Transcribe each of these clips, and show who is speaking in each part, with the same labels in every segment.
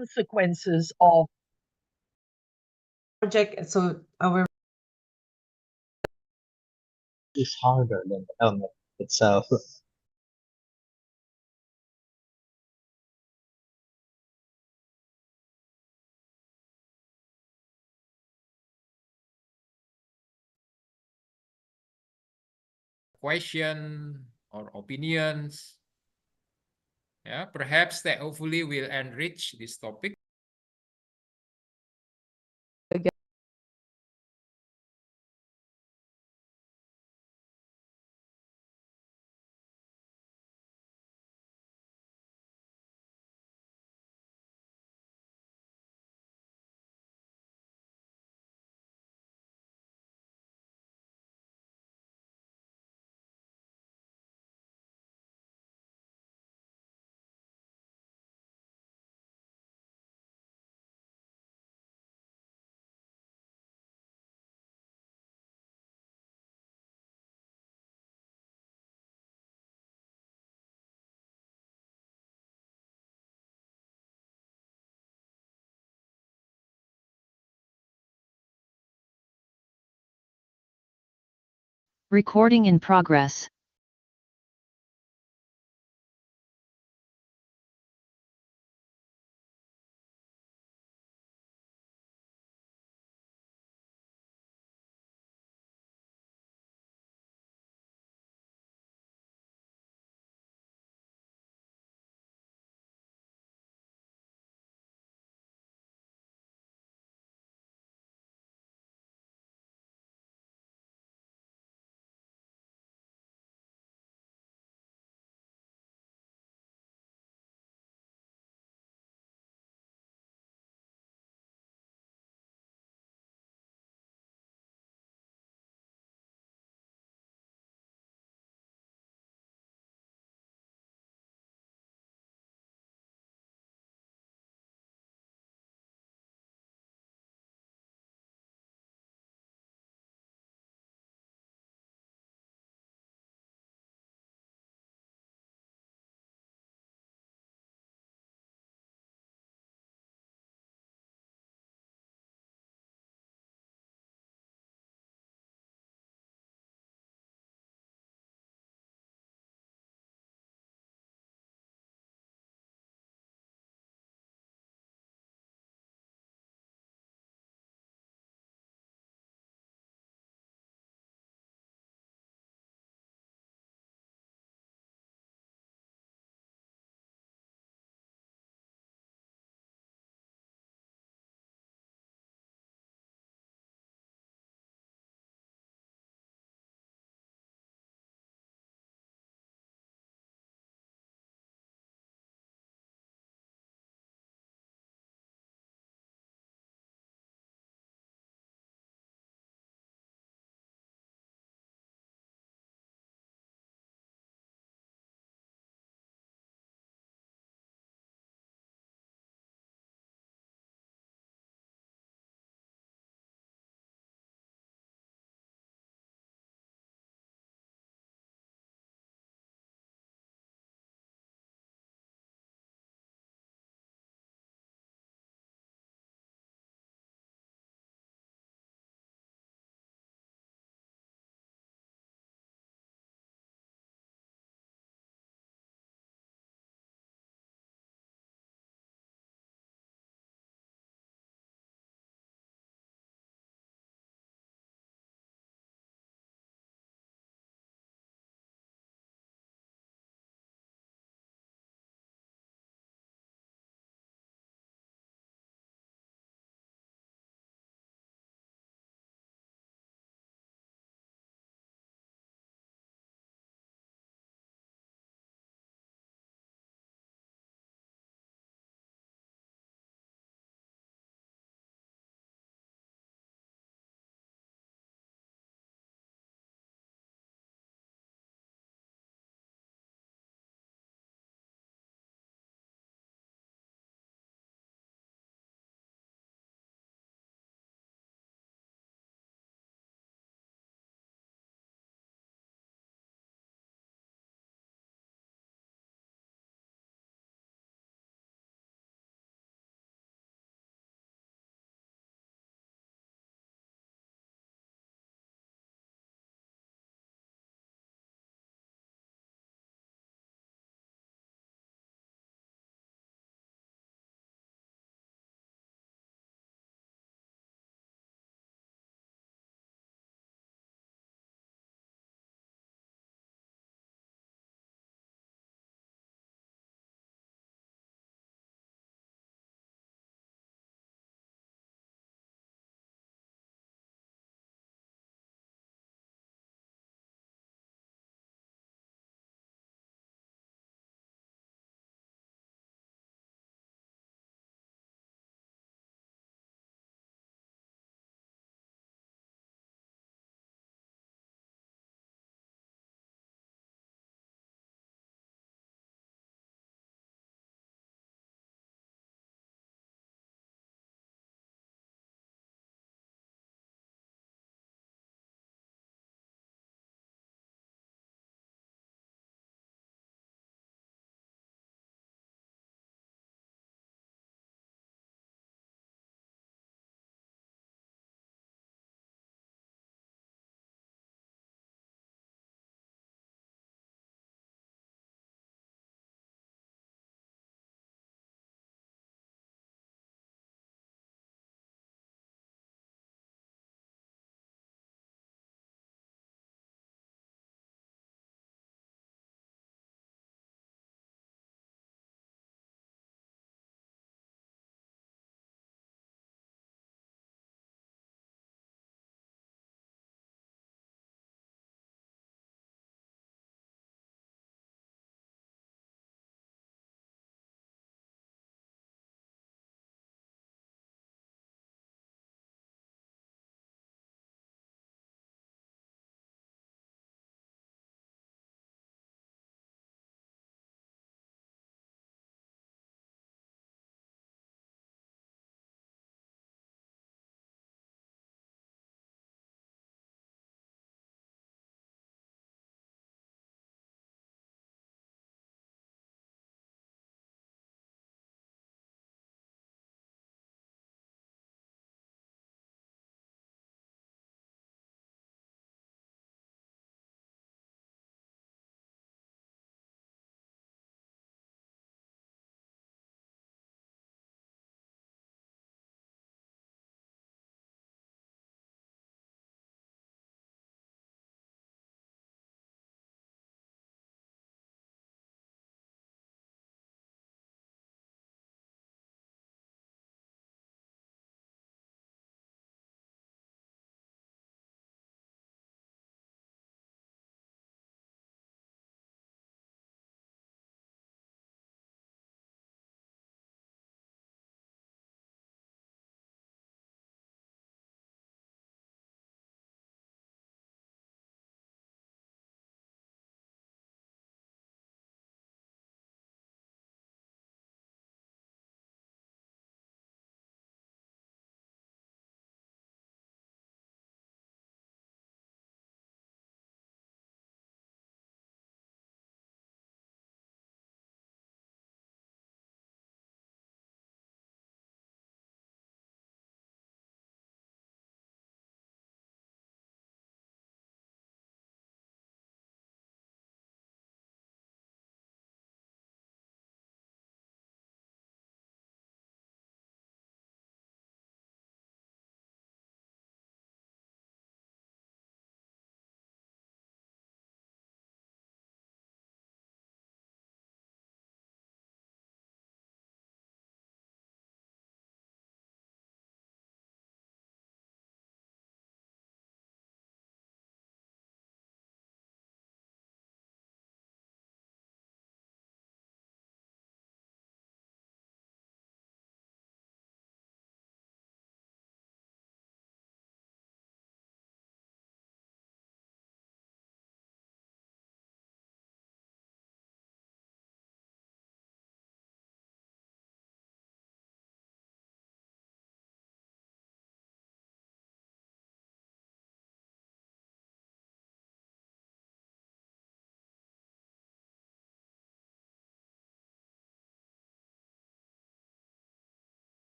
Speaker 1: consequences of
Speaker 2: project. So our
Speaker 3: is harder than the helmet itself.
Speaker 4: question or opinions. Yeah, perhaps that hopefully will enrich this topic.
Speaker 5: Recording in progress.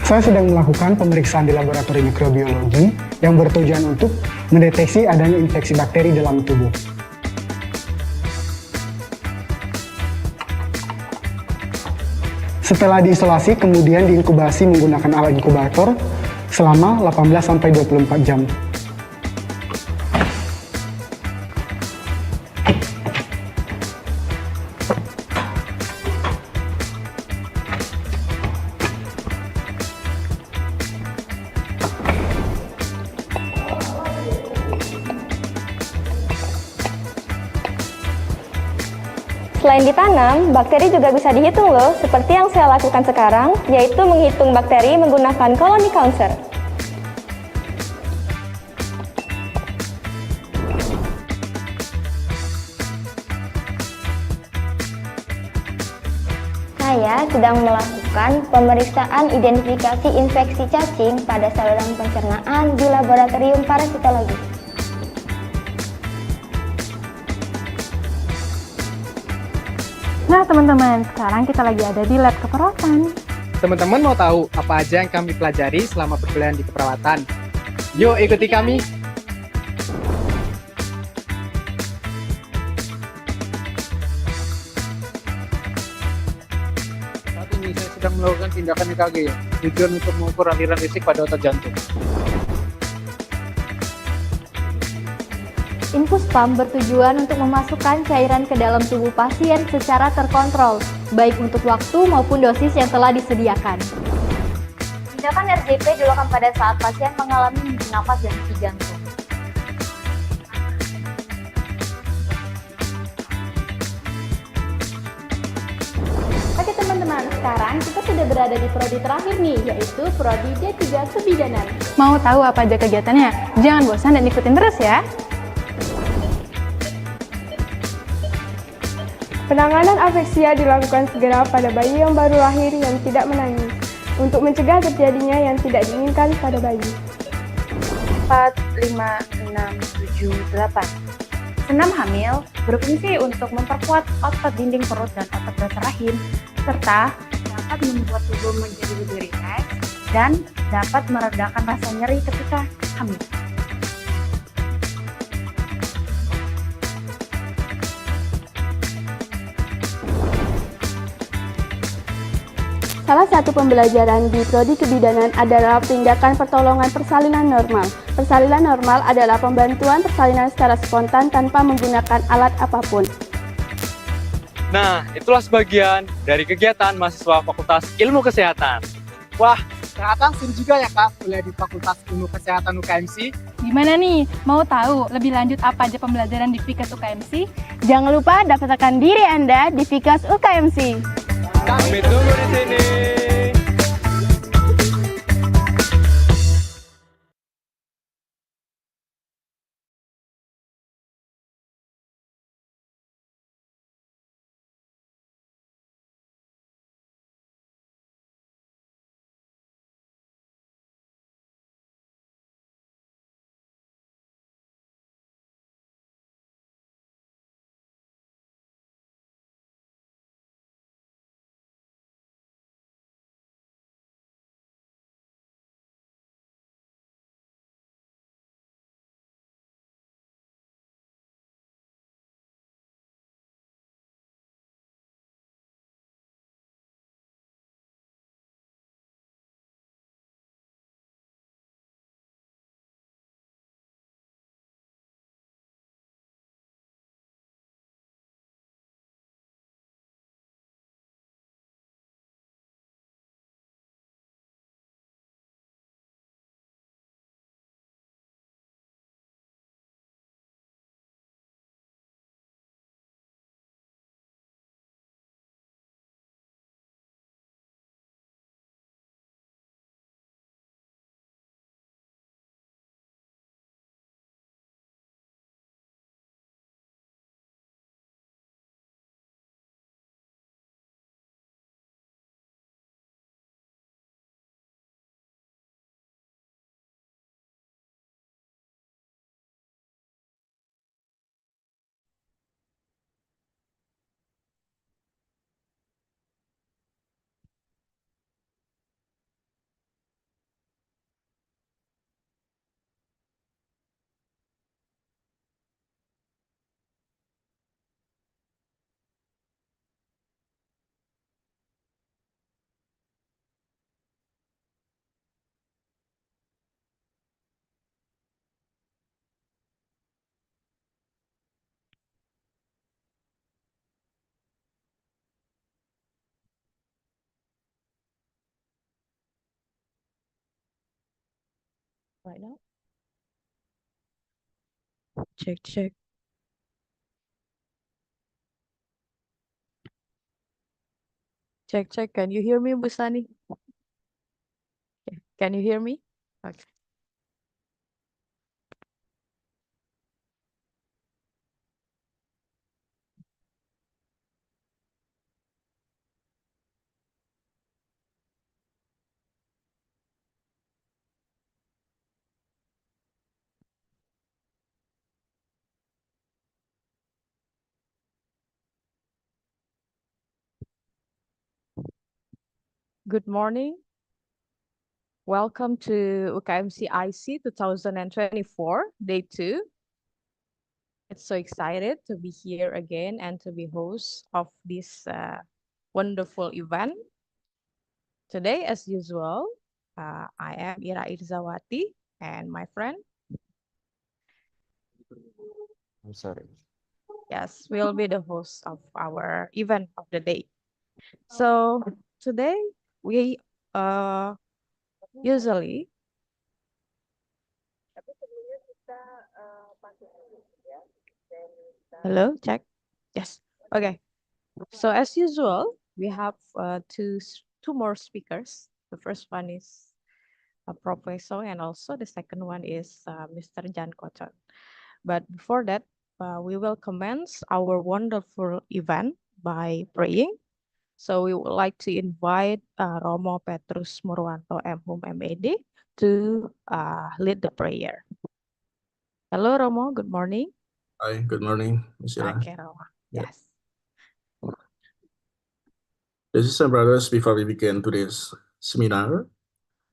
Speaker 1: Saya sedang melakukan pemeriksaan di laboratorium mikrobiologi yang bertujuan untuk mendeteksi adanya infeksi bakteri dalam tubuh. Setelah diisolasi, kemudian diinkubasi menggunakan alat inkubator selama 18-24 jam.
Speaker 2: Selain ditanam, bakteri juga bisa dihitung loh, seperti yang saya lakukan sekarang, yaitu menghitung bakteri menggunakan colony counter. Saya sedang melakukan pemeriksaan identifikasi infeksi cacing pada saluran pencernaan di laboratorium parasitologi.
Speaker 5: Nah teman-teman, sekarang kita lagi ada di lab keperawatan.
Speaker 6: Teman-teman mau tahu apa aja yang kami pelajari selama perkuliahan di keperawatan? Yuk ikuti kami! Saat ini saya sedang melakukan tindakan EKG, tujuan untuk mengukur aliran listrik pada otot jantung.
Speaker 2: Infus pump bertujuan untuk memasukkan cairan ke dalam tubuh pasien secara terkontrol, baik untuk waktu maupun dosis yang telah disediakan. Tindakan RJP dilakukan pada saat pasien mengalami henti napas dan henti jantung. Oke teman-teman, sekarang kita sudah berada di prodi terakhir nih, yaitu prodi D3 Kebidanan.
Speaker 5: Mau tahu apa aja kegiatannya? Jangan bosan dan ikutin terus ya!
Speaker 7: Penanganan afeksia dilakukan segera pada bayi yang baru lahir yang tidak menangis, untuk mencegah terjadinya yang tidak diinginkan pada bayi.
Speaker 5: 4, 5, 6, 7, 8. Senam hamil berfungsi untuk memperkuat otot dinding perut dan otot dasar rahim, serta dapat membuat tubuh menjadi lebih rileks dan dapat meredakan rasa nyeri ketika hamil.
Speaker 7: Salah satu pembelajaran di prodi kebidanan adalah tindakan pertolongan persalinan normal. Persalinan normal adalah pembantuan persalinan secara spontan tanpa menggunakan alat apapun.
Speaker 8: Nah, itulah sebagian dari kegiatan mahasiswa Fakultas Ilmu Kesehatan.
Speaker 6: Wah, ternyata seru juga ya Kak, kuliah di Fakultas Ilmu Kesehatan UKMC.
Speaker 5: Gimana nih? Mau tahu lebih lanjut apa aja pembelajaran di Fikas UKMC?
Speaker 7: Jangan lupa daftarkan diri Anda di Fikas UKMC.
Speaker 8: Kami tunggu di sini.
Speaker 5: right now. Check, check. Check, check. Can you hear me, Bu Sani? Okay. Can you hear me? Okay. Good morning. Welcome to UKMC IC 2024, day 2. It's so excited to be here again and to be host of this wonderful event. Today, as usual, I am Ira Irzawati and my friend.
Speaker 3: I'm sorry.
Speaker 5: Yes, we'll be the host of our event of the day. So today we usually hello, check. Yes. Okay. So as usual, we have two more speakers. The first one is a professor, and also the second one is Mr. Jan Kochon. But before that, we will commence our wonderful event by praying. So we would like to invite Romo Petrus Murwanto MHum MAD to lead the prayer. Hello, Romo. Good morning.
Speaker 9: Hi, good morning, Ms. Ira.
Speaker 5: Okay, Romo.
Speaker 9: Yeah.
Speaker 5: Yes.
Speaker 9: Sisters and brothers, before we begin today's seminar,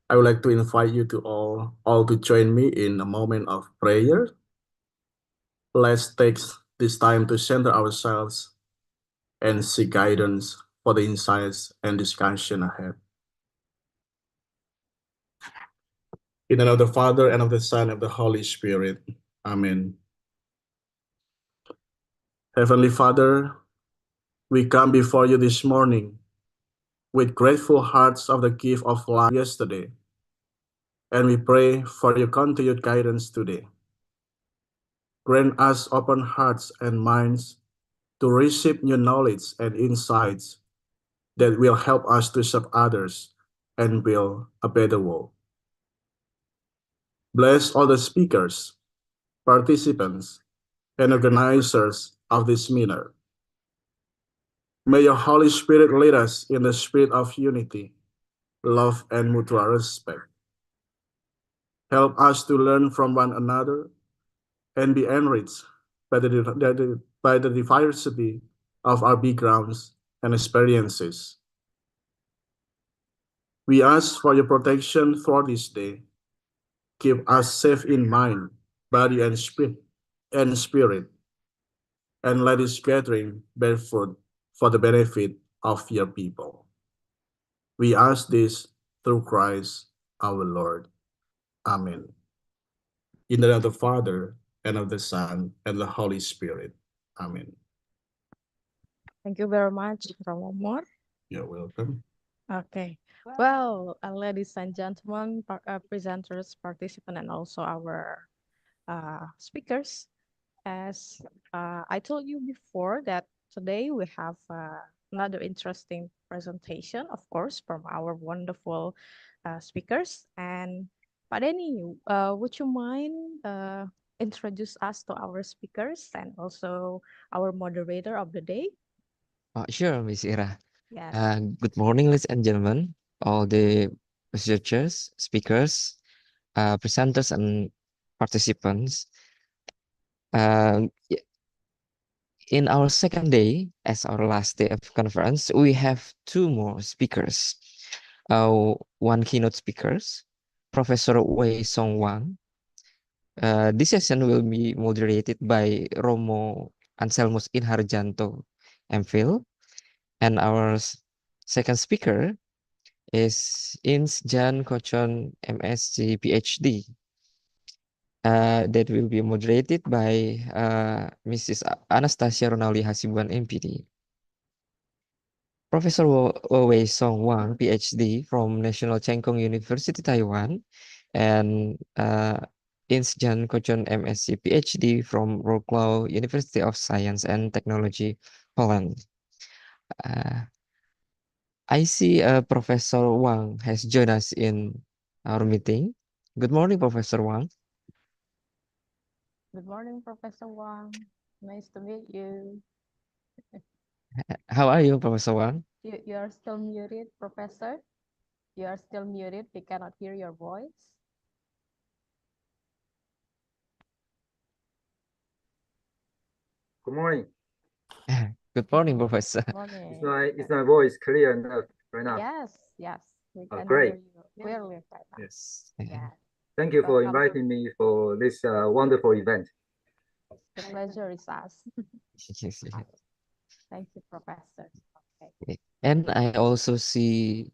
Speaker 9: I would like to invite you to all to join me in a moment of prayer. Let's take this time to center ourselves and seek guidance for the insights and discussion ahead. In the name of the Father, and of the Son, and of the Holy Spirit. Amen. Heavenly Father, we come before you this morning with grateful hearts of the gift of life yesterday, and we pray for your continued guidance today. Grant us open hearts and minds to receive new knowledge and insights that will help us to serve others and build a better world. Bless all the speakers, participants, and organizers of this seminar. May your Holy Spirit lead us in the spirit of unity, love, and mutual respect. Help us to learn from one another and be enriched by the diversity of our backgrounds and experiences. We ask for your protection for this day. Keep us safe in mind, body, and spirit, and let this gathering bear fruit for the benefit of your people. We ask this through Christ our Lord. Amen. In the name of the Father, and of the Son, and the Holy Spirit. Amen.
Speaker 5: Thank you very much, Romo.
Speaker 9: You're welcome.
Speaker 5: Okay. Well, ladies and gentlemen, presenters, participants, and also our speakers, as I told you before that today we have another interesting presentation, of course, from our wonderful speakers. And Pak Denny, would you mind introduce us to our speakers and also our moderator of the day?
Speaker 10: Sure, Miss Ira.
Speaker 5: Yes.
Speaker 10: Good morning, ladies and gentlemen, all the researchers, speakers, presenters, and participants. In our second day, as our last day of conference, we have two more speakers. One keynote speakers, Professor Wei Song Wang. This session will be moderated by Romo Anselmus Inharjanto, MPhil. And our second speaker is Ins Jan Kochon, MSc PhD. That will be moderated by Mrs. Anastasia Ronaldi Hasibuan, MPD. Professor Wei Song Wang, PhD from National Cheng Kung University, Taiwan, and Insjan Kochon MSc PhD from Wrocław University of Science and Technology, Poland. I see Professor Wang has joined us in our meeting. Good morning, Professor Wang.
Speaker 11: Good morning, Professor Wang. Nice to meet you.
Speaker 10: How are you, Professor Wang?
Speaker 11: You are still muted, Professor. You are still muted. We cannot hear your voice.
Speaker 12: Good morning.
Speaker 10: Good morning, Professor.
Speaker 11: Morning.
Speaker 12: Is my voice clear enough right now?
Speaker 11: Yes, we can
Speaker 12: great.
Speaker 11: hear you clearly right now.
Speaker 10: Yes.
Speaker 11: Yeah.
Speaker 12: Thank you for
Speaker 11: Welcome to-
Speaker 12: inviting me for this wonderful event.
Speaker 11: The pleasure is us.
Speaker 10: Yes.
Speaker 11: Thank you, Professor. Okay.
Speaker 10: Okay. And I also see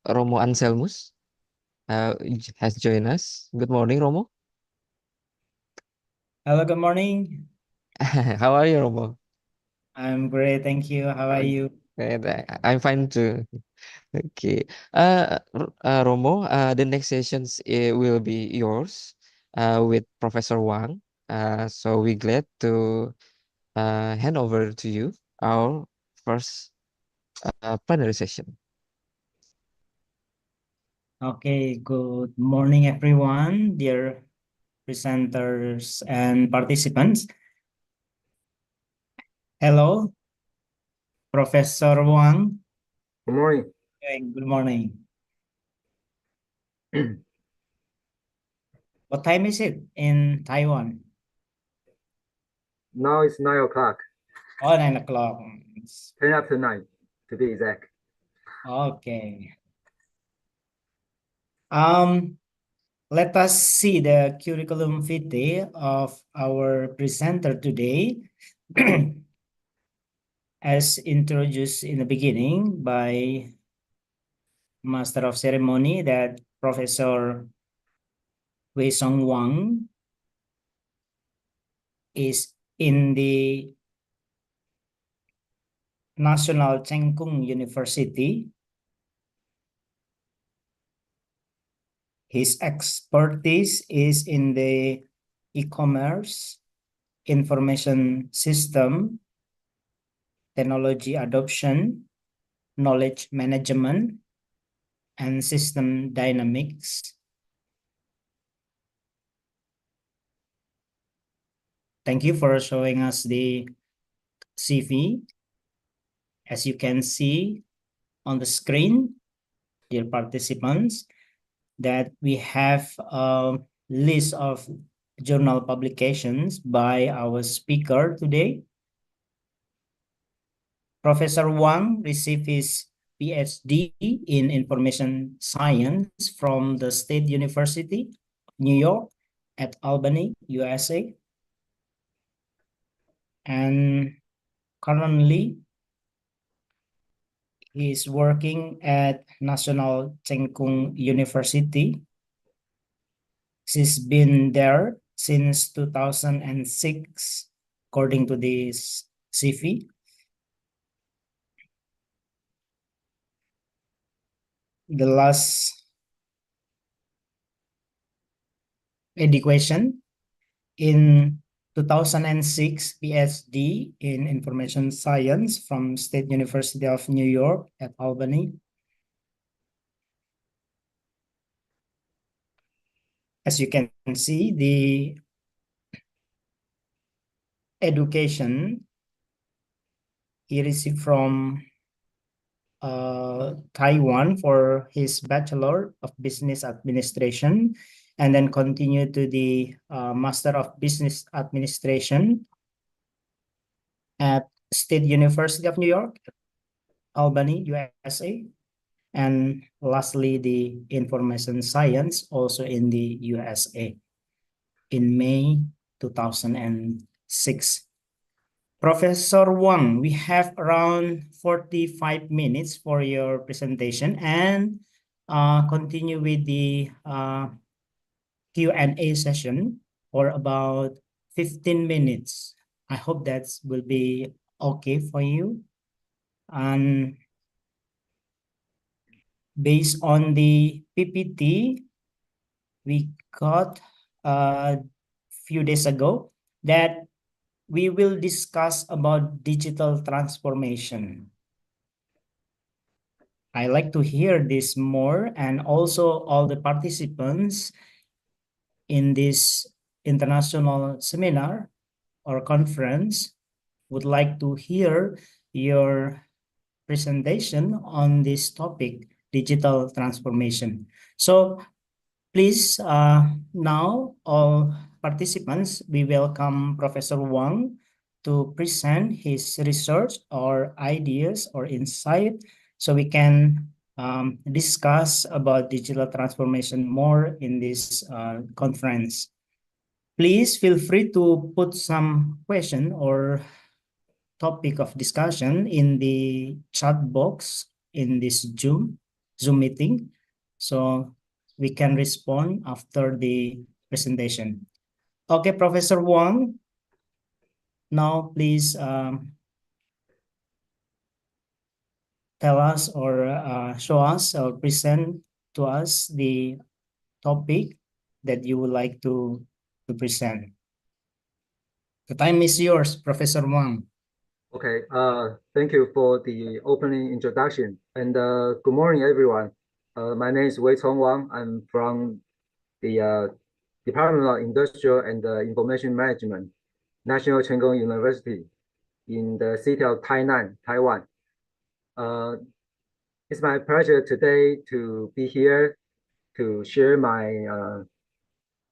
Speaker 10: Romo Anselmus has joined us. Good morning, Romo.
Speaker 13: Hello, good morning.
Speaker 10: How are you, Romo?
Speaker 13: I'm great, thank you. How are you?
Speaker 10: And I'm fine too. Okay. Romo, the next sessions will be yours with Professor Wang. So we're glad to hand over to you our first plenary session.
Speaker 13: Okay, good morning, everyone, dear presenters and participants. Hello, Professor Wang.
Speaker 12: Good morning.
Speaker 13: Good morning. What time is it in Taiwan?
Speaker 12: Now it's 9 o'clock.
Speaker 13: Oh, 9 o'clock.
Speaker 12: 10 after 9 to be exact.
Speaker 13: Okay. Let us see the curriculum vitae of our presenter today. As introduced in the beginning by Master of Ceremony, that Professor Wei Song Wang is in the National Cheng Kung University. His expertise is in the e-commerce, information system, technology adoption, knowledge management, and system dynamics. Thank you for showing us the CV. As you can see on the screen, dear participants, that we have a list of journal publications by our speaker today. Professor Wang received his PhD in Information Science from the State University of New York at Albany, USA. And currently, he is working at National Cheng Kung University. He's been there since 2006, according to this CV. The last education in 2006, PhD in Information Science from State University of New York at Albany. As you can see, the education he received from Taiwan for his Bachelor of Business Administration, and then continued to the Master of Business Administration at State University of New York, Albany, USA. And lastly, the Information Science, also in the USA, in May 2006. Professor Wang, we have around 45 minutes for your presentation, and continue with the Q&A session for about 15 minutes. I hope that will be okay for you. And based on the PPT, we got a few days ago that we will discuss about digital transformation. I like to hear this more, and also all the participants in this international seminar or conference would like to hear your presentation on this topic, digital transformation. So please, now all participants, we welcome Professor Wang to present his research or ideas or insight so we can discuss about digital transformation more in this conference. Please feel free to put some question or topic of discussion in the chat box in this Zoom meeting, so we can respond after the presentation. Okay, Professor Wang, now please tell us or show us or present to us the topic that you would like to present. The time is yours, Professor Wang.
Speaker 12: Okay, thank you for the opening introduction, and good morning, everyone. My name is Wei-Chong Wang. I'm from the Department of Industrial and Information Management, National Cheng Kung University in the city of Tainan, Taiwan. It's my pleasure today to be here to share my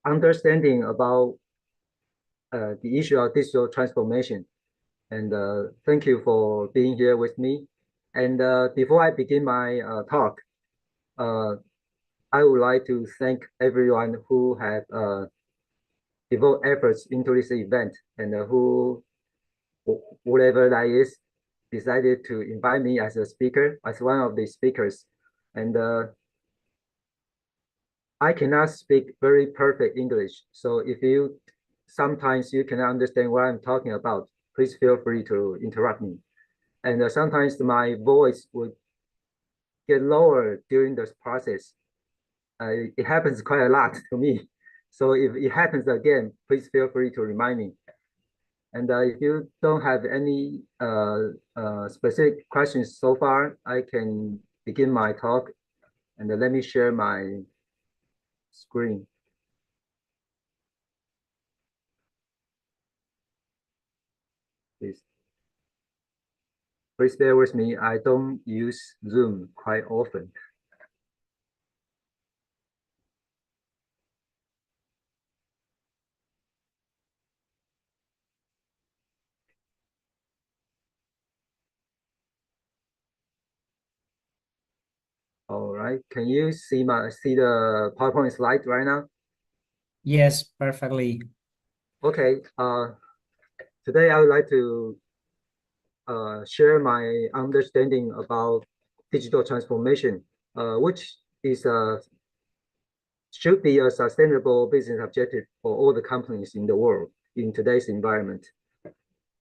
Speaker 12: understanding about the issue of digital transformation. And thank you for being here with me. And before I begin my talk, I would like to thank everyone who have devote efforts into this event, and who, whatever that is, decided to invite me as a speaker, as one of the speakers. And I cannot speak very perfect English, so if you sometimes you cannot understand what I'm talking about, please feel free to interrupt me. And sometimes my voice would get lower during this process. It happens quite a lot to me. So if it happens again, please feel free to remind me. And if you don't have any specific questions so far, I can begin my talk. And let me share my screen. Please bear with me. I don't use Zoom quite often. All right. Can you see the PowerPoint slide right now?
Speaker 13: Yes, perfectly.
Speaker 12: Okay. Today I would like to share my understanding about digital transformation, which is should be a sustainable business objective for all the companies in the world in today's environment.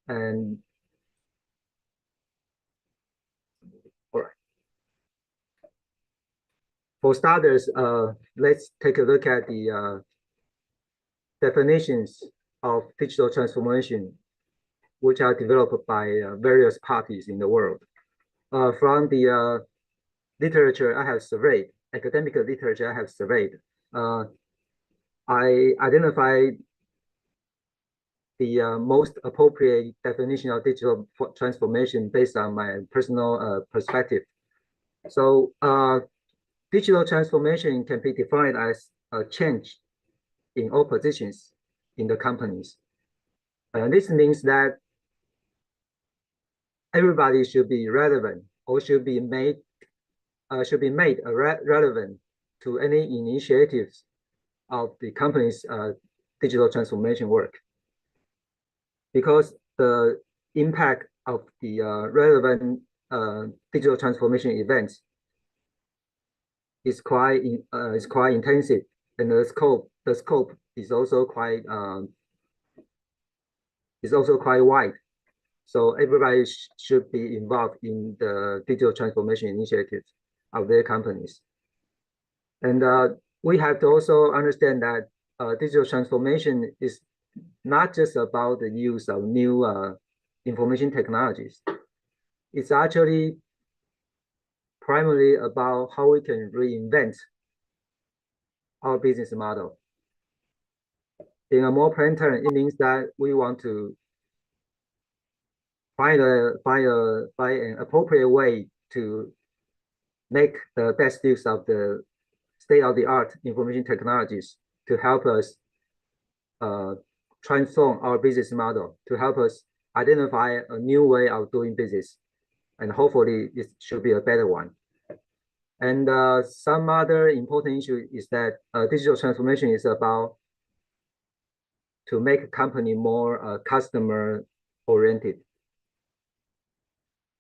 Speaker 12: And all right. For starters, let's take a look at the definitions of digital transformation, which are developed by various parties in the world. From the literature I have surveyed, academic literature I have surveyed, I identified the most appropriate definition of digital transformation based on my personal perspective. So digital transformation can be defined as a change in all positions in the companies. This means that everybody should be relevant, or should be made relevant to any initiatives of the company's digital transformation work. Because the impact of the relevant digital transformation events is quite intensive, and the scope is also quite wide. So everybody should be involved in the digital transformation initiatives of their companies. And we have to also understand that digital transformation is not just about the use of new information technologies. It's actually primarily about how we can reinvent our business model. In a more plain term, it means that we want to find an appropriate way to make the best use of the state-of-the-art information technologies to help us transform our business model, to help us identify a new way of doing business, and hopefully it should be a better one. And some other important issue is that digital transformation is about to make a company more customer oriented,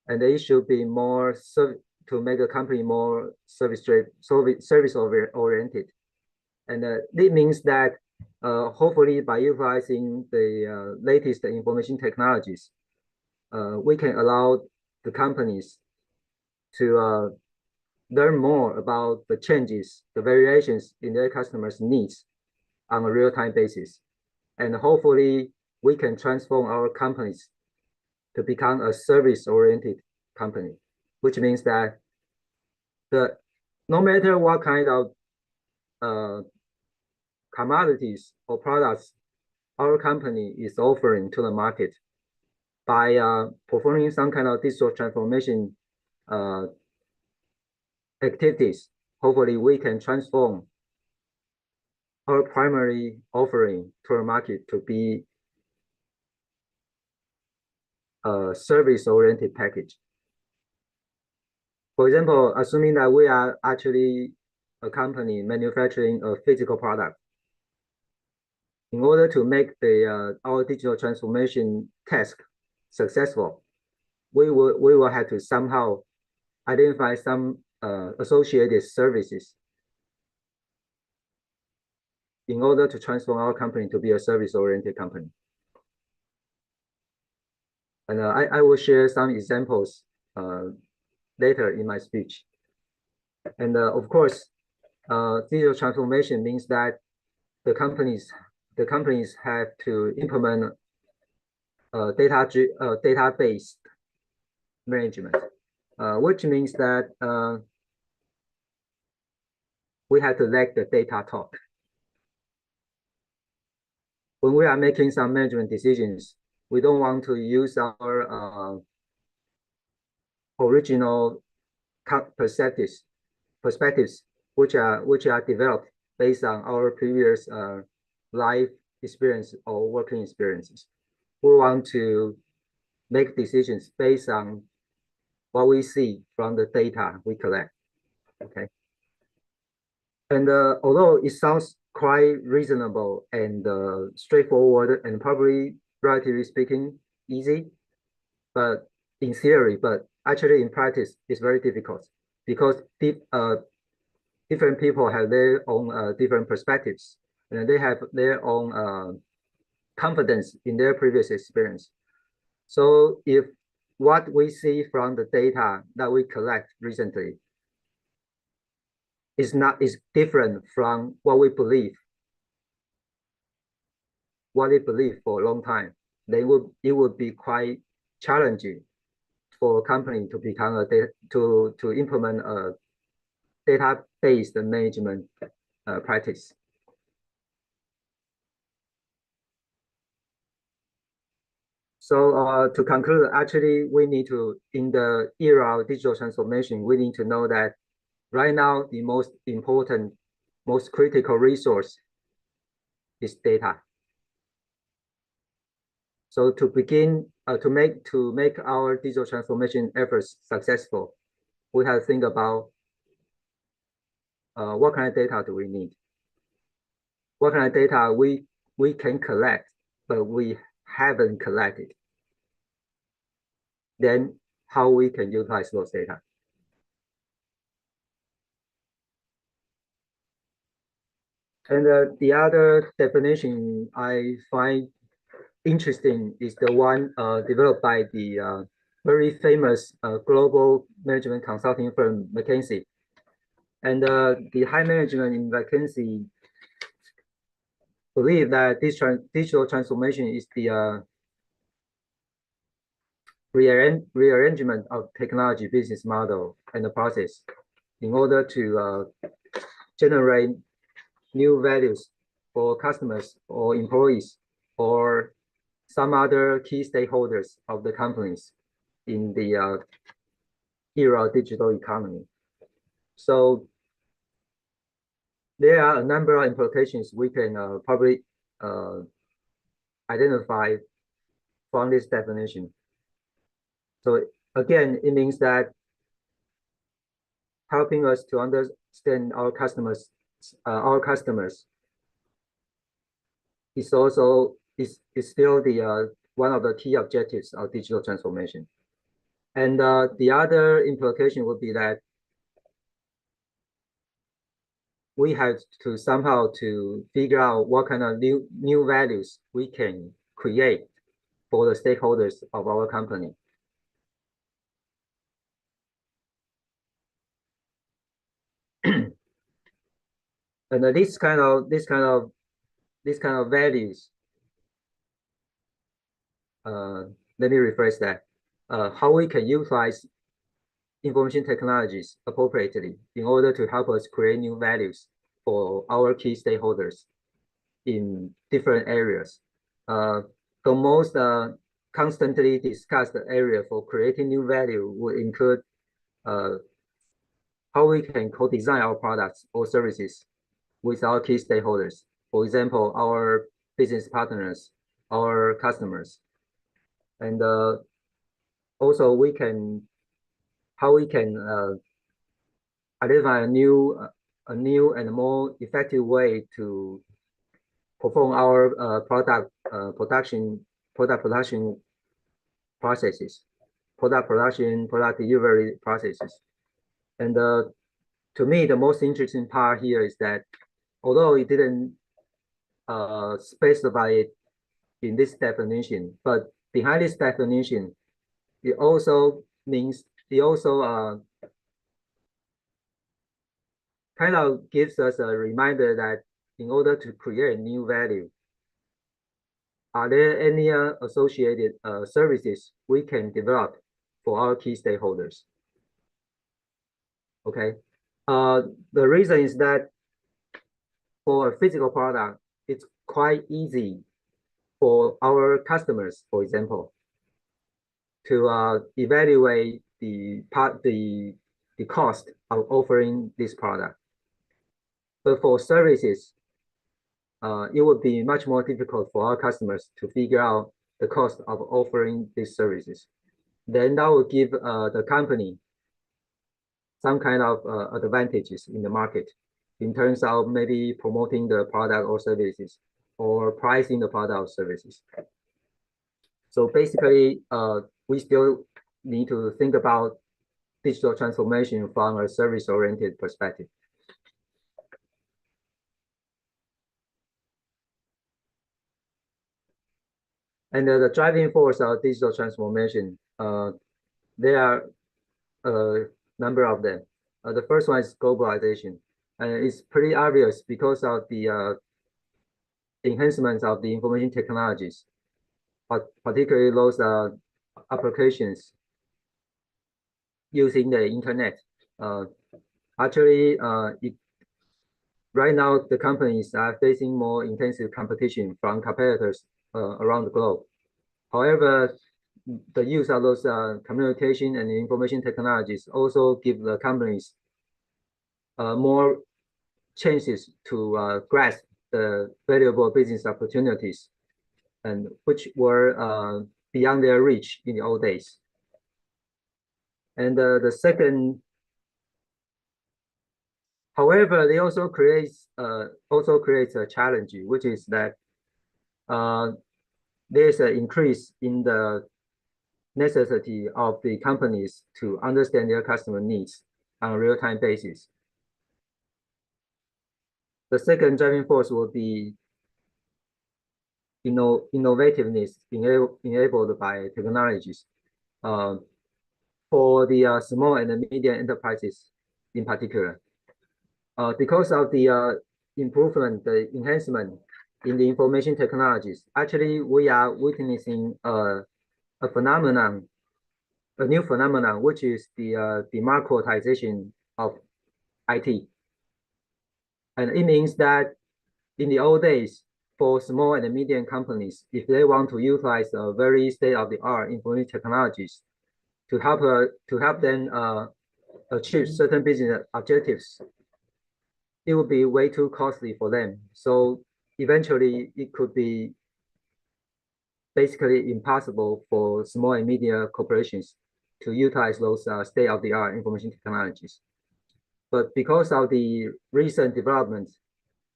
Speaker 12: and it should be more to make a company more service oriented. And it means that hopefully by utilizing the latest information technologies, we can allow the companies to learn more about the changes, the variations in their customers' needs on a real-time basis. And hopefully we can transform our companies to become a service-oriented company, which means that no matter what kind of commodities or products our company is offering to the market, by performing some kind of digital transformation activities, hopefully we can transform our primary offering to the market to be a service-oriented package. For example, assuming that we are actually a company manufacturing a physical product, in order to make our digital transformation task successful, we will have to somehow identify some associated services in order to transform our company to be a service-oriented company. And I will share some examples later in my speech. And of course, digital transformation means that the companies have to implement data-based management, which means that we have to let the data talk. When we are making some management decisions, we don't want to use our original perspectives, which are developed based on our previous life experience or working experiences. We want to make decisions based on what we see from the data we collect. Okay. And although it sounds quite reasonable and straightforward and probably, relatively speaking, easy, but in theory, but actually in practice, it's very difficult because different people have their own different perspectives, and they have their own confidence in their previous experience. So if what we see from the data that we collect recently is different from what we believe for a long time, then it would be quite challenging for a company to become to implement a data-based management practice. So to conclude, actually, we need to, in the era of digital transformation, we need to know that right now the most important, most critical resource is data. So to begin to make our digital transformation efforts successful, we have to think about what kind of data do we need? What kind of data we can collect, but we haven't collected? Then how we can utilize those data? And the other definition I find interesting is the one developed by the very famous global management consulting firm McKinsey. And the high management in vacancy believe that this digital transformation is the rearrangement of technology business model and the process in order to generate new values for customers or employees or some other key stakeholders of the companies in the era of digital economy. So there are a number of implications we can probably identify from this definition. So again, it means that helping us to understand our customers is also still the one of the key objectives of digital transformation. And the other implication would be that we have to somehow to figure out what kind of new values we can create for the stakeholders of our company. And this kind of values, let me rephrase that, how we can utilize information technologies appropriately in order to help us create new values for our key stakeholders in different areas. The most constantly discussed area for creating new value would include how we can co-design our products or services with our key stakeholders. For example, our business partners, our customers, and also how we can identify a new and more effective way to perform our product production processes, product delivery processes. And to me, the most interesting part here is that although it didn't specify it in this definition, but behind this definition, it also kind of gives us a reminder that in order to create new value, are there any associated services we can develop for our key stakeholders? Okay, the reason is that for a physical product, it's quite easy for our customers, for example, to evaluate the cost of offering this product. But for services, it would be much more difficult for our customers to figure out the cost of offering these services. Then that will give the company some kind of advantages in the market in terms of maybe promoting the product or services or pricing the product or services. So basically, we still need to think about digital transformation from a service-oriented perspective. And the driving force of digital transformation, there are a number of them. The first one is globalization. And it's pretty obvious because of the enhancements of the information technologies, particularly those applications using the internet. Actually, right now, the companies are facing more intensive competition from competitors around the globe. However, the use of those communication and information technologies also give the companies more chances to grasp the valuable business opportunities, and which were beyond their reach in the old days. And the second, however, they also creates a challenge, which is that there's an increase in the necessity of the companies to understand their customer needs on a real-time basis. The second driving force will be innovativeness enabled by technologies. For the small and medium enterprises in particular, because of the improvement, the enhancement in the information technologies, actually we are witnessing a phenomenon, a new phenomenon, which is the democratization of IT. And it means that in the old days, for small and medium companies, if they want to utilize very state-of-the-art information technologies to help them achieve certain business objectives, it would be way too costly for them. So eventually, it could be basically impossible for small and medium corporations to utilize those state-of-the-art information technologies. But because of the recent development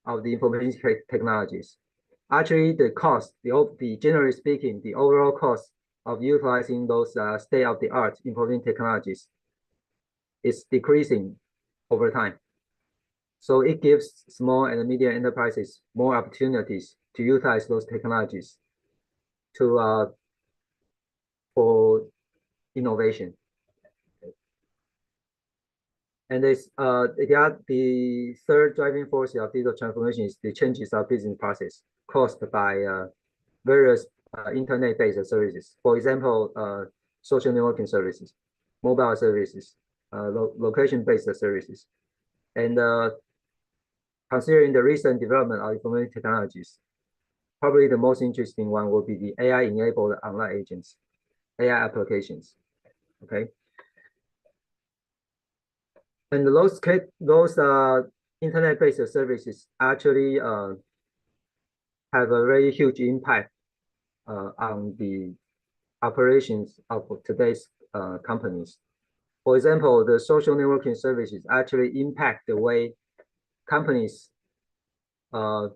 Speaker 12: of the information technologies, actually the cost, generally speaking, the overall cost of utilizing those state-of-the-art information technologies is decreasing over time. So it gives small and medium enterprises more opportunities to utilize those technologies for innovation. And the third driving force of digital transformation is the changes of business process caused by various internet-based services. For example, social networking services, mobile services, location-based services. And considering the recent development of information technologies, probably the most interesting one will be the AI-enabled online agents, AI applications, okay? And those internet-based services actually have a very huge impact on the operations of today's companies. For example, the social networking services actually impact the way companies, how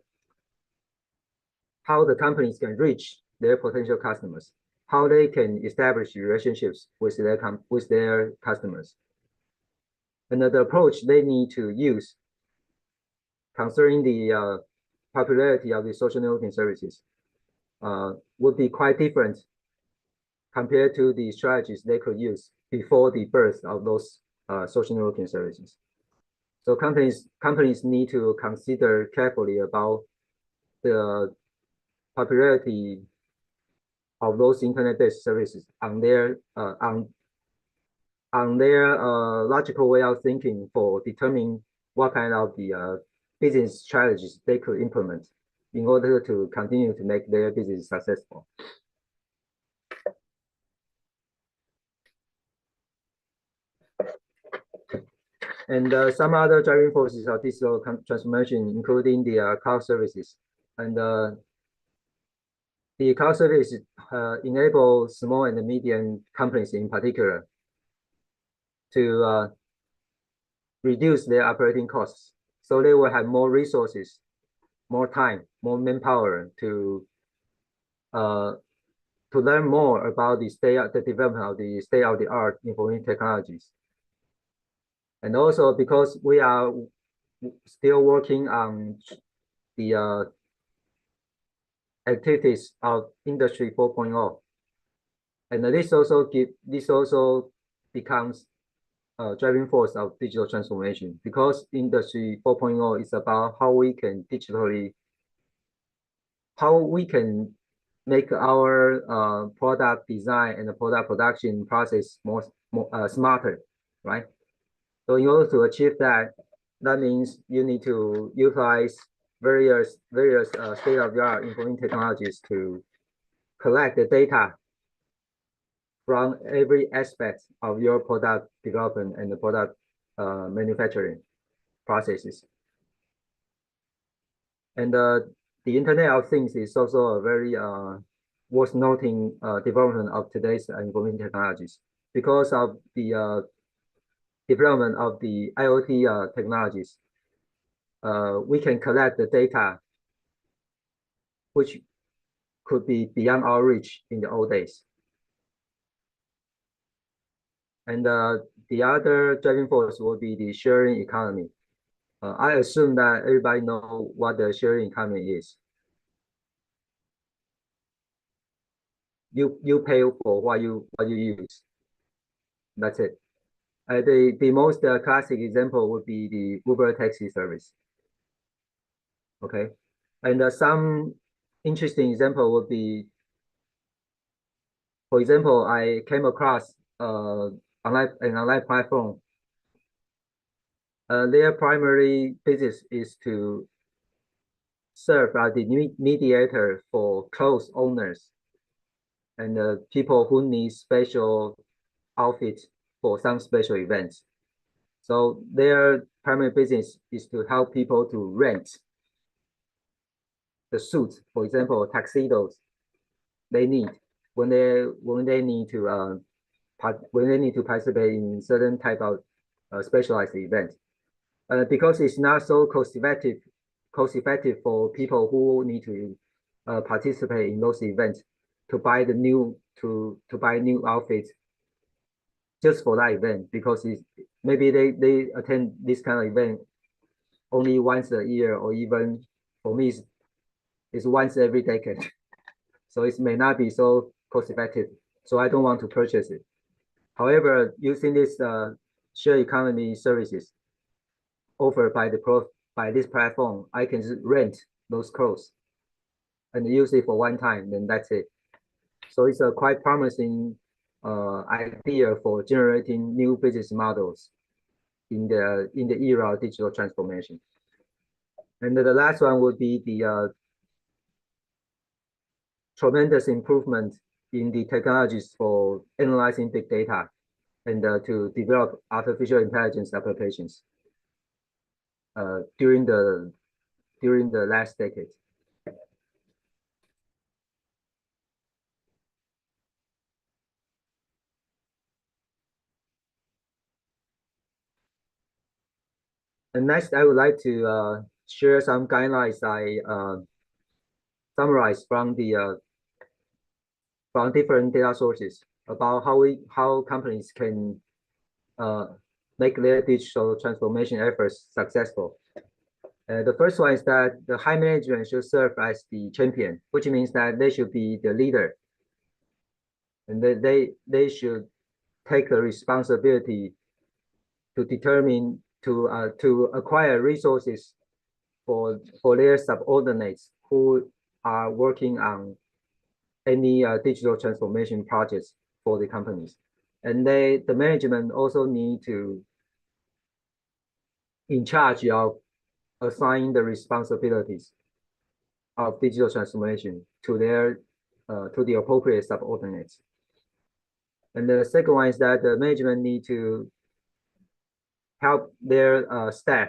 Speaker 12: the companies can reach their potential customers, how they can establish relationships with their customers. And the approach they need to use, considering the popularity of the social networking services, would be quite different compared to the strategies they could use before the birth of those social networking services. So companies need to consider carefully about the popularity of those internet-based services on their logical way of thinking for determining what kind of the business strategies they could implement in order to continue to make their business successful. And some other driving forces of digital transformation, including the cloud services. And the cloud services enable small and medium companies in particular to reduce their operating costs. So they will have more resources, more time, more manpower to learn more about the development of the state-of-the-art information technologies. And also because we are still working on the activities of Industry 4.0, and this also becomes a driving force of digital transformation, because Industry 4.0 is about how we can make our product design and the product production process more smarter, right? So in order to achieve that, that means you need to utilize various state-of-the-art information technologies to collect the data from every aspect of your product development and the product manufacturing processes. And the Internet of Things is also a very worth noting development of today's information technologies, because of the development of the IoT technologies. We can collect the data which could be beyond our reach in the old days. And the other driving force will be the sharing economy. I assume that everybody know what the sharing economy is. You pay for what you use. That's it. The most classic example would be the Uber taxi service. Okay, and some interesting example would be, for example, I came across an online platform. Their primary business is to serve as the mediator for clothes owners and people who need special outfits for some special events. So their primary business is to help people to rent the suits, for example, tuxedos they need when they need to participate in certain type of specialized event. Because it's not so cost effective for people who need to participate in those events to buy new outfits just for that event, because maybe they attend this kind of event only once a year, or even for me it's once every decade. So it may not be so cost effective. So I don't want to purchase it. However, using this shared economy services offered by this platform, I can just rent those clothes and use it for one time, then that's it. So it's a quite promising idea for generating new business models in the era of digital transformation. And the last one would be the tremendous improvement in the technologies for analyzing big data and to develop artificial intelligence applications during the last decade. And next, I would like to share some guidelines I summarized from different data sources about how companies can make their digital transformation efforts successful. The first one is that the high management should serve as the champion, which means that they should be the leader, and they should take the responsibility to determine to acquire resources for their subordinates who are working on any digital transformation projects for the companies. And the management also need to in charge of assigning the responsibilities of digital transformation to the appropriate subordinates. And the second one is that the management need to help their staff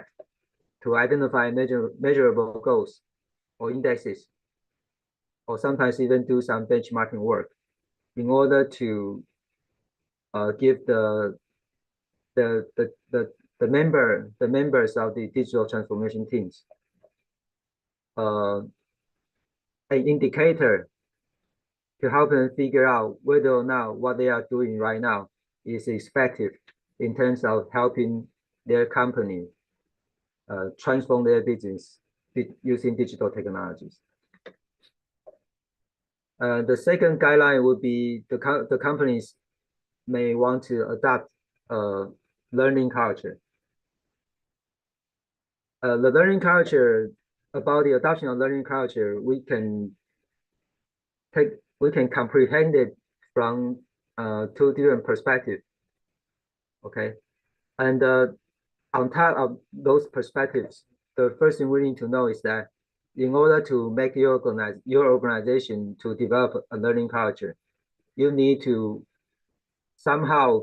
Speaker 12: to identify measurable goals or indexes, or sometimes even do some benchmarking work in order to give the members of the digital transformation teams an indicator to help them figure out whether or not what they are doing right now is effective in terms of helping their company transform their business using digital technologies. The second guideline would be the companies may want to adopt learning culture. The learning culture, about the adoption of learning culture, we can comprehend it from two different perspectives. Okay, and on top of those perspectives, the first thing we need to know is that in order to make your organization to develop a learning culture, you need to somehow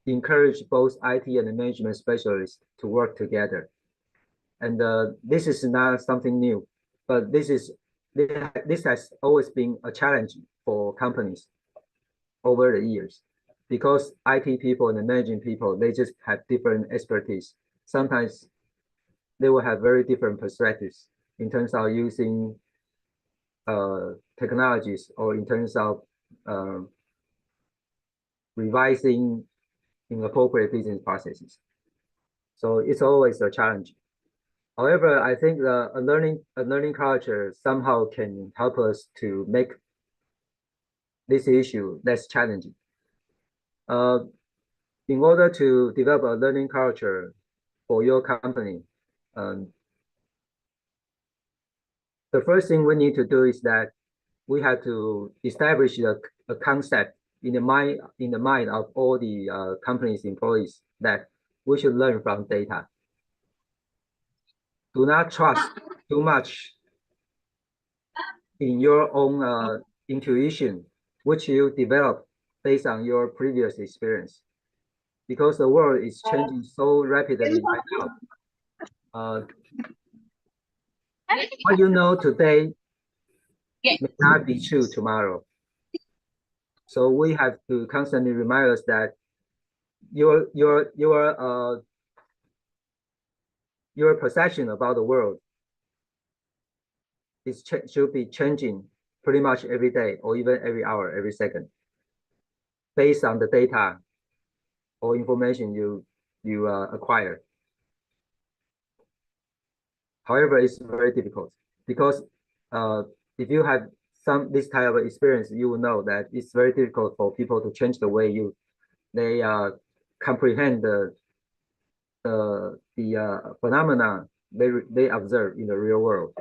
Speaker 12: encourage both IT and the management specialists to work together. And this is not something new, but this has always been a challenge for companies over the years, because IT people and the managing people, they just have different expertise. Sometimes they will have very different perspectives in terms of using technologies, or in terms of revising inappropriate business processes. So it's always a challenge. However, I think a learning culture somehow can help us to make this issue less challenging. in order to develop a learning culture for your company, the first thing we need to do is that we have to establish a concept in the mind of all the company's employees that we should learn from data. Do not trust too much in your own intuition, which you develop based on your previous experience, because the world is changing so rapidly right now. What you know today may not be true tomorrow. So we have to constantly remind us that your perception about the world should be changing pretty much every day, or even every hour, every second, based on the data or information you acquire. However, it's very difficult because if you have this type of experience, you will know that it's very difficult for people to change the way they comprehend the phenomena they observe in the real world.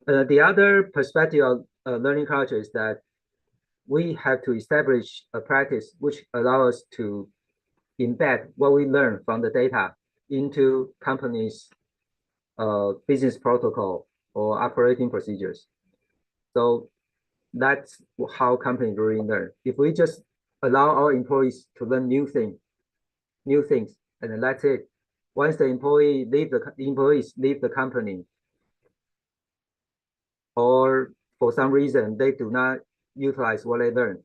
Speaker 12: The other perspective of learning culture is that we have to establish a practice which allows us to embed what we learn from the data into companies' business protocol or operating procedures. So that's how companies really learn. If we just allow our employees to learn new things, and then that's it. Once the employees leave the company, or for some reason they do not utilize what they learn,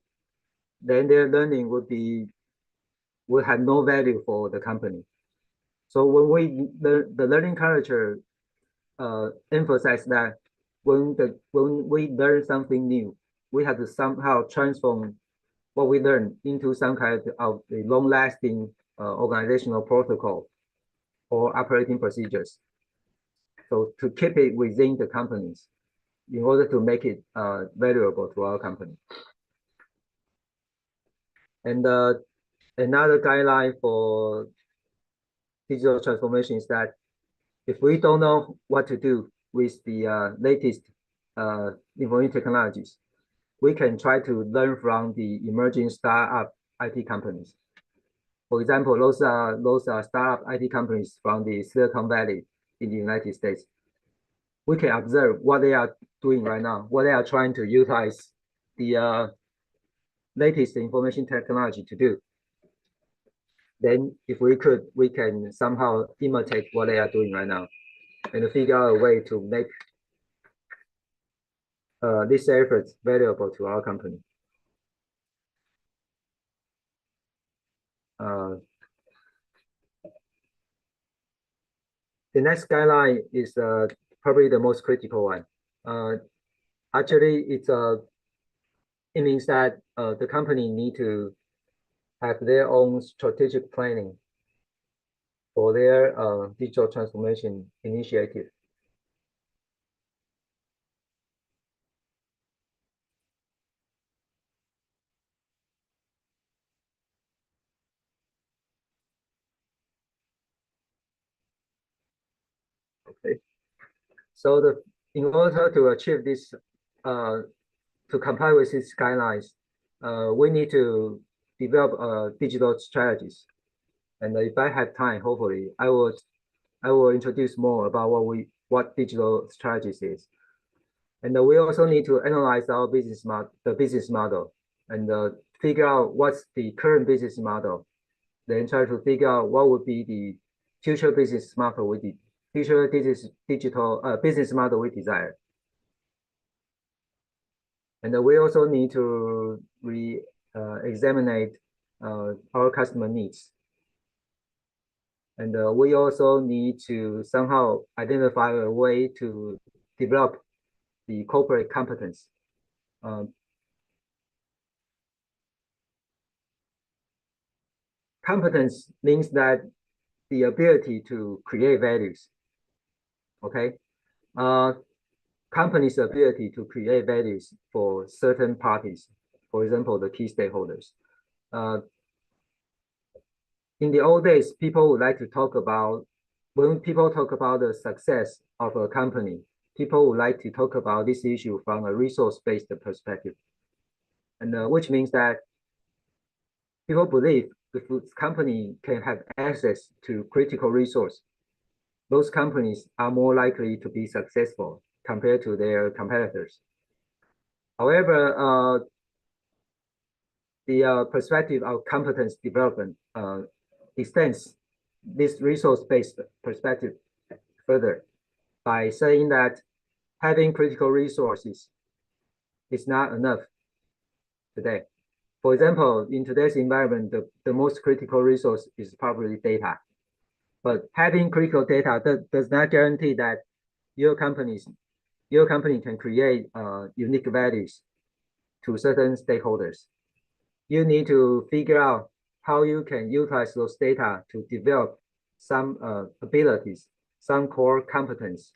Speaker 12: then their learning would have no value for the company. So when the learning culture emphasize that when we learn something new, we have to somehow transform what we learn into some kind of a long-lasting organizational protocol or operating procedures. So to keep it within the companies in order to make it valuable to our company. And another guideline for digital transformation is that if we don't know what to do with the latest information technologies, we can try to learn from the emerging startup IT companies. For example, those are startup IT companies from the Silicon Valley in the United States. We can observe what they are doing right now, what they are trying to utilize the latest information technology to do. Then if we could, we can somehow imitate what they are doing right now and figure out a way to make these efforts valuable to our company. The next guideline is probably the most critical one. Actually, it means that the company need to have their own strategic planning for their digital transformation initiative. Okay, so in order to achieve this, to comply with these guidelines, we need to develop digital strategies. And if I have time, hopefully, I will introduce more about what digital strategies is. And we also need to analyze our business model, and figure out what's the current business model. Then try to figure out what would be the future business model with the future digital business model we desire. And we also need to examine our customer needs. And we also need to somehow identify a way to develop the corporate competence. Competence means that the ability to create values. Okay, company's ability to create values for certain parties, for example, the key stakeholders. In the old days, people would like to talk about, when people talk about the success of a company, people would like to talk about this issue from a resource-based perspective. And which means that people believe if a company can have access to critical resource, those companies are more likely to be successful compared to their competitors. However, the perspective of competence development extends this resource-based perspective further by saying that having critical resources is not enough today. For example, in today's environment, the most critical resource is probably data. But having critical data does not guarantee that your company can create unique values to certain stakeholders. You need to figure out how you can utilize those data to develop some abilities, some core competence.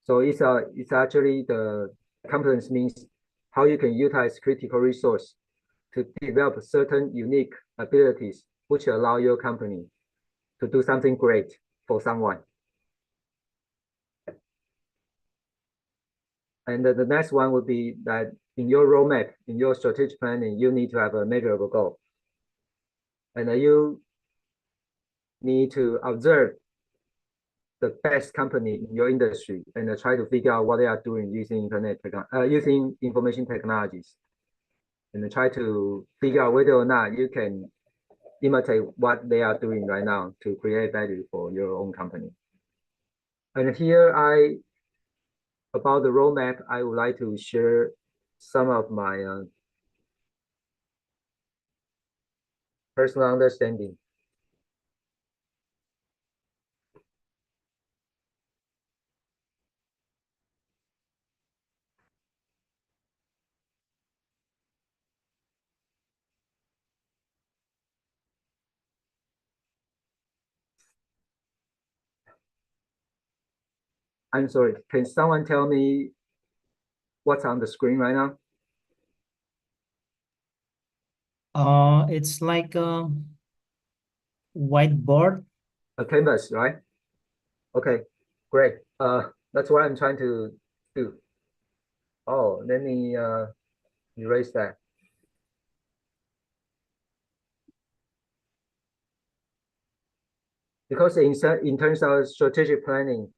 Speaker 12: So it's actually the competence means how you can utilize critical resource to develop certain unique abilities which allow your company to do something great for someone. And the next one would be that in your roadmap, in your strategic planning, you need to have a measurable goal. And you need to observe the best company in your industry and try to figure out what they are doing using using information technologies, and try to figure out whether or not you can imitate what they are doing right now to create value for your own company. And here about the roadmap, I would like to share some of my personal understanding. I'm sorry, can someone tell me what's on the screen right now?
Speaker 13: It's like a whiteboard.
Speaker 12: A canvas, right? Okay, great. That's what I'm trying to do. Oh, let me erase that. Because in terms of strategic planning,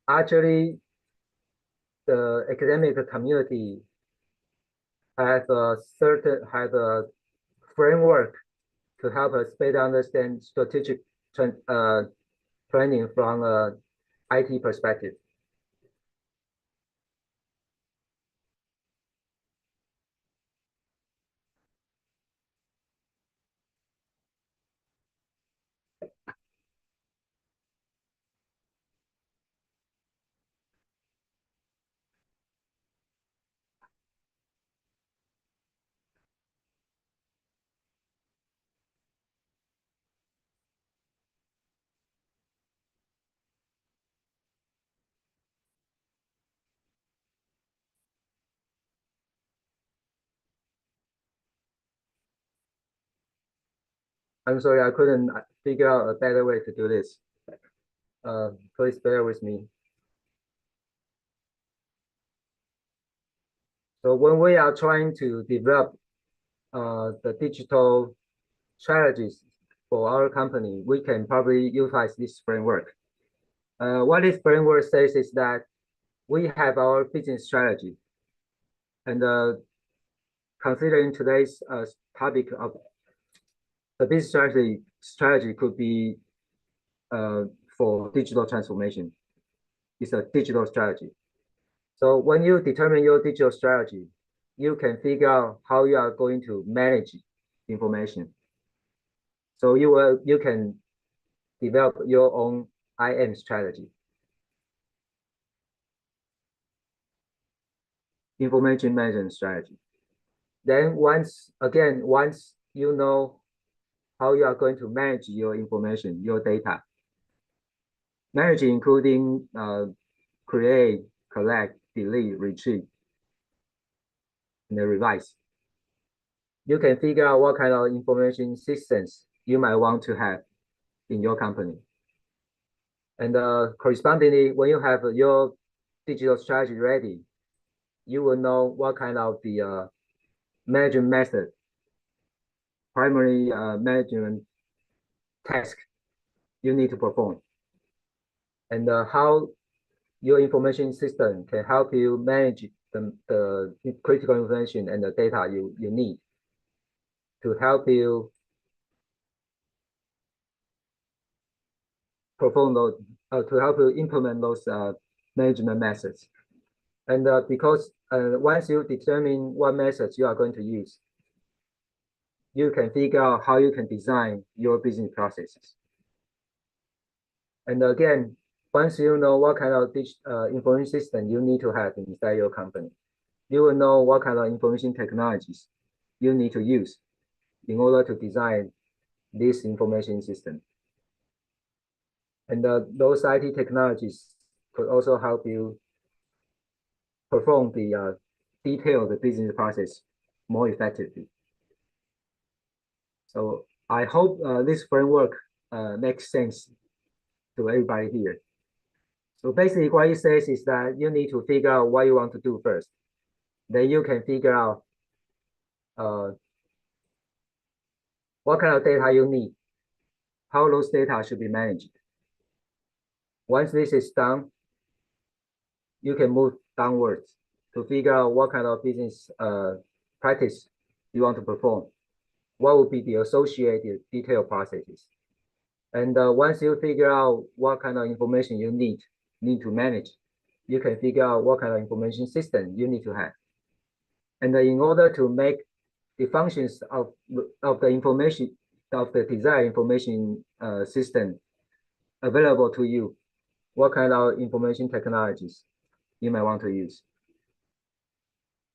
Speaker 12: actually the academic community have a framework to help us better understand strategic planning from a IT perspective. I'm sorry, I couldn't figure out a better way to do this. Please bear with me. So when we are trying to develop the digital strategies for our company, we can probably utilize this framework. What this framework says is that we have our business strategy, and considering today's topic of the business strategy could be for digital transformation. It's a digital strategy. So when you determine your digital strategy, you can figure out how you are going to manage information. So you can develop your own IM strategy. Information management strategy. Then once you know how you are going to manage your information, your data, manage including create, collect, delete, retrieve. and revise. You can figure out what kind of information systems you might want to have in your company. And correspondingly, when you have your digital strategy ready, you will know what kind of the management method, primary management task you need to perform, and how your information system can help you manage the critical information and the data you need to help you perform those, to help you implement those management methods. And because once you determine what methods you are going to use, you can figure out how you can design your business processes. And again, once you know what kind of information system you need to have inside your company, you will know what kind of information technologies you need to use in order to design this information system. And those IT technologies could also help you perform the detailed business process more effectively. So I hope this framework makes sense to everybody here. So basically what it says is that you need to figure out what you want to do first. Then you can figure out what kind of data you need, how those data should be managed. Once this is done, you can move downwards to figure out what kind of business practice you want to perform. What would be the associated detailed processes? And once you figure out what kind of information you need to manage, you can figure out what kind of information system you need to have. And in order to make the functions of the information, of the desired information system available to you, what kind of information technologies you might want to use.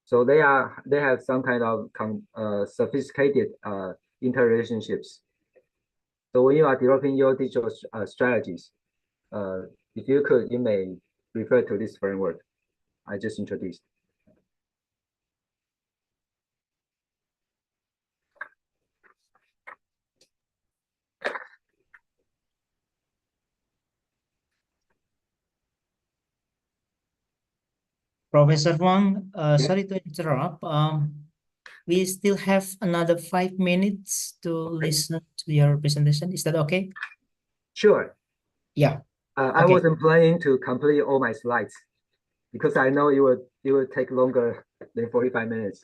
Speaker 12: So they have some kind of sophisticated interrelationships. So when you are developing your digital strategies, if you could, you may refer to this framework I just introduced.
Speaker 13: Professor Wang, sorry to interrupt. We still have another 5 minutes to listen to your presentation. Is that okay?
Speaker 12: Sure.
Speaker 13: Yeah.
Speaker 12: I wasn't planning to complete all my slides because I know it will take longer than 45 minutes.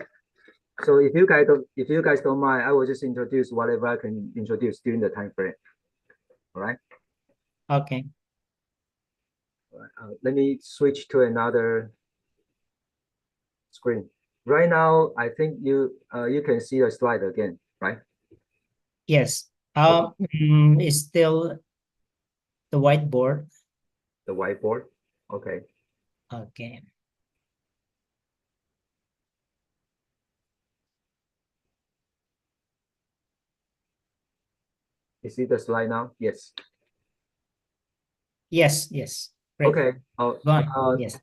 Speaker 12: So if you guys don't mind, I will just introduce whatever I can introduce during the time frame. All right.
Speaker 13: Okay.
Speaker 12: Let me switch to another screen. Right now, I think you can see the slide again, right?
Speaker 13: Yes. It's still the whiteboard.
Speaker 12: The whiteboard. Okay.
Speaker 13: Okay.
Speaker 12: You see the slide now? Yes.
Speaker 13: Yes. Yes. Great.
Speaker 12: Okay.
Speaker 13: Yes.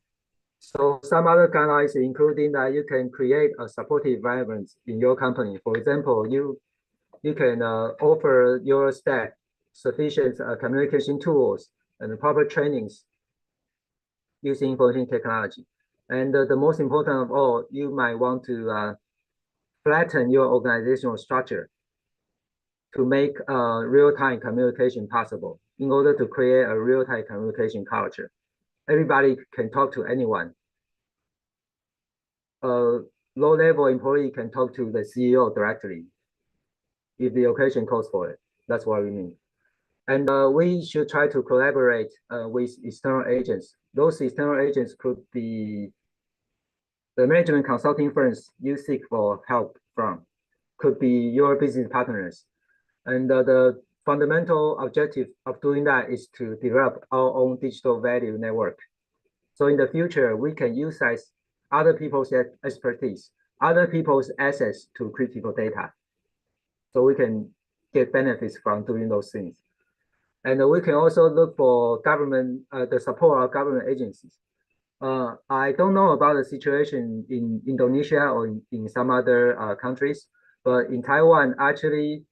Speaker 12: So some other guidelines, including that you can create a supportive environment in your company. For example, you can offer your staff sufficient communication tools and proper trainings using information technology. And the most important of all, you might want to flatten your organizational structure to make real-time communication possible in order to create a real-time communication culture. Everybody can talk to anyone. Low-level employee can talk to the CEO directly if the occasion calls for it. That's what we mean. And we should try to collaborate with external agents. Those external agents could be the management consulting firms you seek for help from, could be your business partners. And the fundamental objective of doing that is to develop our own digital value network. So in the future, we can utilize other people's expertise, other people's access to critical data. So we can get benefits from doing those things. And we can also look for government, the support of government agencies I don't know about the situation in Indonesia or in some other countries, but in Taiwan, actually,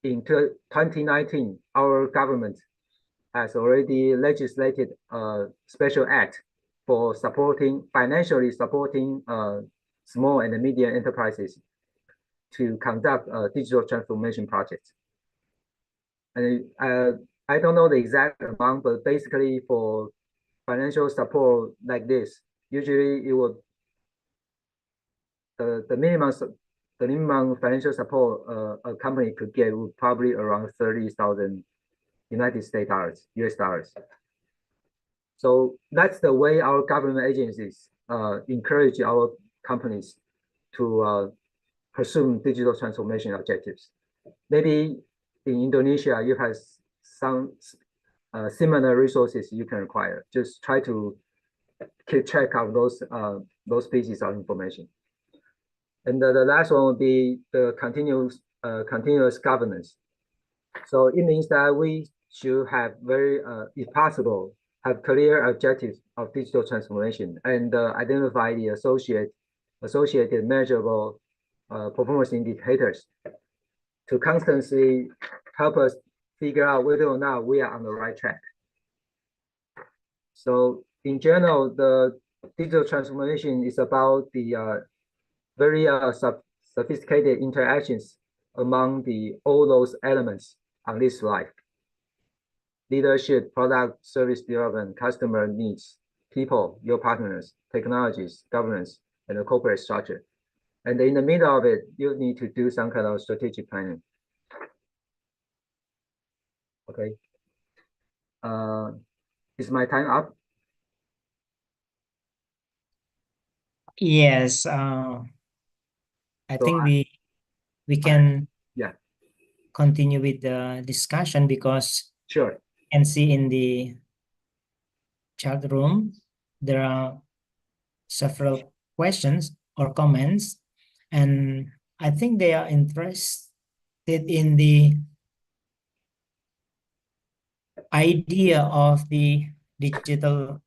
Speaker 12: in 2019, our government has already legislated a special act for financially supporting small and medium enterprises to conduct a digital transformation project. And I don't know the exact amount, but basically for financial support like this, usually it would the minimum financial support a company could get would probably around 30,000 United States dollars, US dollars. So that's the way our government agencies encourage our companies to pursue digital transformation objectives. Maybe in Indonesia, you have some similar resources you can require. Just try to keep track of those pieces of information. And the last one would be the continuous governance. So it means that we should have if possible, have clear objectives of digital transformation and identify the associated measurable performance indicators to constantly help us figure out whether or not we are on the right track. So in general, the digital transformation is about the very sophisticated interactions among all those elements on this slide. Leadership, product, service development, customer needs, people, your partners, technologies, governance, and the corporate structure. And in the middle of it, you need to do some kind of strategic planning. Okay. Is my time up?
Speaker 13: Yes, I think we can continue with the discussion because
Speaker 12: sure.
Speaker 13: You can see in the chat room there are several questions or comments, and I think they are interested in the idea of the digital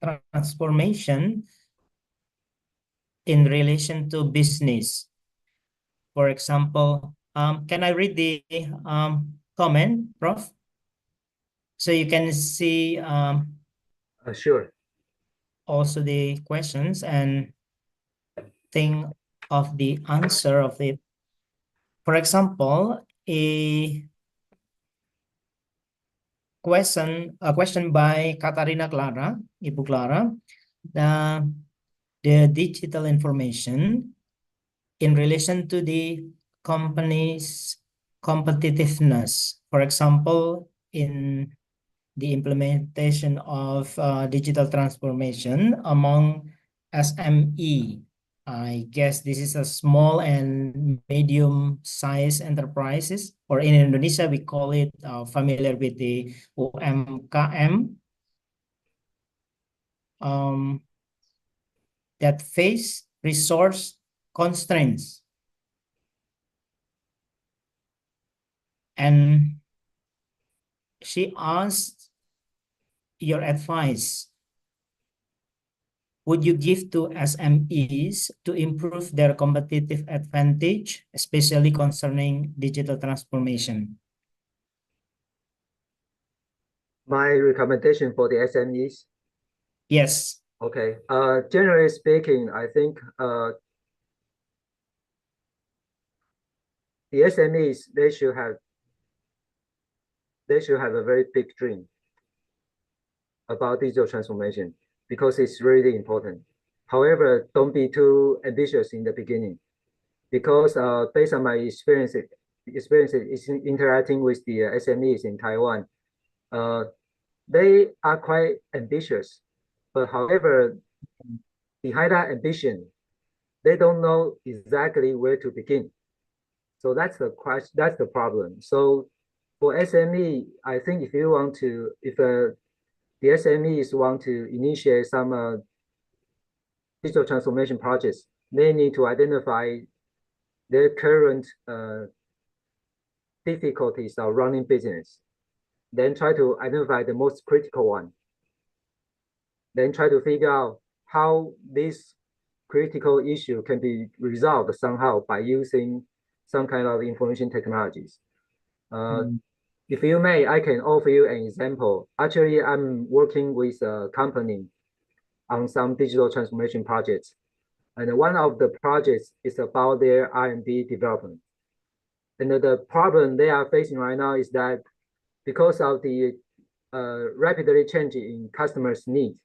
Speaker 13: transformation in relation to business. For example, can I read the comment, Prof? So you can see
Speaker 12: sure.
Speaker 13: Also the questions and think of the answer of it. For example, a question by Katarina Clara, Ibu Clara, the digital information in relation to the company's competitiveness. For example, in the implementation of digital transformation among SME. I guess this is a small and medium-sized enterprises, or in Indonesia, we call it familiar with the UMKM, that face resource constraints. And she asked your advice. Would you give to SMEs to improve their competitive advantage, especially concerning digital transformation?
Speaker 12: My recommendation for the SMEs?
Speaker 13: Yes.
Speaker 12: Okay. Generally speaking, I think the SMEs, they should have a very big dream about digital transformation because it's really important. However, don't be too ambitious in the beginning because based on my experiences interacting with the SMEs in Taiwan, they are quite ambitious. But however, behind that ambition, they don't know exactly where to begin. So that's the question. That's the problem. So for SME, I think if the SMEs want to initiate some digital transformation projects, they need to identify their current difficulties of running business, then try to identify the most critical one. then try to figure out how this critical issue can be resolved somehow by using some kind of information technologies. If you may, I can offer you an example. Actually, I'm working with a company on some digital transformation projects. And one of the projects is about their R&D development. And the problem they are facing right now is that because of the rapidly changing in customers' needs,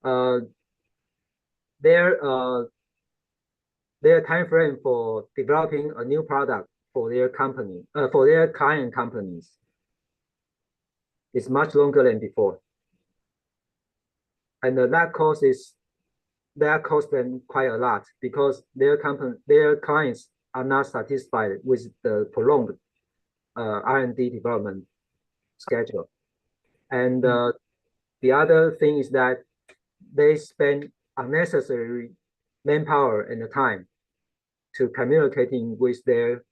Speaker 12: their time frame for developing a new product for their company, for their client companies, is much longer than before, and that costs them quite a lot because their clients are not satisfied with the prolonged R&D development schedule. And the other thing is that they spend unnecessary manpower and time to communicating with their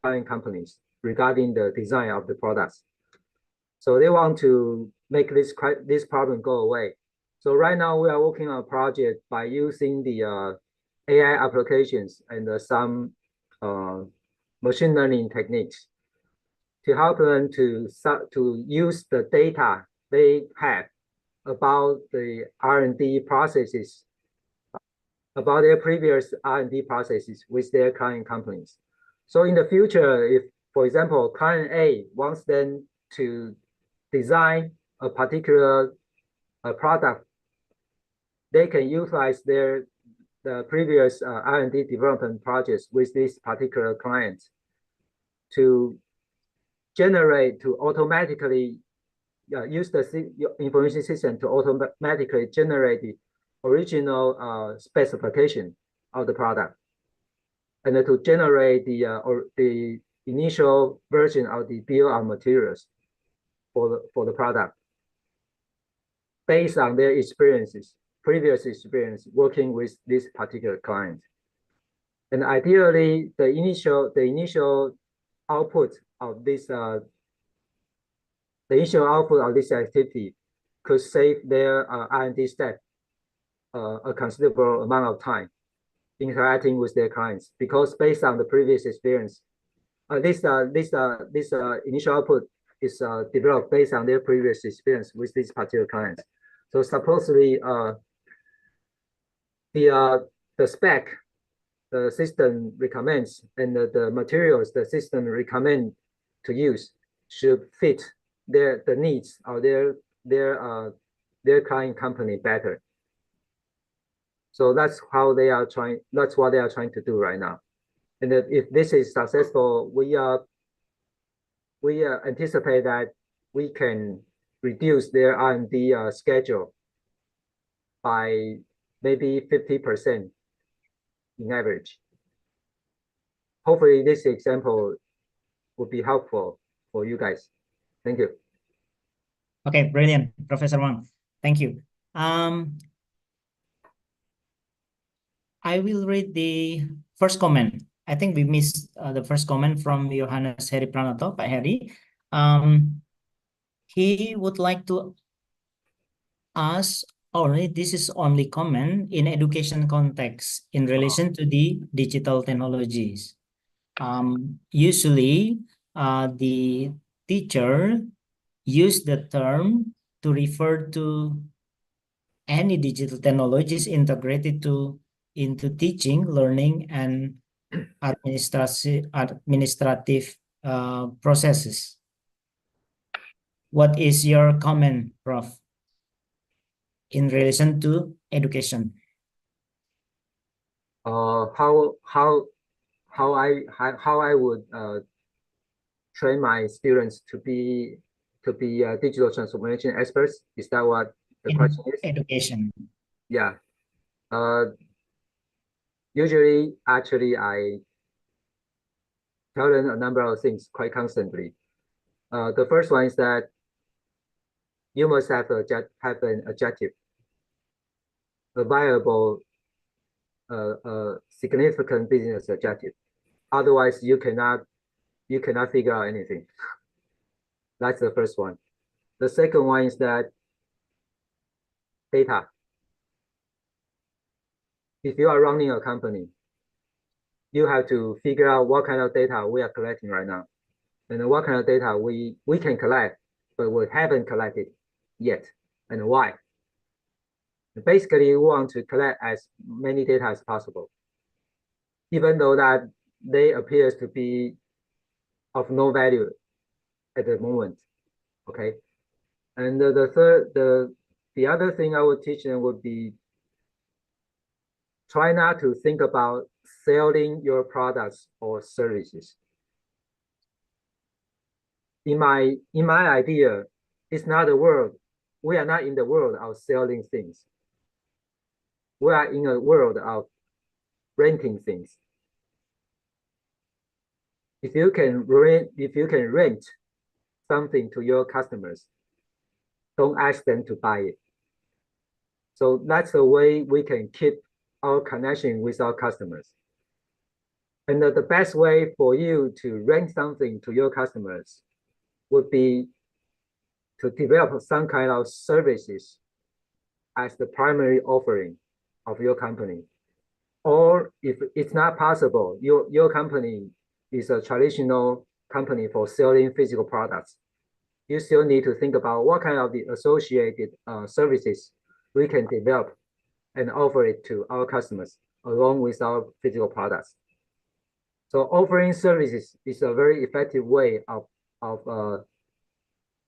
Speaker 12: client companies regarding the design of the products. So they want to make this problem go away. So right now we are working on a project by using the AI applications and some machine learning techniques to help them to use the data they have about the R&D processes, about their previous R&D processes with their client companies. So in the future, if, for example, client A wants them to design a particular product, they can utilize the previous R&D development projects with this particular client to automatically use the information system to automatically generate the original specification of the product, and to generate the initial version of the bill of materials for the product based on their previous experience working with this particular client. And ideally, the initial output of this activity could save their R&D staff a considerable amount of time interacting with their clients, because based on the previous experience, this initial output is developed based on their previous experience with this particular client. So supposedly, the spec the system recommends and the materials the system recommend to use should fit the needs of their client company better. So that's how they are trying. That's what they are trying to do right now. And if this is successful, we anticipate that we can reduce their R&D schedule by maybe 50% in average. Hopefully, this example would be helpful for you guys. Thank you.
Speaker 13: Okay, brilliant, Professor Wang. Thank you. I will read the first comment. I think we missed the first comment from Johannes Heri Pranoto, Pak Heri. He would like to ask, this is only comment in education context in relation to the digital technologies. Usually, the teacher use the term to refer to any digital technologies integrated into teaching, learning, and administrative processes. What is your comment, Prof, in relation to education?
Speaker 12: How I would train my students to be digital transformation experts? Is that what the question is?
Speaker 13: Education.
Speaker 12: Yeah. Usually, actually, I tell them a number of things quite constantly. The first one is that you must have an objective, a viable, significant business objective. Otherwise, you cannot figure out anything. That's the first one. The second one is that data. If you are running a company, you have to figure out what kind of data we are collecting right now, and what kind of data we can collect, but we haven't collected yet, and why. Basically, we want to collect as many data as possible, even though that they appears to be of no value at the moment. Okay, and the other thing I would teach them would be try not to think about selling your products or services. In my idea, it's not a world. We are not in the world of selling things. We are in a world of renting things. If you can rent something to your customers, don't ask them to buy it. So that's the way we can keep our connection with our customers. And the best way for you to rent something to your customers would be to develop some kind of services as the primary offering of your company. Or if it's not possible, your company is a traditional company for selling physical products, you still need to think about what kind of the associated services we can develop and offer it to our customers along with our physical products. So offering services is a very effective way of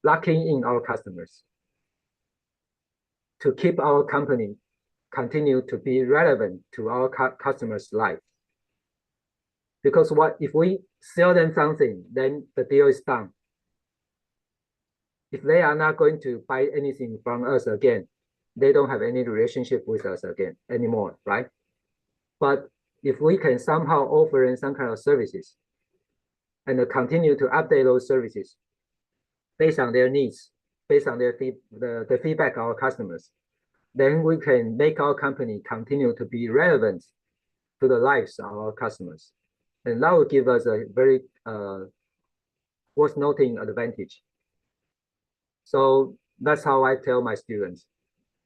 Speaker 12: locking in our customers to keep our company continue to be relevant to our customers' life. Because what if we sell them something, then the deal is done. If they are not going to buy anything from us again, they don't have any relationship with us again anymore, right? But if we can somehow offer them some kind of services and continue to update those services based on their needs, based on the feedback of our customers, then we can make our company continue to be relevant to the lives of our customers. And that will give us a very worth noting advantage. So that's how I tell my students.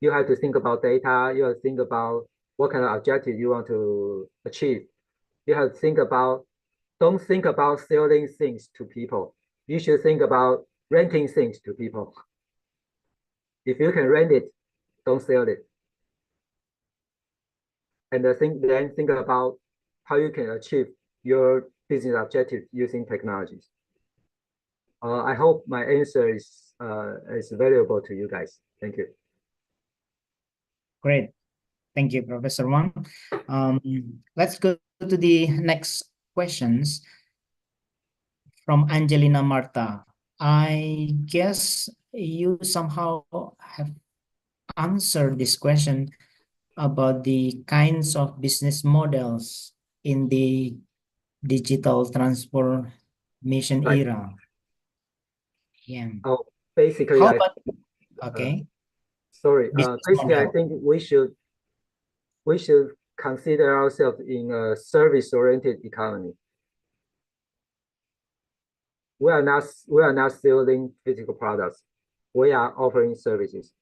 Speaker 12: You have to think about data, you have to think about what kind of objective you want to achieve. You have to think about, don't think about selling things to people. You should think about renting things to people. If you can rent it, don't sell it. And then think about how you can achieve your business objective using technologies. I hope my answer is valuable to you guys. Thank you.
Speaker 13: Great. Thank you, Professor Wang. Let's go to the next questions from Angelina Marta. I guess you somehow have answered this question about the kinds of business models in the digital transformation era. Yeah.
Speaker 12: Oh, basically,
Speaker 13: How about, okay.
Speaker 12: Sorry.
Speaker 13: Business
Speaker 12: Basically,
Speaker 13: model.
Speaker 12: I think we should consider ourselves in a service-oriented economy. We are not selling physical products. We are offering services.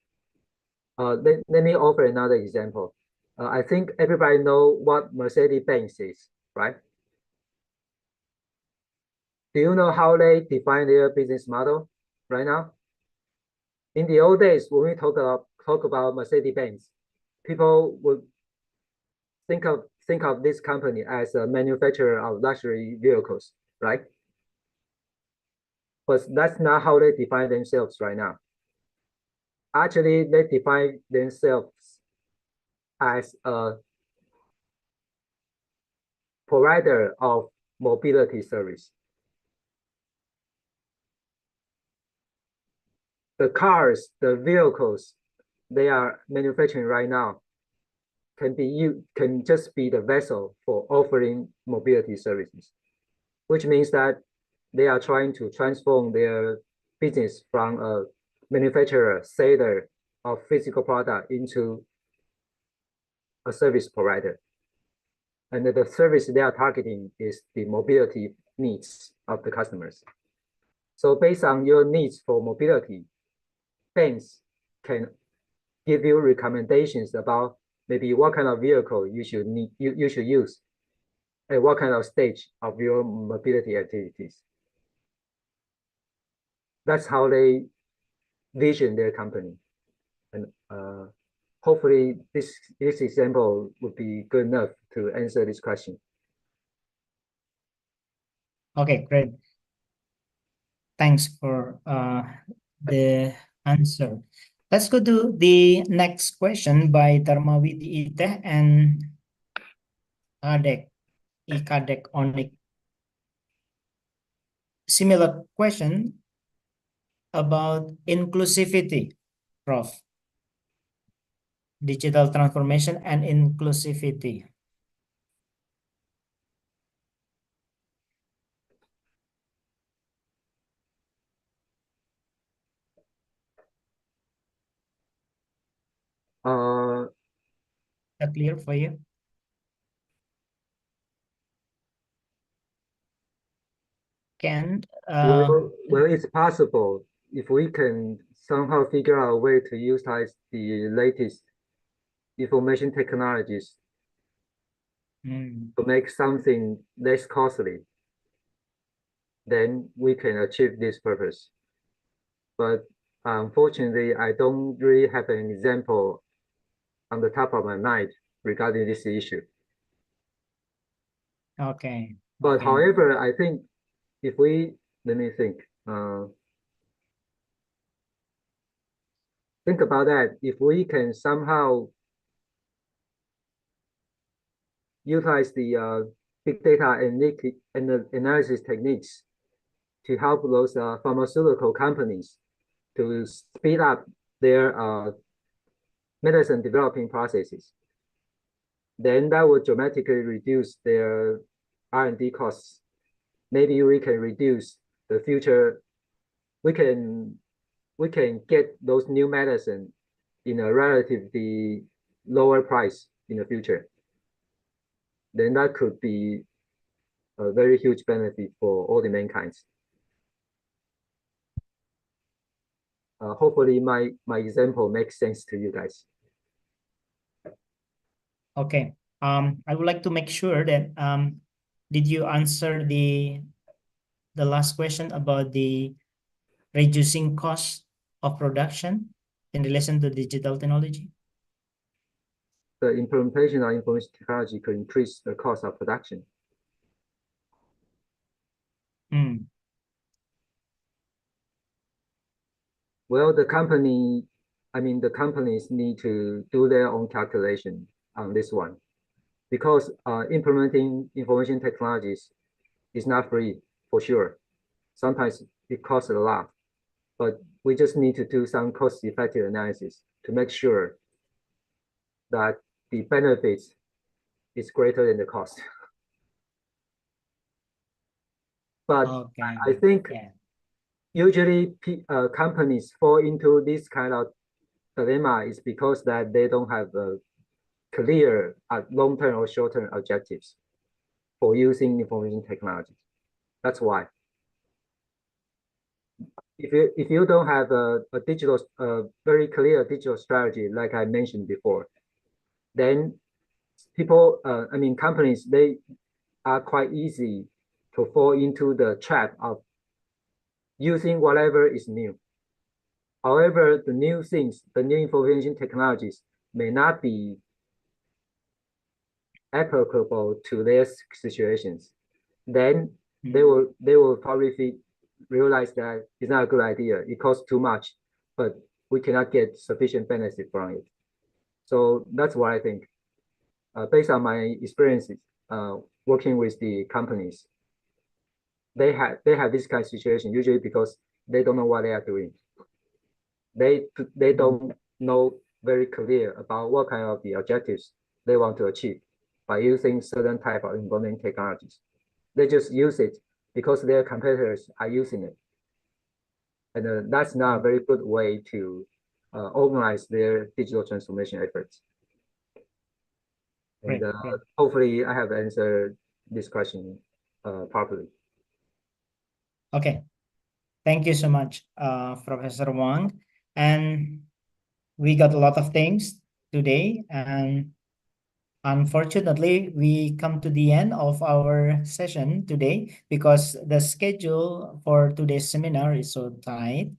Speaker 12: Let me offer another example. I think everybody know what Mercedes-Benz is, right? Do you know how they define their business model right now? In the old days, when we talk about Mercedes-Benz, people would think of this company as a manufacturer of luxury vehicles, right? But that's not how they define themselves right now. Actually, they define themselves as a provider of mobility service. The cars, the vehicles they are manufacturing right now can just be the vessel for offering mobility services, which means that they are trying to transform their business from a manufacturer, seller of physical product into a service provider. And the service they are targeting is the mobility needs of the customers. So based on your needs for mobility, Benz can give you recommendations about maybe what kind of vehicle you should use at what kind of stage of your mobility activities. That's how they vision their company. And hopefully this example would be good enough to answer this question.
Speaker 13: Okay, great. Thanks for the answer. Let's go to the next question by Dharmawiti Iteh and Ikadek Onik. Similar question about inclusivity, Prof. Digital transformation and inclusivity. Is that clear for you?
Speaker 12: Well, it's possible if we can somehow figure out a way to utilize the latest information technologies to make something less costly, then we can achieve this purpose. But unfortunately, I don't really have an example on the top of my mind regarding this issue.
Speaker 13: Okay.
Speaker 12: But however, I think if we, let me think about that. If we can somehow utilize the big data and the analysis techniques to help those pharmaceutical companies to speed up their medicine developing processes, then that would dramatically reduce their R&D costs. Maybe we can reduce the future. We can get those new medicine in a relatively lower price in the future. Then that could be a very huge benefit for all the mankind. Hopefully my example makes sense to you guys.
Speaker 13: Okay. I would like to make sure that did you answer the last question about the reducing cost of production in relation to digital technology?
Speaker 12: The implementation of information technology could increase the cost of production. Well, the companies need to do their own calculation on this one, because implementing information technologies is not free for sure. Sometimes it costs a lot, but we just need to do some cost-effective analysis to make sure that the benefits is greater than the cost. But I think usually companies fall into this kind of dilemma is because that they don't have a clear long-term or short-term objectives for using information technology. That's why. If you don't have a digital, very clear digital strategy, like I mentioned before, then people, companies, they are quite easy to fall into the trap of using whatever is new. However, the new things, the new information technologies may not be applicable to their situations. Then they will probably realize that it's not a good idea. It costs too much, but we cannot get sufficient benefit from it. So that's what I think. Based on my experiences working with the companies, they have this kind of situation usually because they don't know what they are doing. They don't know very clear about what kind of the objectives they want to achieve by using certain type of information technologies. They just use it because their competitors are using it. And that's not a very good way to organize their digital transformation efforts. And hopefully I have answered this question properly.
Speaker 13: Okay. Thank you so much, Professor Wang. And we got a lot of things today, and unfortunately, we come to the end of our session today because the schedule for today's seminar is so tight.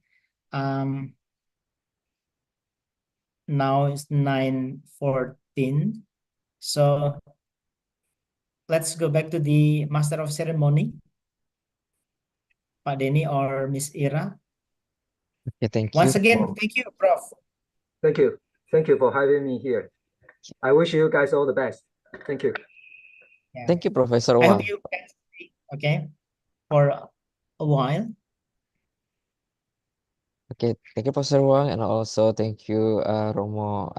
Speaker 13: Now it's 9:14. So let's go back to the Master of Ceremony, Pak Denny or Miss Ira.
Speaker 10: Okay, thank
Speaker 13: Once
Speaker 10: you.
Speaker 13: again, thank you, Prof.
Speaker 12: Thank you. Thank you for having me here. I wish you guys all the best. Thank you.
Speaker 13: Yeah.
Speaker 10: Thank you, Professor
Speaker 13: I hope
Speaker 10: Wang.
Speaker 13: you can stay, okay, for a while.
Speaker 10: Okay, thank you, Professor Wang, and also thank you, Romo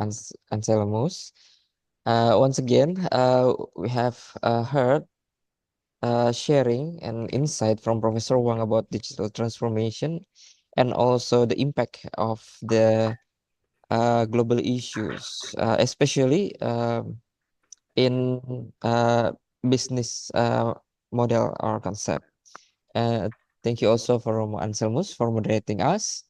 Speaker 10: Anselmus. Once again, we have heard sharing and insight from Professor Wang about digital transformation and also the impact of the global issues, especially in business model or concept. Thank you also for Romo Anselmus for moderating us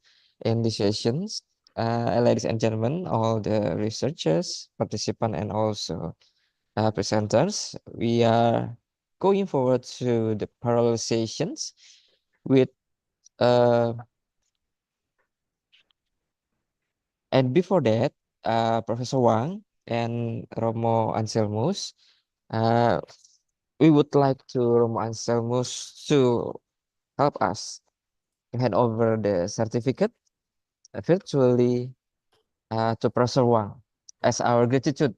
Speaker 10: in the sessions. Ladies and gentlemen, all the researchers, participants, and also presenters, we are going forward to the parallel sessions with and before that, Professor Wang and Romo Anselmus, we would like to Romo Anselmus to help us to hand over the certificate virtually to Professor Wang as our gratitude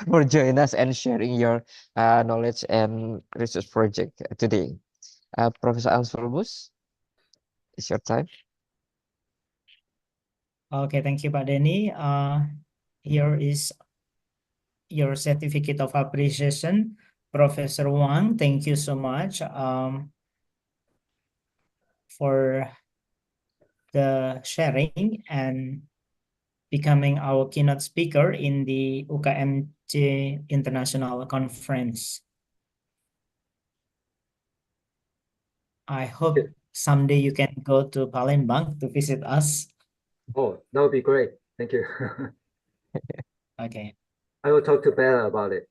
Speaker 10: for joining us and sharing your knowledge and research project today. Professor Anselmus, it's your time.
Speaker 13: Okay, thank you, Pak Denny. Here is your certificate of appreciation, Professor Wang. Thank you so much for the sharing and becoming our keynote speaker in the UKMC International Conference. I hope someday you can go to Palembang to visit us.
Speaker 12: Oh, that would be great. Thank you.
Speaker 13: Okay,
Speaker 12: I will talk to Bella about it.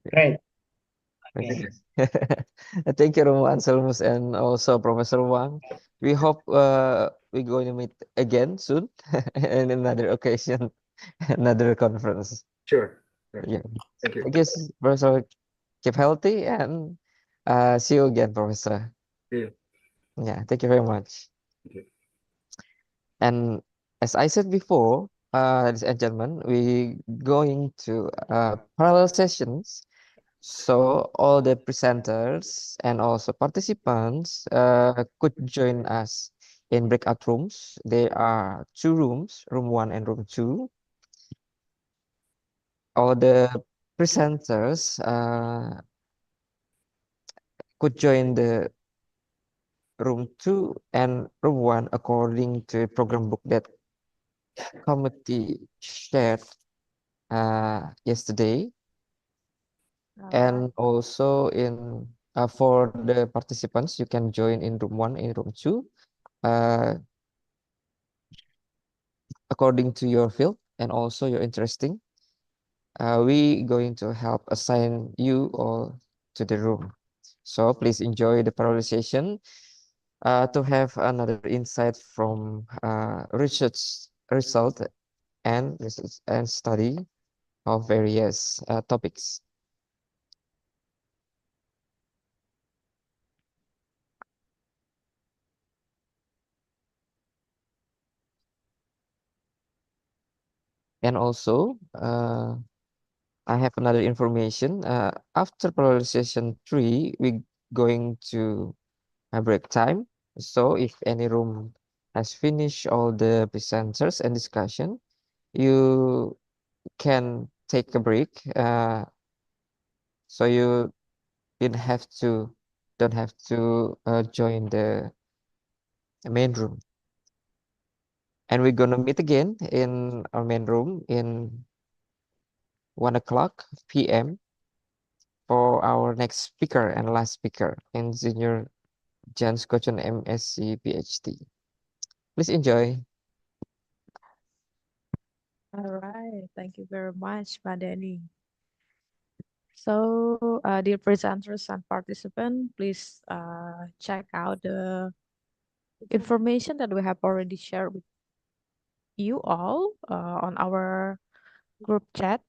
Speaker 13: great. Okay.
Speaker 10: Thank you, Romo Anselmus and also Professor Wang. We hope we're going to meet again soon in another occasion, another conference.
Speaker 12: Sure.
Speaker 10: Yeah.
Speaker 12: Thank you.
Speaker 10: I guess, Professor, keep healthy and see you again, Professor.
Speaker 12: See you.
Speaker 10: Yeah, thank you very much.
Speaker 12: Thank you.
Speaker 10: And as I said before, ladies and gentlemen, we going to parallel sessions. So all the presenters and also participants could join us in breakout rooms. There are two rooms, room 1 and room 2. All the presenters could join the room 2 and room 1 according to program book that committee shared yesterday. And also in for the participants, you can join in room 1 and room 2 according to your field and also your interesting. We going to help assign you all to the room. So please enjoy the parallelization to have another insight from research result and research and study of various topics. And also, I have another information. After polarization 3, we going to break time. So if any room has finished all the presenters and discussion, you can take a break. So you don't have to join the main room. And we're gonna meet again in our main room in 1:00 p.m. for our next speaker and last speaker, Engineer Jan Skochen, MSc, PhD. Please enjoy.
Speaker 11: All right, thank you very much, Pak Denny. So, dear presenters and participants, please check out the information that we have already shared with you all on our group chat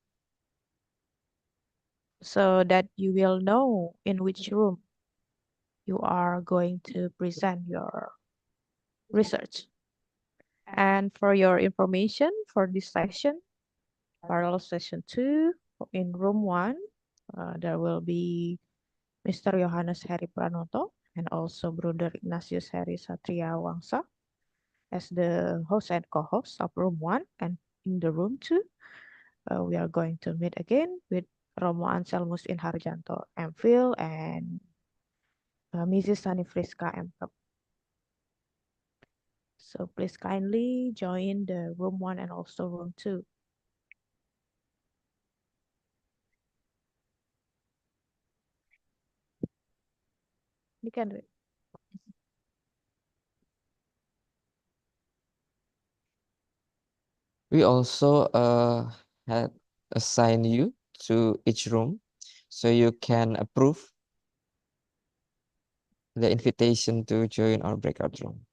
Speaker 11: so that you will know in which room you are going to present your research. And for your information for this session, parallel session 2 in room 1, there will be Mr. Yohanes Heri Pranoto and also Bruder Ignatius Heri Satria Wangsa as the host and co-host of room 1. And in the room 2, we are going to meet again with Romo Anselmus Inharjanto MPhil and Mrs. Sani Friska MPhil. So please kindly join the room 1 and also room 2. You can do it.
Speaker 10: We also had assigned you to each room so you can approve the invitation to join our breakout room.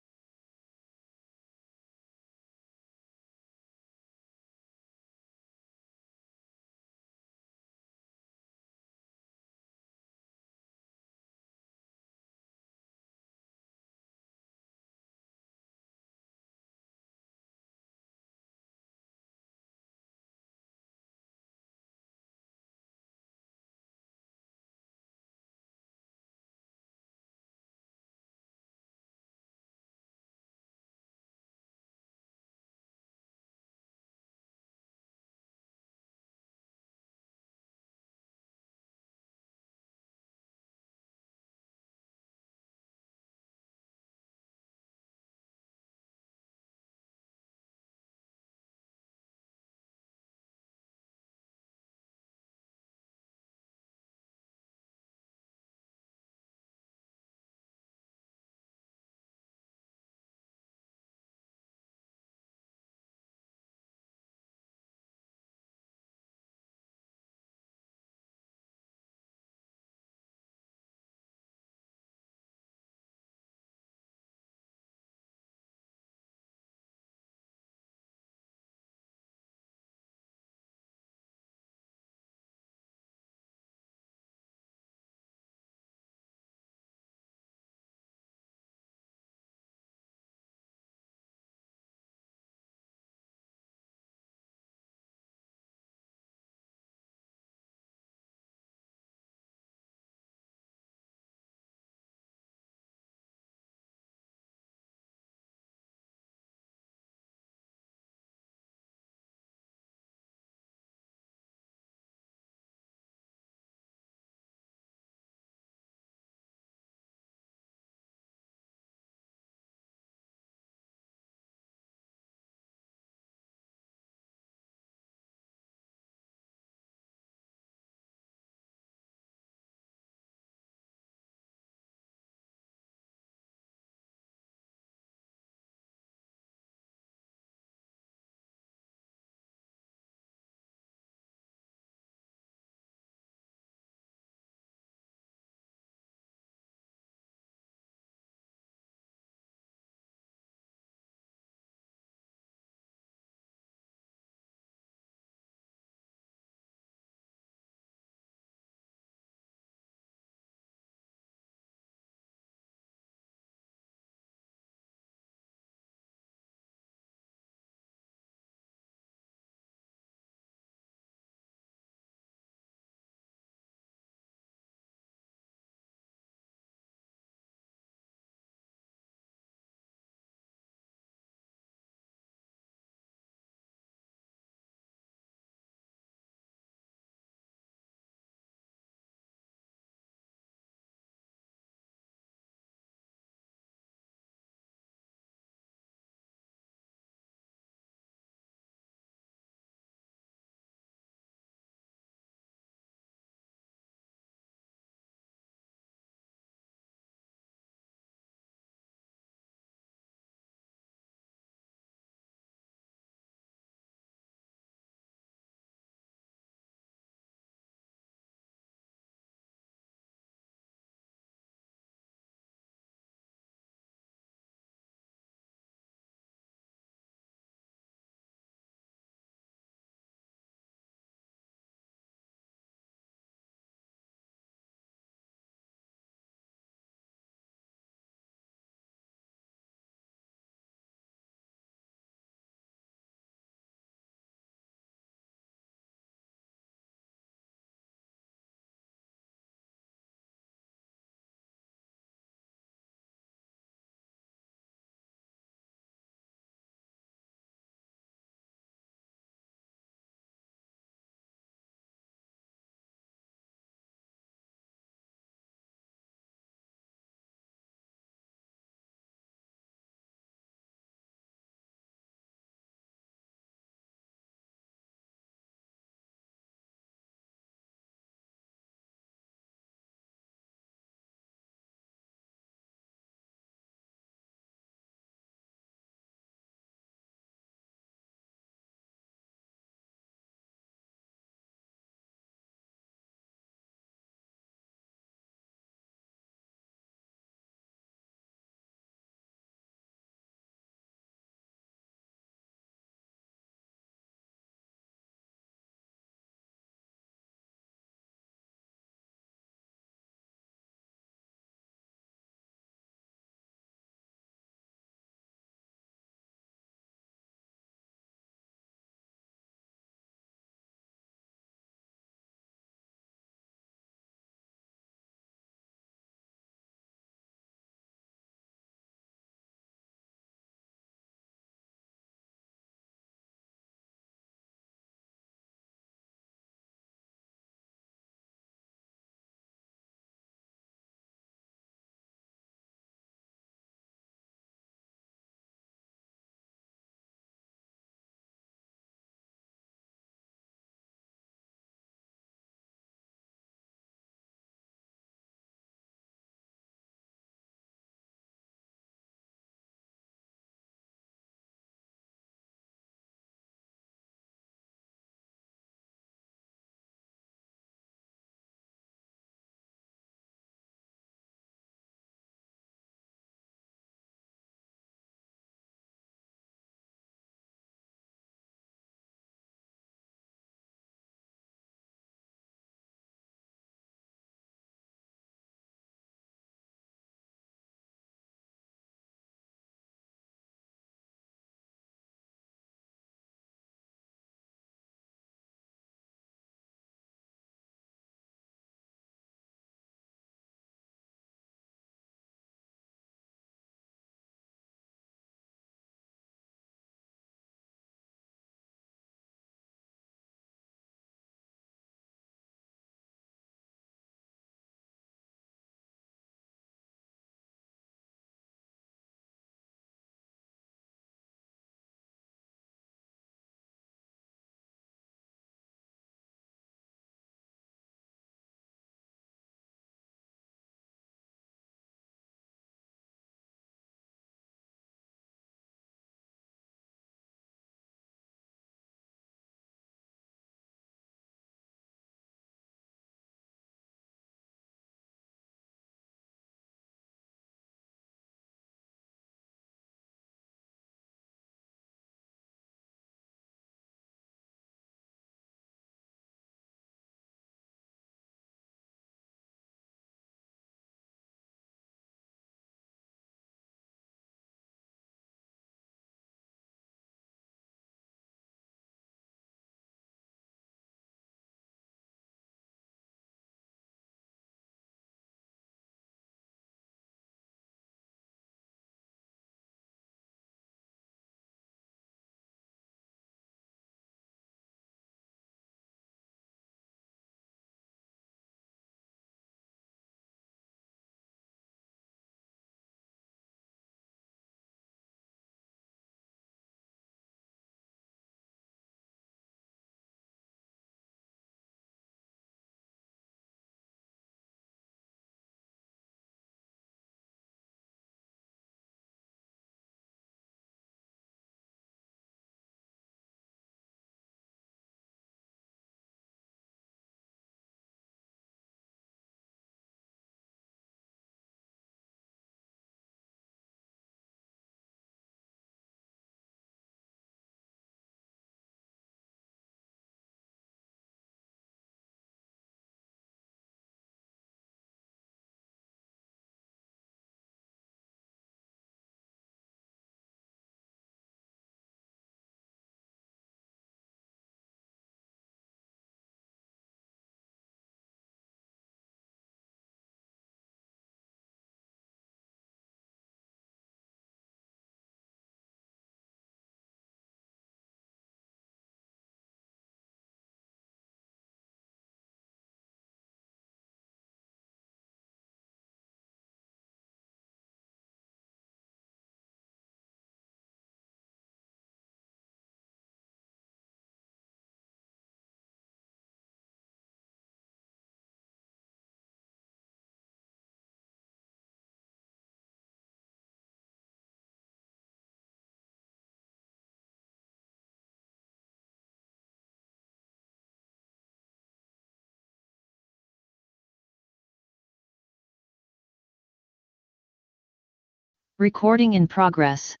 Speaker 14: Recording in progress.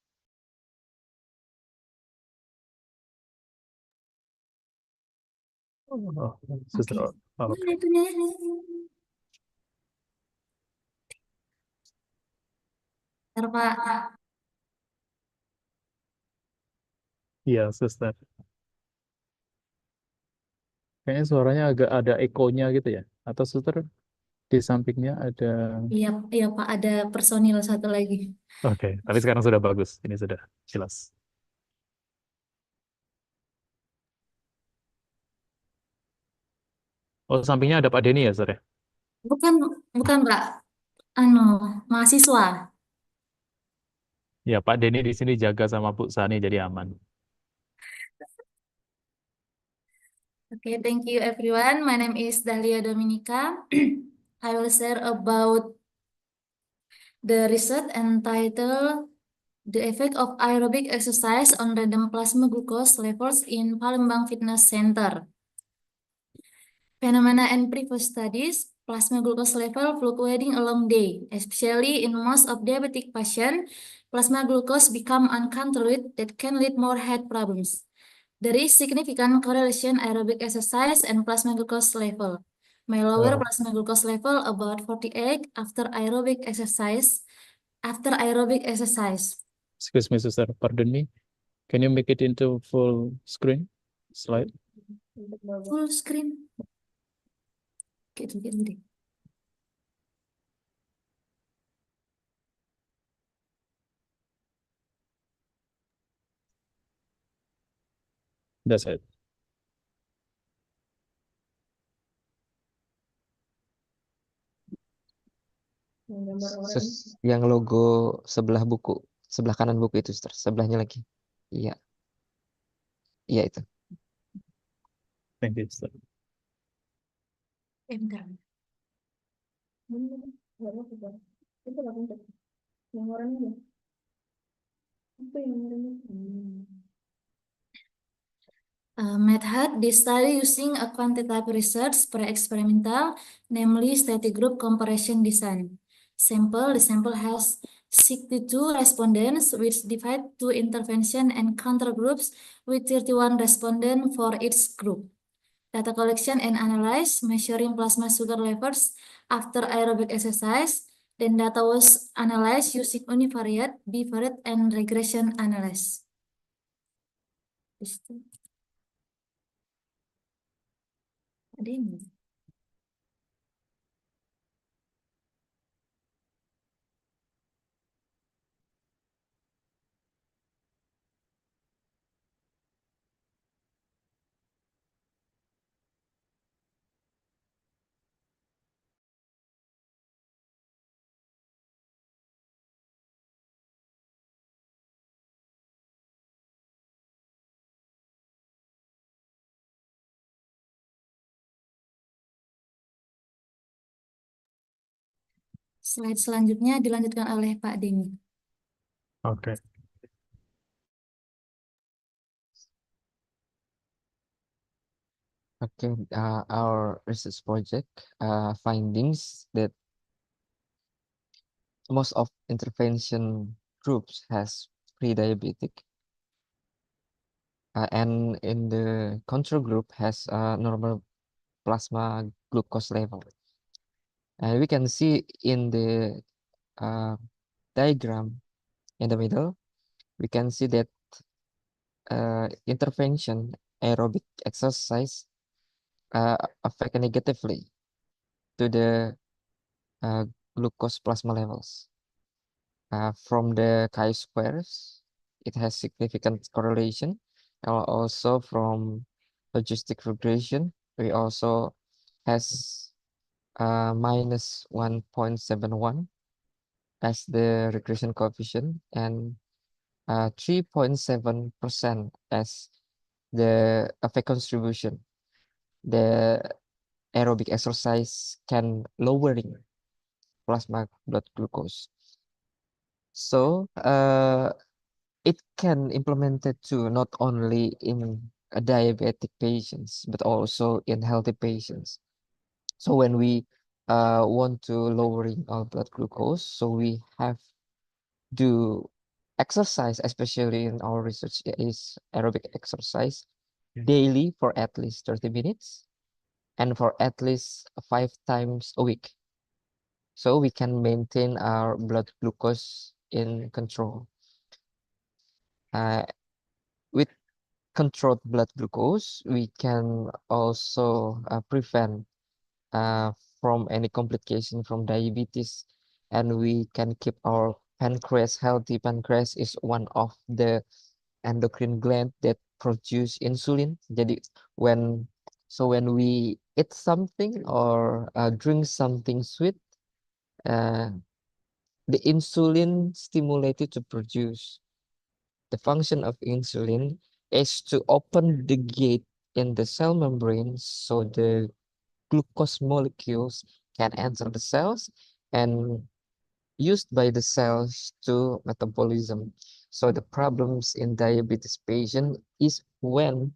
Speaker 15: Oh, Sister.
Speaker 2: Oke.
Speaker 15: Oh, okay.
Speaker 2: Boleh tuh, Nek. Bentar, Pak.
Speaker 15: Iya, Sister. Kayaknya suaranya agak ada ekonya gitu ya. Atau Sister di sampingnya ada.
Speaker 2: Iya, iya Pak, ada personil satu lagi.
Speaker 15: Oke, tapi sekarang sudah bagus. Ini sudah jelas. Oh, sampingnya ada Pak Denny ya, Sister ya?
Speaker 2: Bukan, bukan Pak. Anu, mahasiswa.
Speaker 15: Ya, Pak Denny di sini jaga sama Bu Sani jadi aman.
Speaker 2: Okay, thank you everyone. My name is Dahlia Dominica. I will share about the research entitled The Effect of Aerobic Exercise on Random Plasma Glucose Levels in Palembang Fitness Center. Phenomena and previous studies, plasma glucose level fluctuating along day, especially in most of diabetic patients, plasma glucose become uncontrolled that can lead more health problems. There is significant correlation aerobic exercise and plasma glucose level. My lower plasma glucose level about 48 after aerobic exercise.
Speaker 15: Excuse me, Sister. Pardon me. Can you make it into full screen slide?
Speaker 2: Full screen. Gitu, gitu deh.
Speaker 15: That's it.
Speaker 10: Yang logo sebelah buku, sebelah kanan buku itu, Sister. Sebelahnya lagi. Iya. Iya itu.
Speaker 15: Thank you, Sister.
Speaker 2: Bentar. Yang orangnya. Apa yang orangnya? Method, this study using a quantitative research pre-experimental, namely static group comparison design. Sample, the sample has 62 respondents, which divide to intervention and counter groups with 31 respondents for each group. Data collection and analyze, measuring plasma sugar levels after aerobic exercise. Then data was analyzed using univariate, bivariate, and regression analysis. Ada ini. Slide selanjutnya dilanjutkan oleh Pak Denny.
Speaker 15: Okay.
Speaker 10: Okay, our research project findings that most of intervention groups has pre-diabetic, and in the control group has normal plasma glucose level. And we can see in the diagram in the middle, we can see that intervention aerobic exercise affect negatively to the glucose plasma levels. From the chi-squares, it has significant correlation. And also from logistic regression, we also has minus 1.71 as the regression coefficient and 3.7% as the effect contribution. The aerobic exercise can lowering plasma blood glucose. So it can implemented too, not only in diabetic patients, but also in healthy patients. So when we want to lowering our blood glucose, so we have do exercise, especially in our research, is aerobic exercise daily for at least 30 minutes and for at least 5 times a week. So we can maintain our blood glucose in control. With controlled blood glucose, we can also prevent from any complication from diabetes, and we can keep our pancreas healthy. Pancreas is one of the endocrine gland that produce insulin. Jadi when we eat something or drink something sweet, the insulin stimulated to produce. The function of insulin is to open the gate in the cell membrane so the glucose molecules can enter the cells and used by the cells to metabolism. So the problems in diabetes patient is when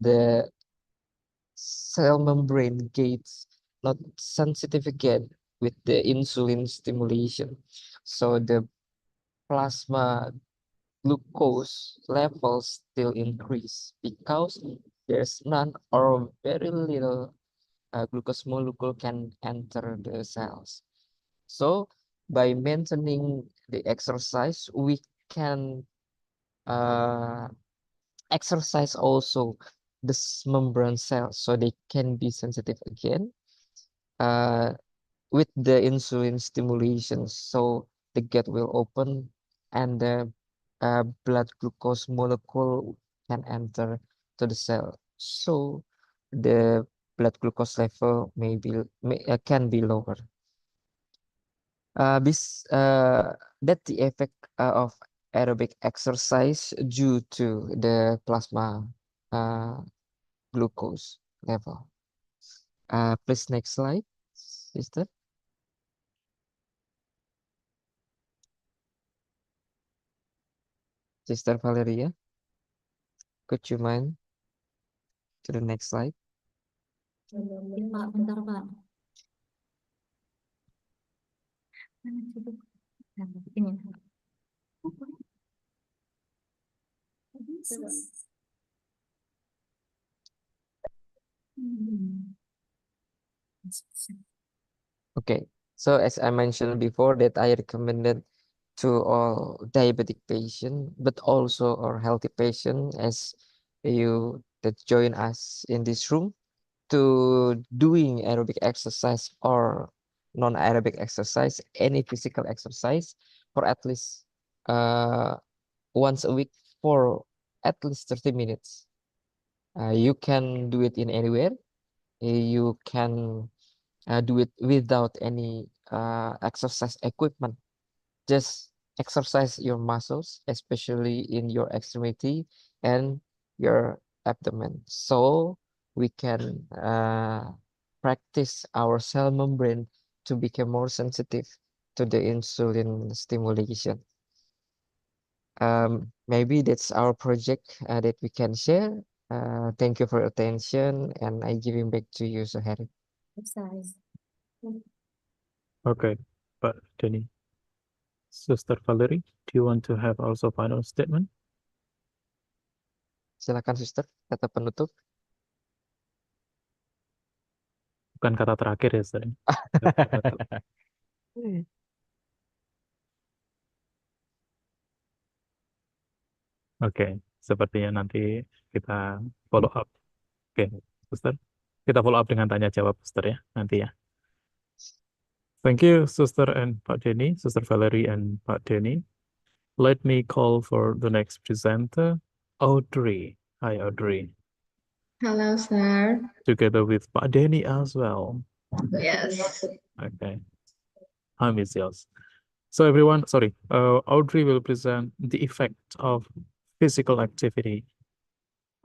Speaker 10: the cell membrane gates not sensitive again with the insulin stimulation. So the plasma glucose levels still increase because there's none or very little glucose molecule can enter the cells. So by maintaining the exercise, we can exercise also the membrane cells so they can be sensitive again with the insulin stimulation. So the gate will open and the blood glucose molecule can enter to the cell. So the blood glucose level can be lower. That the effect of aerobic exercise due to the plasma glucose level. Please next slide, sister. Sister Valeria, could you mind to the next slide?
Speaker 2: Pak, bentar Pak. Ini.
Speaker 10: Okay, so as I mentioned before that I recommended to all diabetic patient, but also our healthy patient as you that join us in this room to doing aerobic exercise or non-aerobic exercise, any physical exercise for at least once a week for at least 30 minutes. You can do it in anywhere. You can do it without any exercise equipment. Just exercise your muscles, especially in your extremity and your abdomen. So we can practice our cell membrane to become more sensitive to the insulin stimulation. Maybe that's our project that we can share. Thank you for your attention, and I giving back to you, Suheri.
Speaker 15: Okay, but Denny. Sister Valerie, do you want to have also final statement?
Speaker 10: Silakan, Sister, kata penutup.
Speaker 15: Bukan kata terakhir ya, Sister. Oke, sepertinya nanti kita follow up. Oke, Sister. Kita follow up dengan tanya jawab, Sister ya, nanti ya. Thank you, Sister and Pak Denny, Sister Valerie and Pak Denny. Let me call for the next presenter, Audrey. Hi, Audrey.
Speaker 16: Hello, sir.
Speaker 15: Together with Pak Denny as well.
Speaker 16: Yes.
Speaker 15: Okay. Time is yours. So everyone, sorry, Audrey will present the effect of physical activity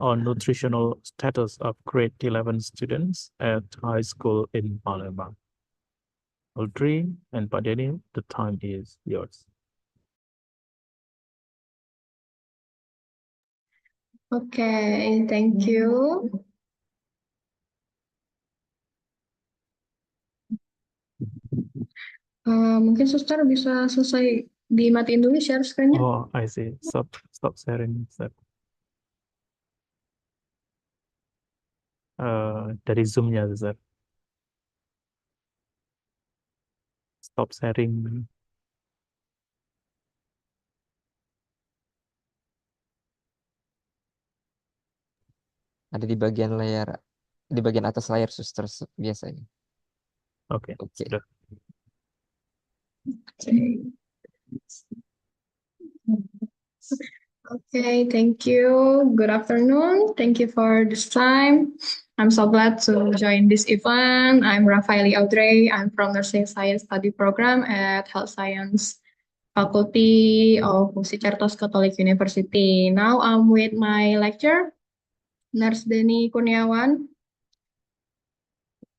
Speaker 15: on nutritional status of grade 11 students at high school in Palembang. Audrey and Pak Denny, the time is yours.
Speaker 16: Okay, thank you. Mungkin suster bisa selesai Dimatiin dulu share screen-nya.
Speaker 15: Oh, I see. Stop sharing. Stop. Dari Zoom-nya, Ustaz. Stop sharing.
Speaker 10: Ada di bagian layar, di bagian atas layar suster biasanya.
Speaker 15: Oke, sudah.
Speaker 16: Okay, thank you. Good afternoon. Thank you for this time. I'm so glad to join this event. I'm Rafaeli Audrey. I'm from Nursing Science Study Program at Health Science Faculty of Musicertos Catholic University. Now I'm with my lecturer, Nurse Deni Kurniawan.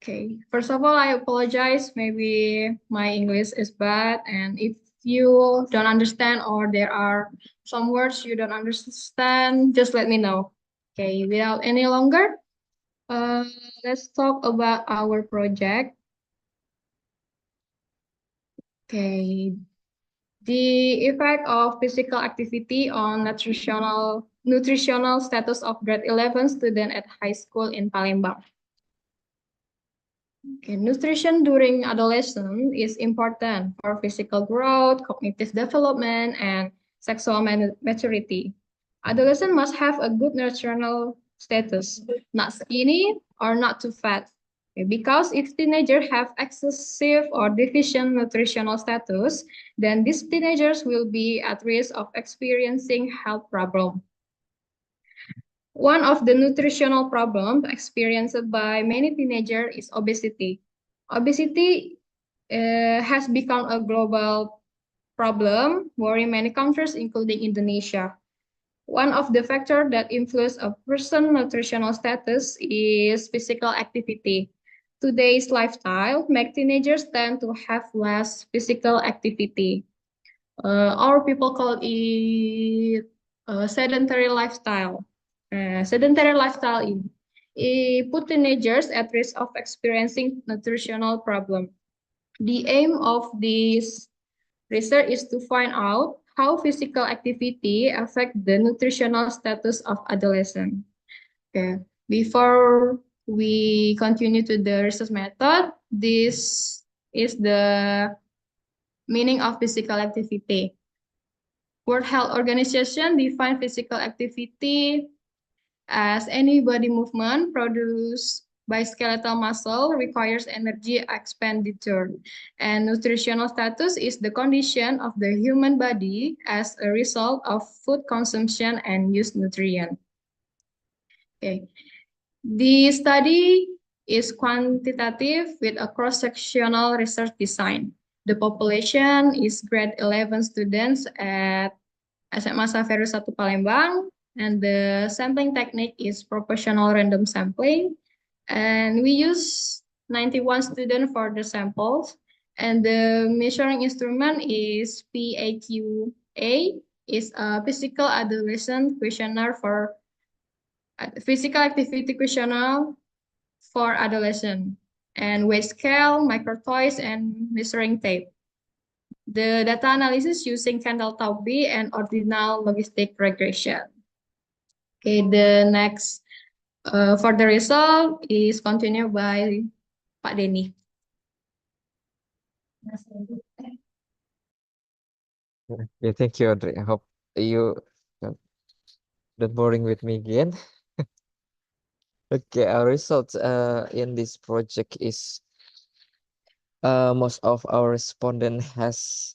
Speaker 16: Okay, first of all, I apologize. Maybe my English is bad, and if you don't understand or there are some words you don't understand, just let me know. Okay, without any longer, let's talk about our project. Okay, the effect of physical activity on nutritional status of grade 11 student at high school in Palembang. Okay, nutrition during adolescence is important for physical growth, cognitive development, and sexual maturity. Adolescents must have a good nutritional status, not skinny or not too fat. Okay, because if teenagers have excessive or deficient nutritional status, then these teenagers will be at risk of experiencing health problems. One of the nutritional problems experienced by many teenagers is obesity. Obesity has become a global problem, worrying many countries, including Indonesia. One of the factors that influence a person's nutritional status is physical activity. Today's lifestyle makes teenagers tend to have less physical activity. Our people call it sedentary lifestyle. Sedentary lifestyle put teenagers at risk of experiencing nutritional problems. The aim of this research is to find out how physical activity affect the nutritional status of adolescents. Okay. Before we continue to the research method, this is the meaning of physical activity. World Health Organization define physical activity as any body movement produced by skeletal muscle requires energy expenditure, and nutritional status is the condition of the human body as a result of food consumption and use nutrient. Okay. The study is quantitative with a cross-sectional research design. The population is grade 11 students at SMA Saverio 1 Palembang, and the sampling technique is proportional random sampling. And we use 91 students for the samples, and the measuring instrument is PAQA, is a physical adolescent questionnaire for physical activity questionnaire for adolescent, and weight scale, microtoys, and measuring tape. The data analysis using Kendall-Taubman and ordinal logistic regression. Okay, the next for the result is continued by Pak Denny.
Speaker 10: Yeah, thank you, Audrey. I hope you not boring with me again. Okay, our results in this project is most of our respondent has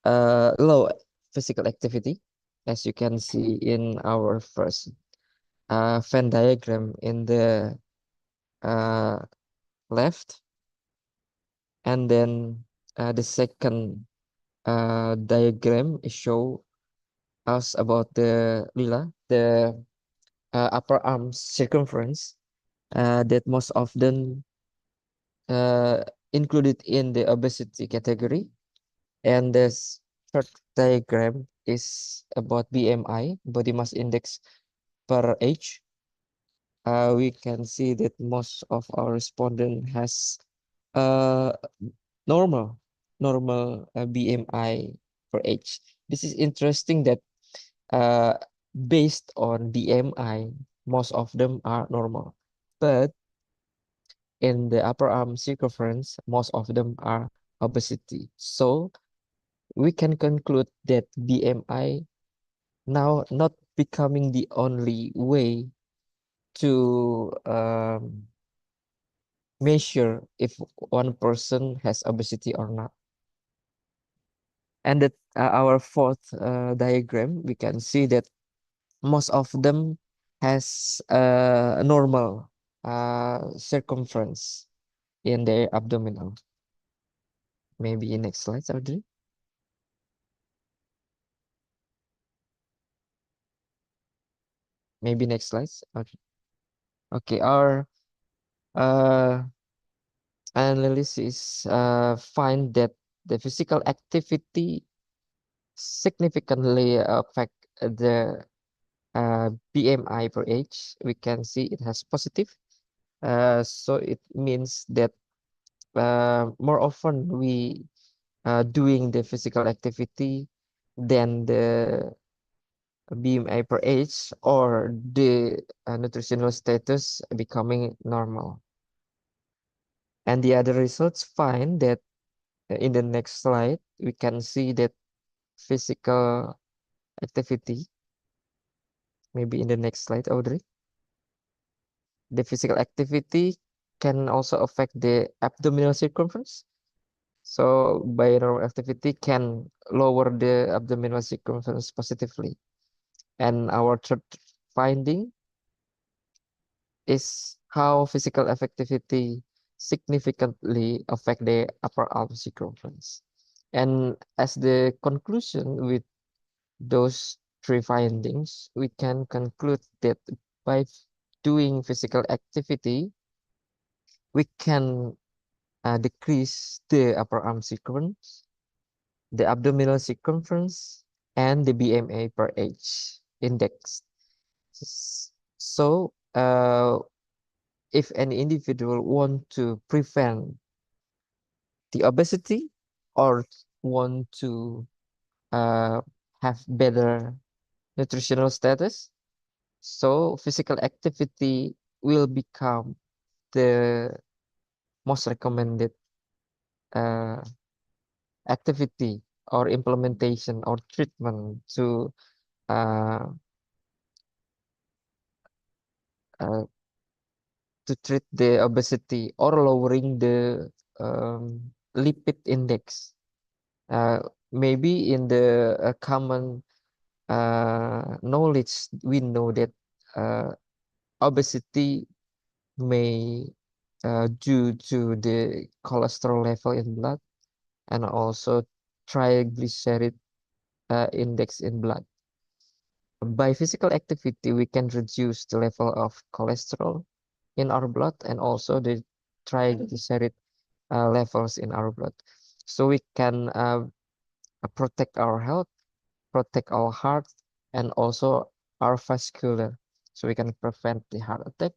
Speaker 10: low physical activity, as you can see in our first Venn diagram in the left, and then the second diagram show us about the lila, the upper arm circumference that most often included in the obesity category. And this third diagram is about BMI, body mass index per age. We can see that most of our respondent has normal BMI per age. This is interesting that based on BMI, most of them are normal, but in the upper arm circumference, most of them are obesity. So we can conclude that BMI now not becoming the only way to measure if one person has obesity or not. And that our fourth diagram, we can see that most of them has a normal circumference in their abdominal. Maybe next slide, Audrey. Maybe next slide. Okay, our analysis find that the physical activity significantly affect the BMI per age. We can see it has positive. So it means that more often we doing the physical activity than the BMI per age or the nutritional status becoming normal. And the other results find that in the next slide, we can see that physical activity, maybe in the next slide, Audrey. The physical activity can also affect the abdominal circumference. So by normal activity can lower the abdominal circumference positively. And our third finding is how physical activity significantly affect the upper arm circumference. And as the conclusion with those three findings, we can conclude that by doing physical activity, we can decrease the upper arm circumference, the abdominal circumference, and the BMI per age index. So if an individual want to prevent the obesity or want to have better nutritional status, so physical activity will become the most recommended activity or implementation or treatment to treat the obesity or lowering the lipid index. Maybe in the common knowledge, we know that obesity may due to the cholesterol level in blood and also triglyceride index in blood. By physical activity, we can reduce the level of cholesterol in our blood and also the triglyceride levels in our blood. So we can protect our health, protect our heart, and also our vascular. So we can prevent the heart attack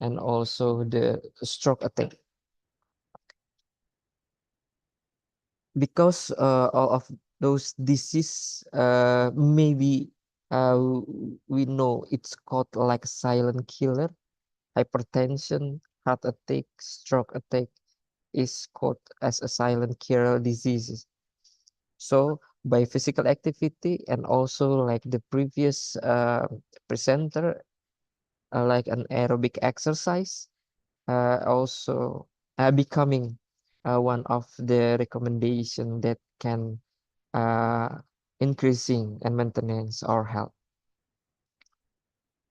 Speaker 10: and also the stroke attack. Because all of those disease maybe we know it's called like silent killer. Hypertension, heart attack, stroke attack is called as a silent killer diseases. So by physical activity and also like the previous presenter, like an aerobic exercise, also becoming one of the recommendation that can increasing and maintenance our health.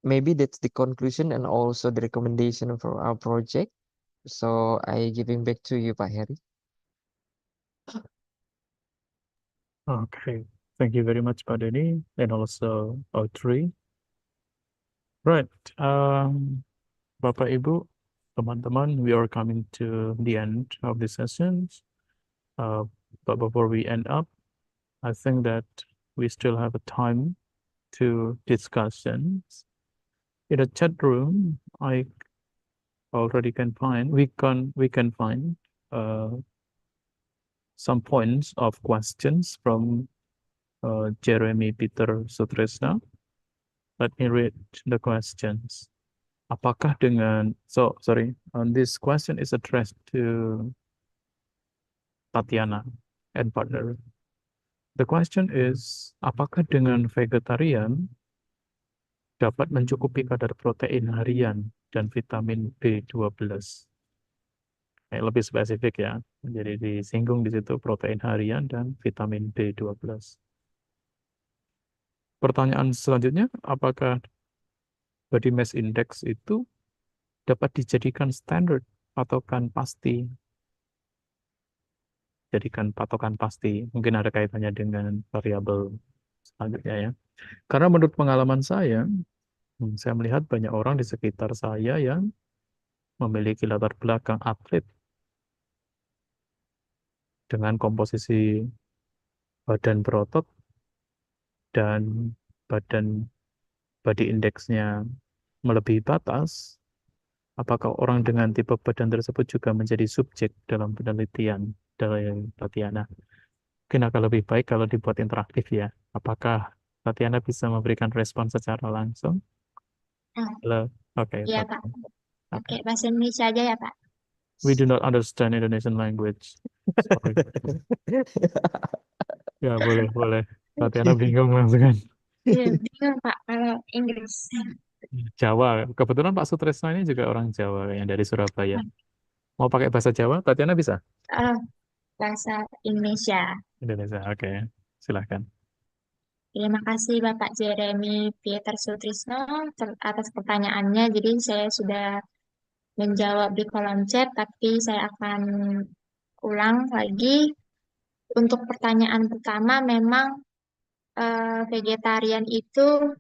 Speaker 10: Maybe that's the conclusion and also the recommendation for our project. So I giving back to you, Pak Heri.
Speaker 15: Okay, thank you very much, Pak Denny, and also Audrey. Right, Bapak Ibu, teman-teman, we are coming to the end of the sessions. But before we end up, I think that we still have a time to discussions. In the chat room, I already can find, we can find some points of questions from Jeremy Peter Sutrisna. Let me read the questions. Apakah dengan, this question is addressed to Tatiana and partner. The question is, apakah dengan vegetarian dapat mencukupi kadar protein harian dan vitamin B12? Lebih spesifik ya, jadi disinggung di situ protein harian dan vitamin B12. Pertanyaan selanjutnya, apakah body mass index itu dapat dijadikan standar patokan pasti? Jadikan patokan pasti, mungkin ada kaitannya dengan variabel selanjutnya ya. Karena menurut pengalaman saya melihat banyak orang di sekitar saya yang memiliki latar belakang atlet dengan komposisi badan berotot dan body index-nya melebihi batas. Apakah orang dengan tipe badan tersebut juga menjadi subjek dalam penelitian dari Tatiana? Mungkin akan lebih baik kalau dibuat interaktif ya. Apakah Tatiana bisa memberikan respon secara langsung? Halo, oke.
Speaker 17: Iya, Pak. Oke, bahasa Indonesia aja ya, Pak.
Speaker 15: We do not understand Indonesian language. Sorry. Ya, boleh. Tatiana bingung langsung kan.
Speaker 17: Iya, bingung, Pak, kalau Inggris.
Speaker 15: Jawa. Kebetulan Pak Sutresna ini juga orang Jawa yang dari Surabaya. Mau pakai bahasa Jawa? Tatiana bisa?
Speaker 17: Bahasa Indonesia.
Speaker 15: Indonesia, oke. Silahkan.
Speaker 17: Terima kasih Bapak Jeremy Peter Sutrisno atas pertanyaannya. Jadi saya sudah menjawab di kolom chat, tapi saya akan ulang lagi. Untuk pertanyaan pertama, memang vegetarian itu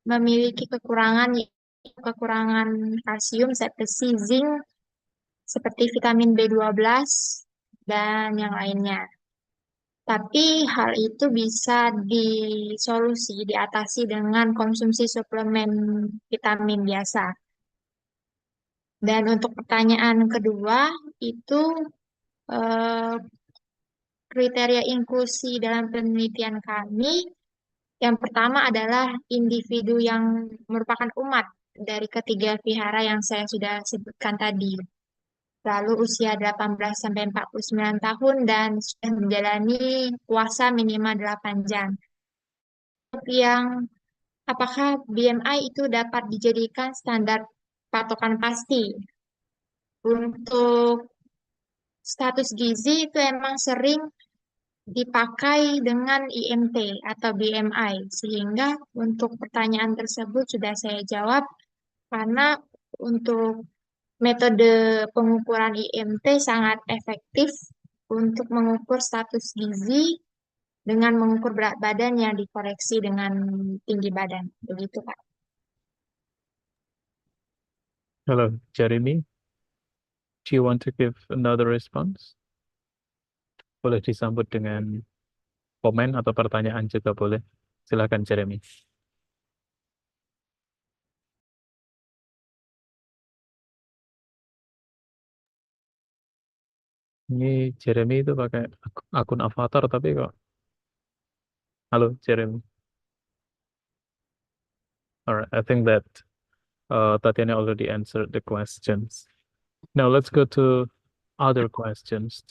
Speaker 17: memiliki kekurangan kalsium, zat besi, zinc, seperti vitamin B12 dan yang lainnya. Tapi hal itu bisa diatasi dengan konsumsi suplemen vitamin biasa. Dan untuk pertanyaan kedua, itu kriteria inklusi dalam penelitian kami, yang pertama adalah individu yang merupakan umat dari ketiga vihara yang saya sudah sebutkan tadi. Lalu usia 18-49 tahun dan sudah menjalani puasa minimal 8 jam. Yang apakah BMI itu dapat dijadikan standar patokan pasti? Untuk status gizi itu emang sering dipakai dengan IMT atau BMI, sehingga untuk pertanyaan tersebut sudah saya jawab, karena untuk metode pengukuran IMT sangat efektif untuk mengukur status gizi dengan mengukur berat badan yang dikoreksi dengan tinggi badan. Begitu, Pak.
Speaker 15: Hello, Jeremy. Do you want to give another response? Boleh disambut dengan komen atau pertanyaan juga boleh. Silakan, Jeremy. Ini Jeremy itu pakai akun avatar tapi kok. Halo, Jeremy. Alright, I think that Tatiana already answered the questions. Now let's go to other questions.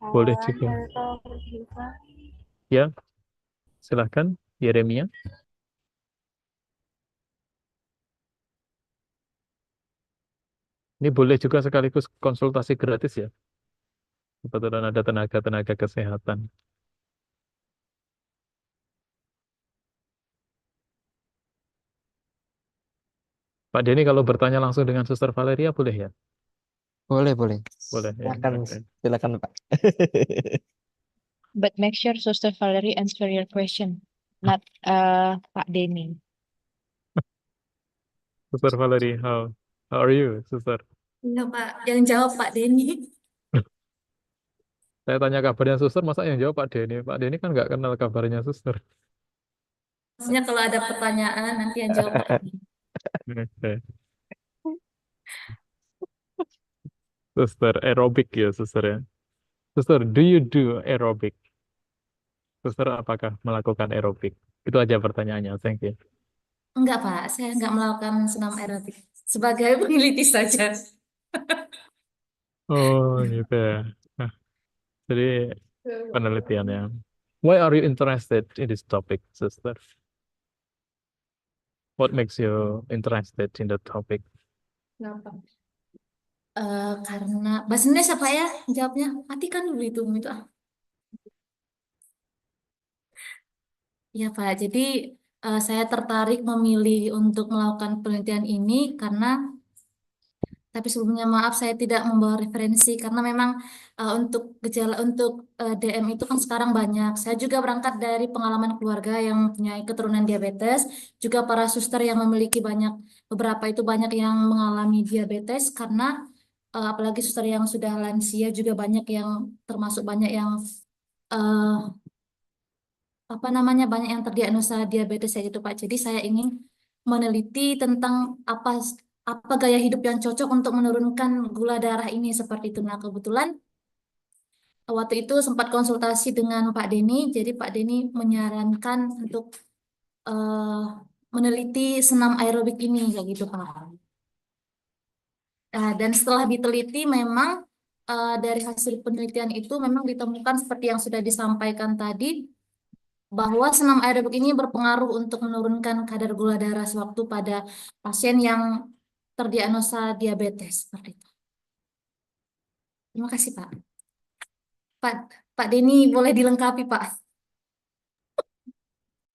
Speaker 15: Boleh juga. Ya, silahkan, Yeremia. Ini boleh juga sekaligus konsultasi gratis ya. Kebetulan ada tenaga kesehatan. Pak Denny kalau bertanya langsung dengan Suster Valeria boleh ya?
Speaker 10: Boleh.
Speaker 15: Boleh ya.
Speaker 10: Silakan Pak.
Speaker 11: But make sure Sister Valerie answer your question, not Pak Denny.
Speaker 15: Suster Valerie, how are you, Suster?
Speaker 18: Iya Pak, yang jawab Pak Denny.
Speaker 15: Saya tanya kabarnya Suster, masa yang jawab Pak Denny? Pak Denny kan nggak kenal kabarnya Suster.
Speaker 18: Maksudnya kalau ada pertanyaan nanti yang jawab Pak Denny.
Speaker 15: Okay. Suster aerobik ya, Suster ya. Suster, do you do aerobic? Suster, apakah melakukan aerobik? Itu aja pertanyaannya. Thank you.
Speaker 18: Enggak, Pak. Saya enggak melakukan senam aerobik. Sebagai peneliti saja.
Speaker 15: Oh, gitu ya. Nah, jadi penelitiannya. Why are you interested in this topic, sister? What makes you interested in the topic?
Speaker 18: Kenapa? Karena bahasa Indonesia, Pak ya, jawabnya. Matikan dulu itu. Ya, Pak. Jadi saya tertarik memilih untuk melakukan penelitian ini karena, tapi sebelumnya maaf saya tidak membawa referensi karena memang untuk gejala untuk DM itu kan sekarang banyak. Saya juga berangkat dari pengalaman keluarga yang mempunyai keturunan diabetes, juga para suster yang memiliki beberapa itu banyak yang mengalami diabetes karena apalagi suster yang sudah lansia juga banyak yang termasuk banyak yang eh, banyak yang terdiagnosa diabetes ya gitu Pak. Jadi saya ingin meneliti tentang apa gaya hidup yang cocok untuk menurunkan gula darah ini seperti itu. Nah, kebetulan waktu itu sempat konsultasi dengan Pak Denny, jadi Pak Denny menyarankan untuk eh, meneliti senam aerobik ini kayak gitu Pak. Dan setelah diteliti memang dari hasil penelitian itu memang ditemukan seperti yang sudah disampaikan tadi bahwa senam aerobik ini berpengaruh untuk menurunkan kadar gula darah sewaktu pada pasien yang terdiagnosa diabetes seperti itu. Terima kasih Pak. Pak Pak Denny boleh dilengkapi Pak.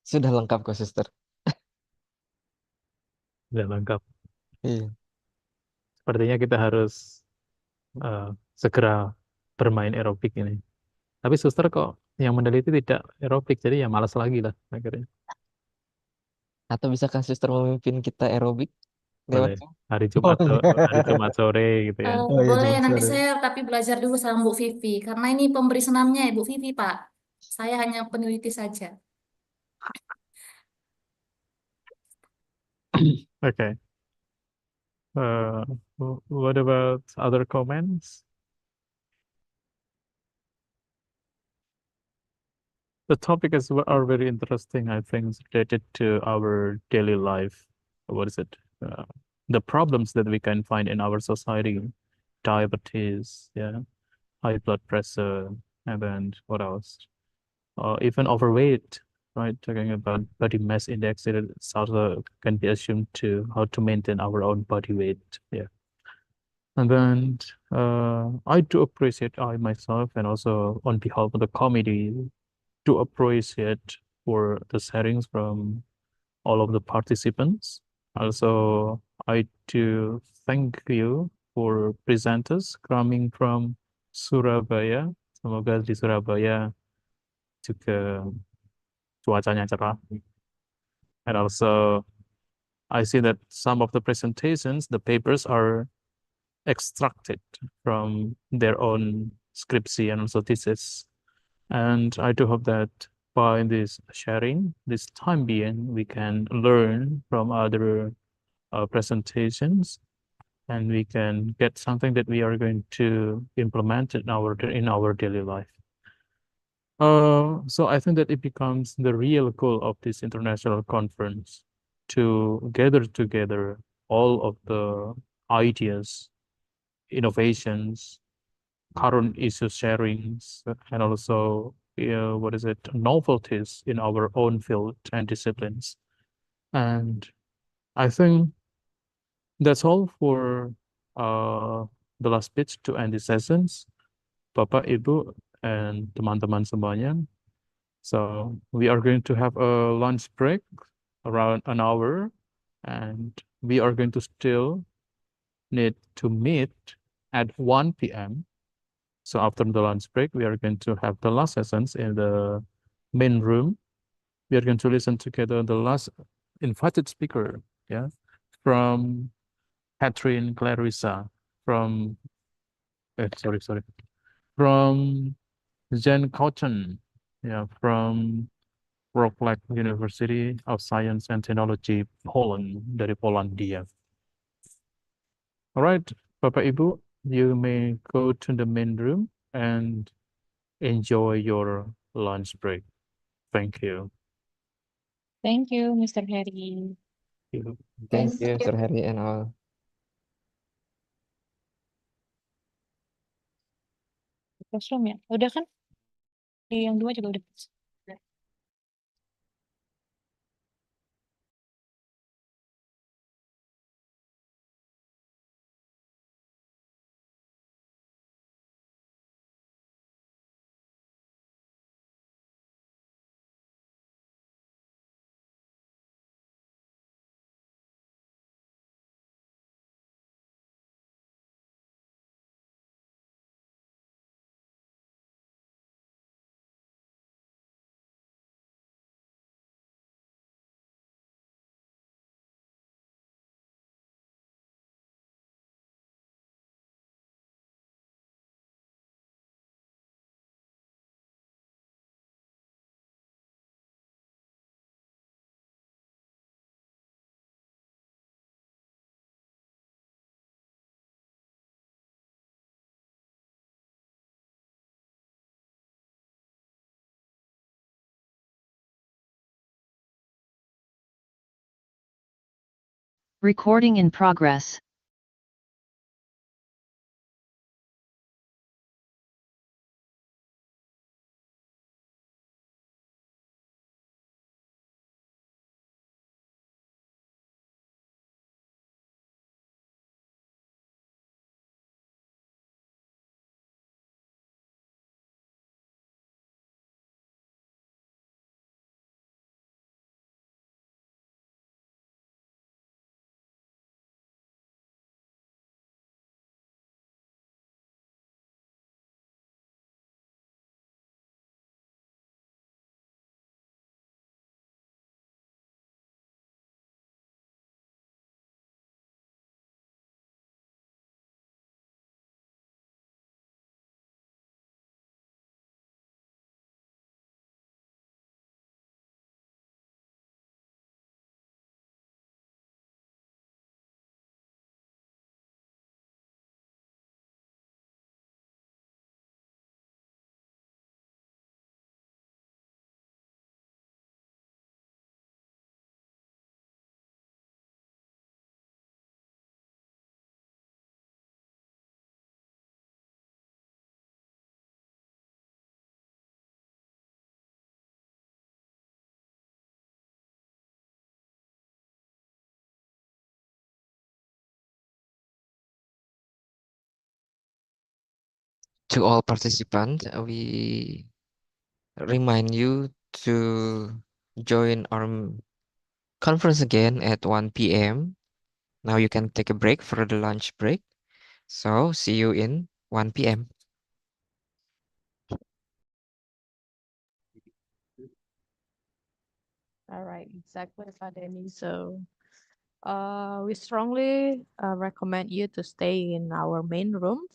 Speaker 10: Sudah lengkap kok, Suster.
Speaker 15: Sudah lengkap.
Speaker 10: Iya.
Speaker 15: Sepertinya kita harus segera bermain aerobik ini. Tapi suster kok yang meneliti tidak aerobik, jadi ya malas lagi lah akhirnya.
Speaker 10: Atau bisakah Suster memimpin kita aerobik?
Speaker 15: Boleh. Hari Jumat sore gitu ya.
Speaker 18: Boleh nanti saya tapi belajar dulu sama Bu Vivi karena ini pemberi senamnya Bu Vivi Pak. Saya hanya peneliti saja.
Speaker 15: Okay. What about other comments? The topics are very interesting, I think, related to our daily life. What is it? The problems that we can find in our society, diabetes, yeah, high blood pressure, and then what else? Even overweight, right? Talking about body mass index, it also can be assumed to how to maintain our own body weight, yeah. And then I do appreciate I myself and also on behalf of the committee to appreciate for the sharings from all of the participants. Also, I do thank you for presenters coming from Surabaya. Semoga di Surabaya juga cuacanya cerah. And also, I see that some of the presentations, the papers are extracted from their own scriptsy and also thesis. And I do hope that by this sharing, this time being, we can learn from other presentations, and we can get something that we are going to implement in our daily life. So I think that it becomes the real goal of this international conference to gather together all of the ideas, innovations, current issue sharings, and also novelties in our own field and disciplines. And I think that's all for the last speech to end the sessions. Bapak, Ibu, and teman-teman semuanya. So we are going to have a lunch break around an hour, and we are going to still need to meet at 1 p.m. So after the lunch break, we are going to have the last sessions in the main room. We are going to listen together the last invited speaker, yeah, from Catherine Clarissa, from Jen Cotton, yeah, from Wrocław University of Science and Technology, Poland, dari Polandia. All right, Bapak Ibu, you may go to the main room, and enjoy your lunch break. Thank you.
Speaker 11: Thank you, Mr. Harry.
Speaker 10: Thank
Speaker 11: Thank
Speaker 10: you,
Speaker 11: you.
Speaker 10: Sir Harry and all.
Speaker 11: Classroom ya? Udah kan? Yang dua juga udah.
Speaker 14: Recording in progress.
Speaker 10: To all participants, we remind you to join our conference again at 1 p.m. Now you can take a break for the lunch break. So see you in 1 p.m.
Speaker 11: All right, exactly, Pak Denny. So, we strongly recommend you to stay in our main room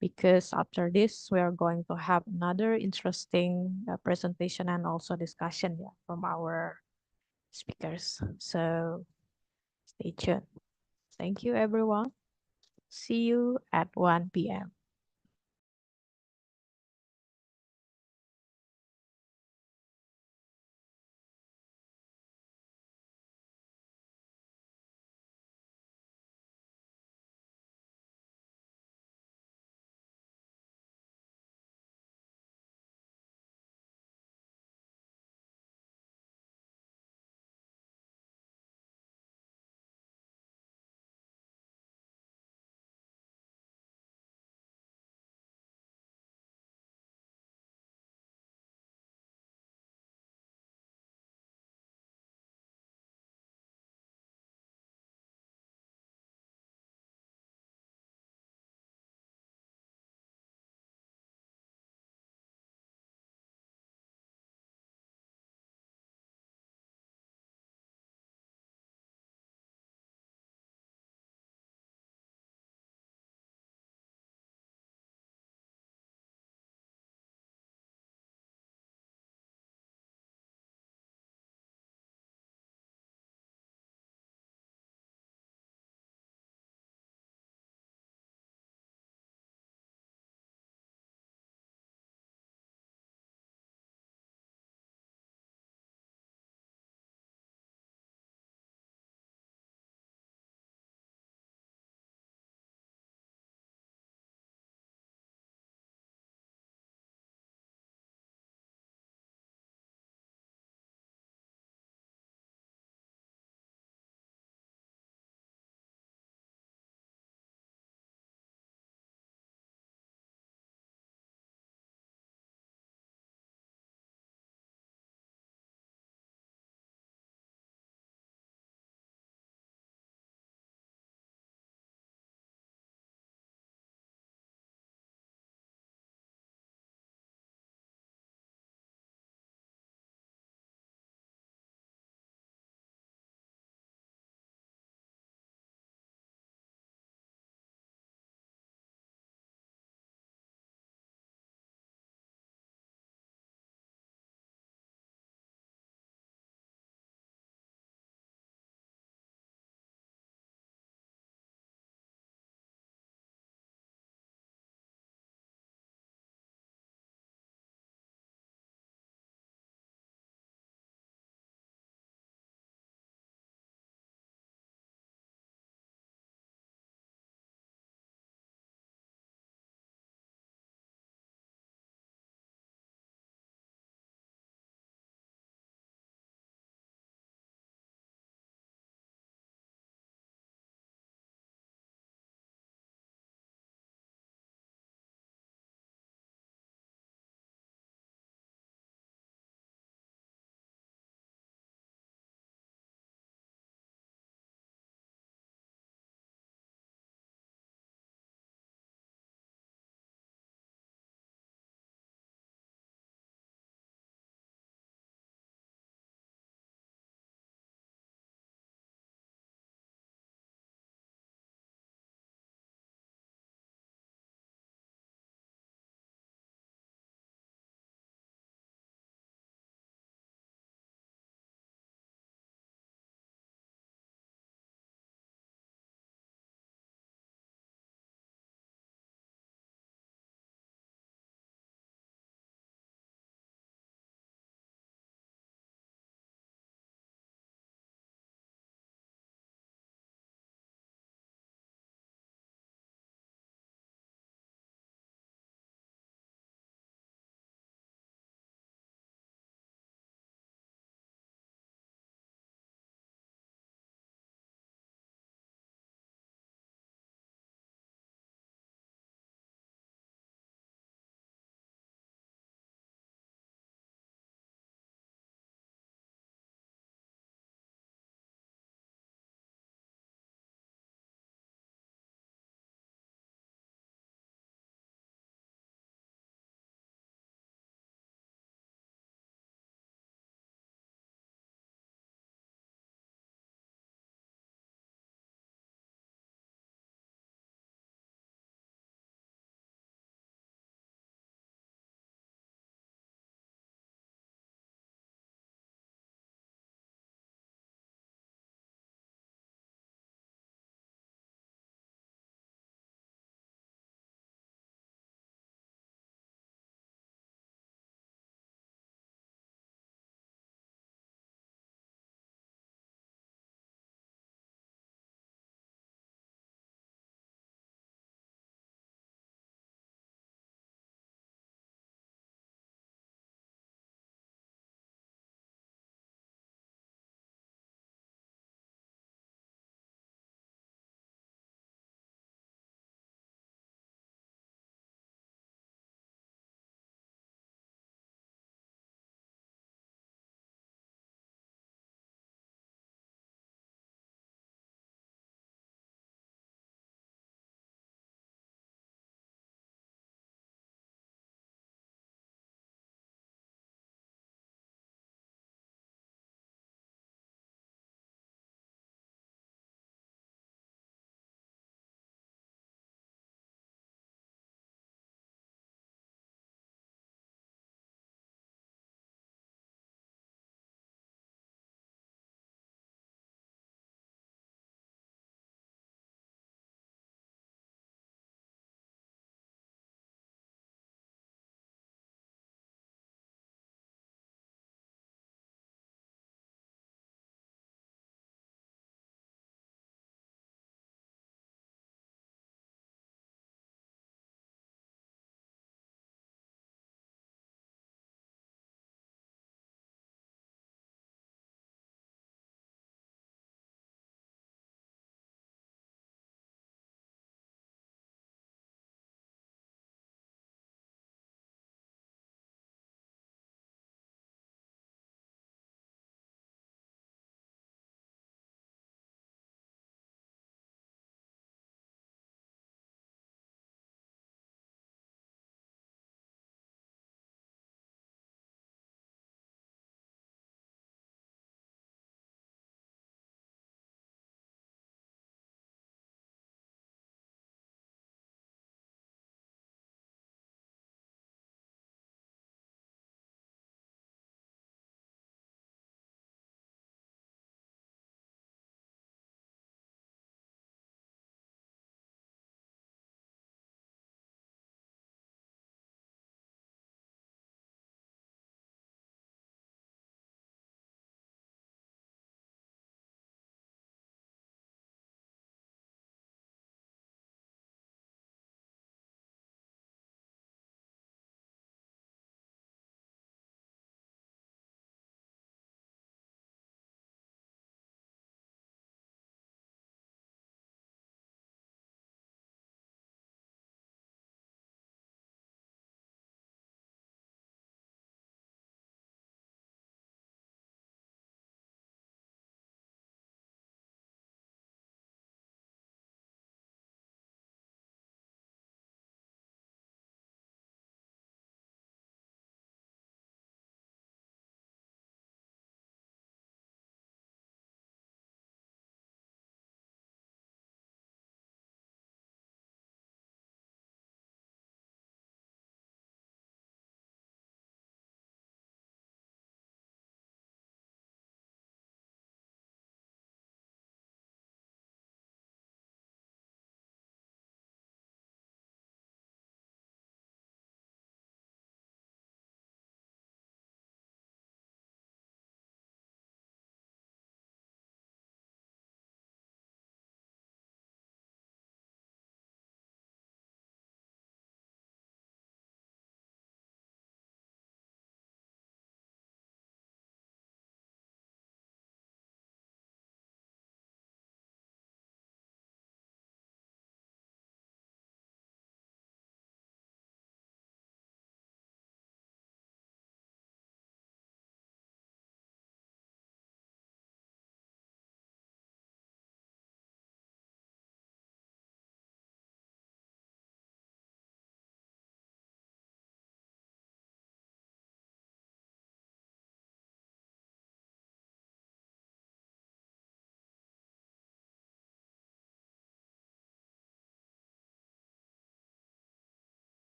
Speaker 11: because after this, we are going to have another interesting presentation and also discussion, yeah, from our speakers. So, stay tuned. Thank you, everyone. See you at 1 p.m.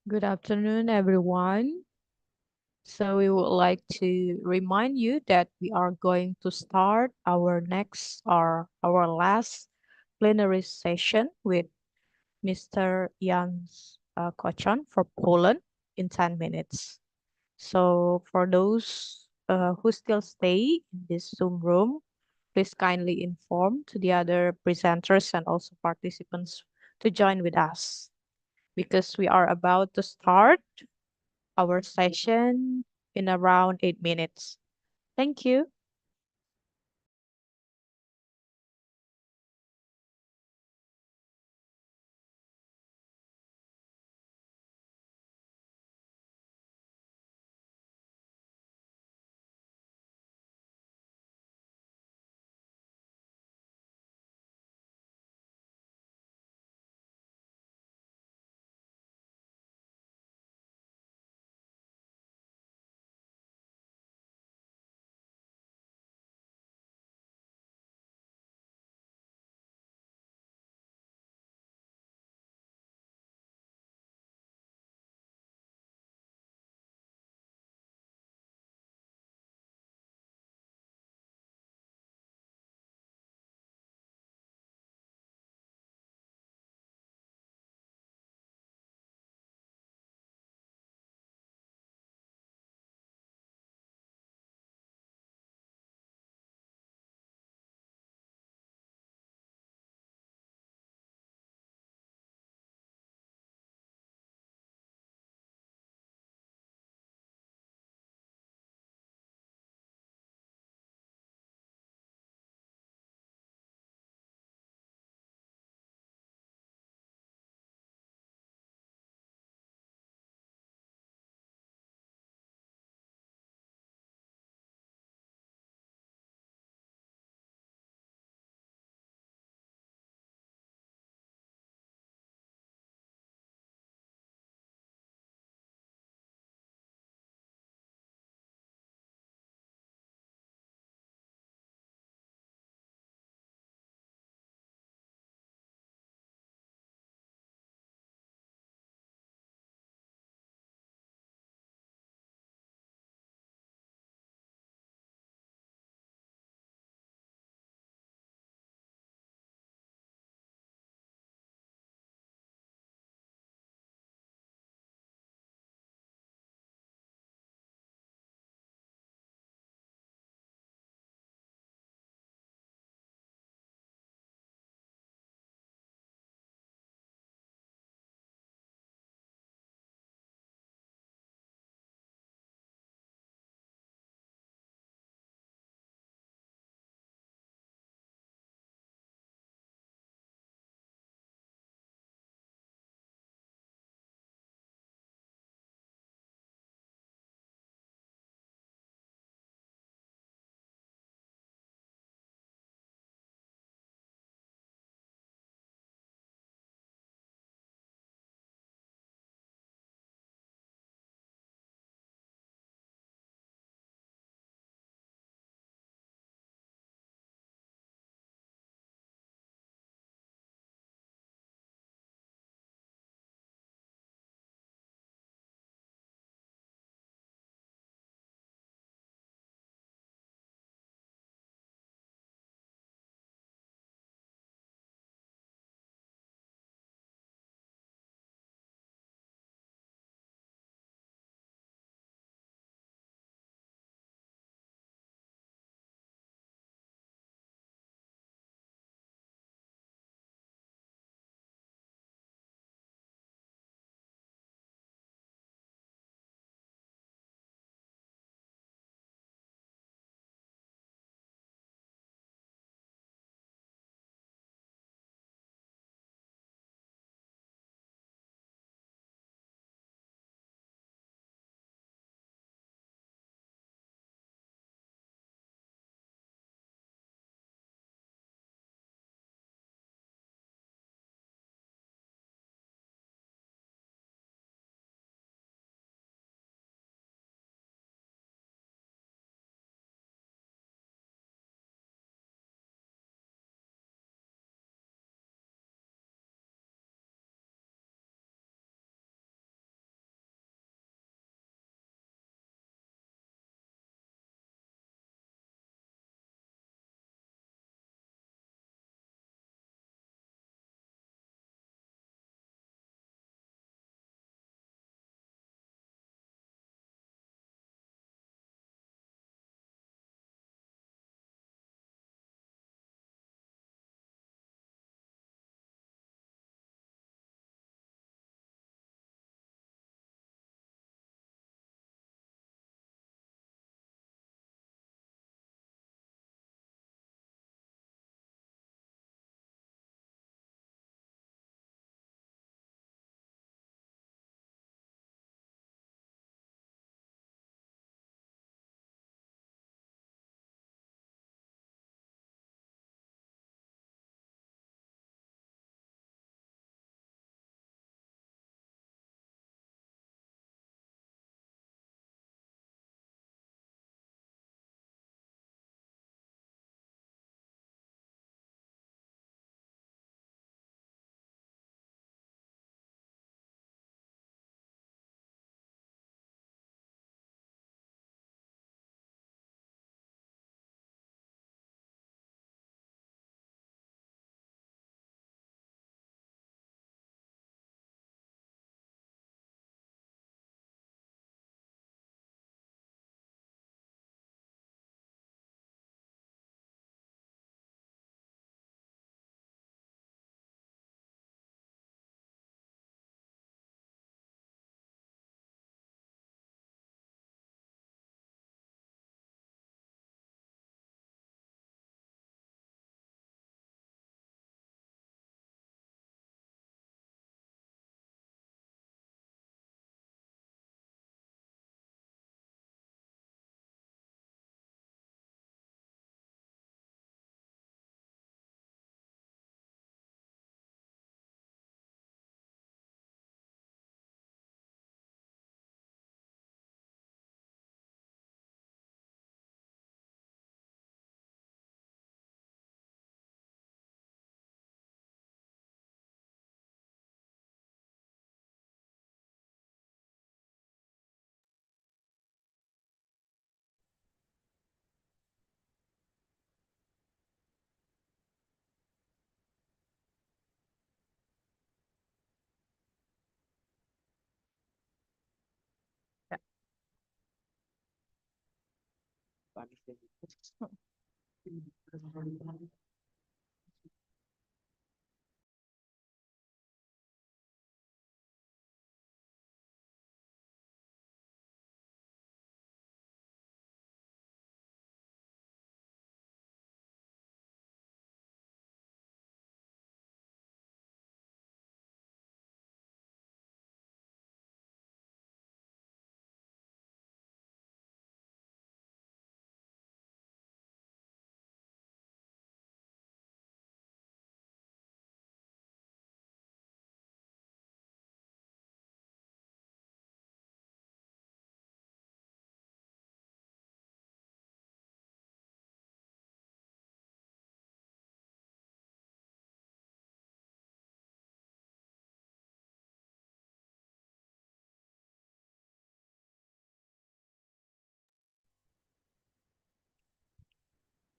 Speaker 11: Good afternoon, everyone. So we would like to remind you that we are going to start our next or our last plenary session with Mr. Jan Kochan from Poland in 10 minutes. So for those who still stay in this Zoom room, please kindly inform to the other presenters and also participants to join with us because we are about to start our session in around 8 minutes. Thank you.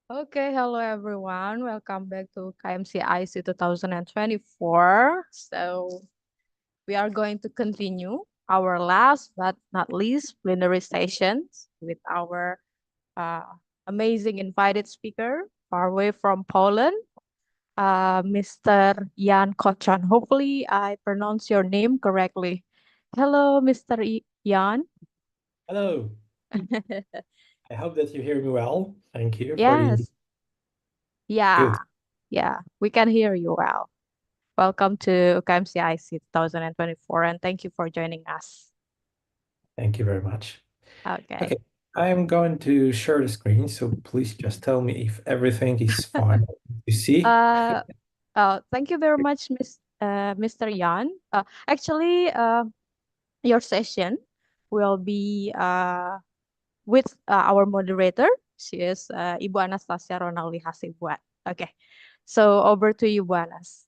Speaker 11: Okay, hello everyone. Welcome back to KMC IC 2024. So we are going to continue our last but not least plenary sessions with our amazing invited speaker far away from Poland, Mr. Jan Kochan. Hopefully I pronounce your name correctly. Hello, Mr. Jan.
Speaker 19: Hello. I hope that you hear me well. Thank you for the
Speaker 11: Yes. Yeah.
Speaker 19: good.
Speaker 11: Yeah, we can hear you well. Welcome to UKMC 2024, and thank you for joining us.
Speaker 19: Thank you very much.
Speaker 11: Okay.
Speaker 19: Okay, I'm going to share the screen, so please just tell me if everything is fine. You see?
Speaker 11: Thank you very much, Mr. Yan. Actually, your session will be with our moderator. She is Ibu Anastasia Ronaldi Hasibuan. Okay, so over to you, Bu Anas.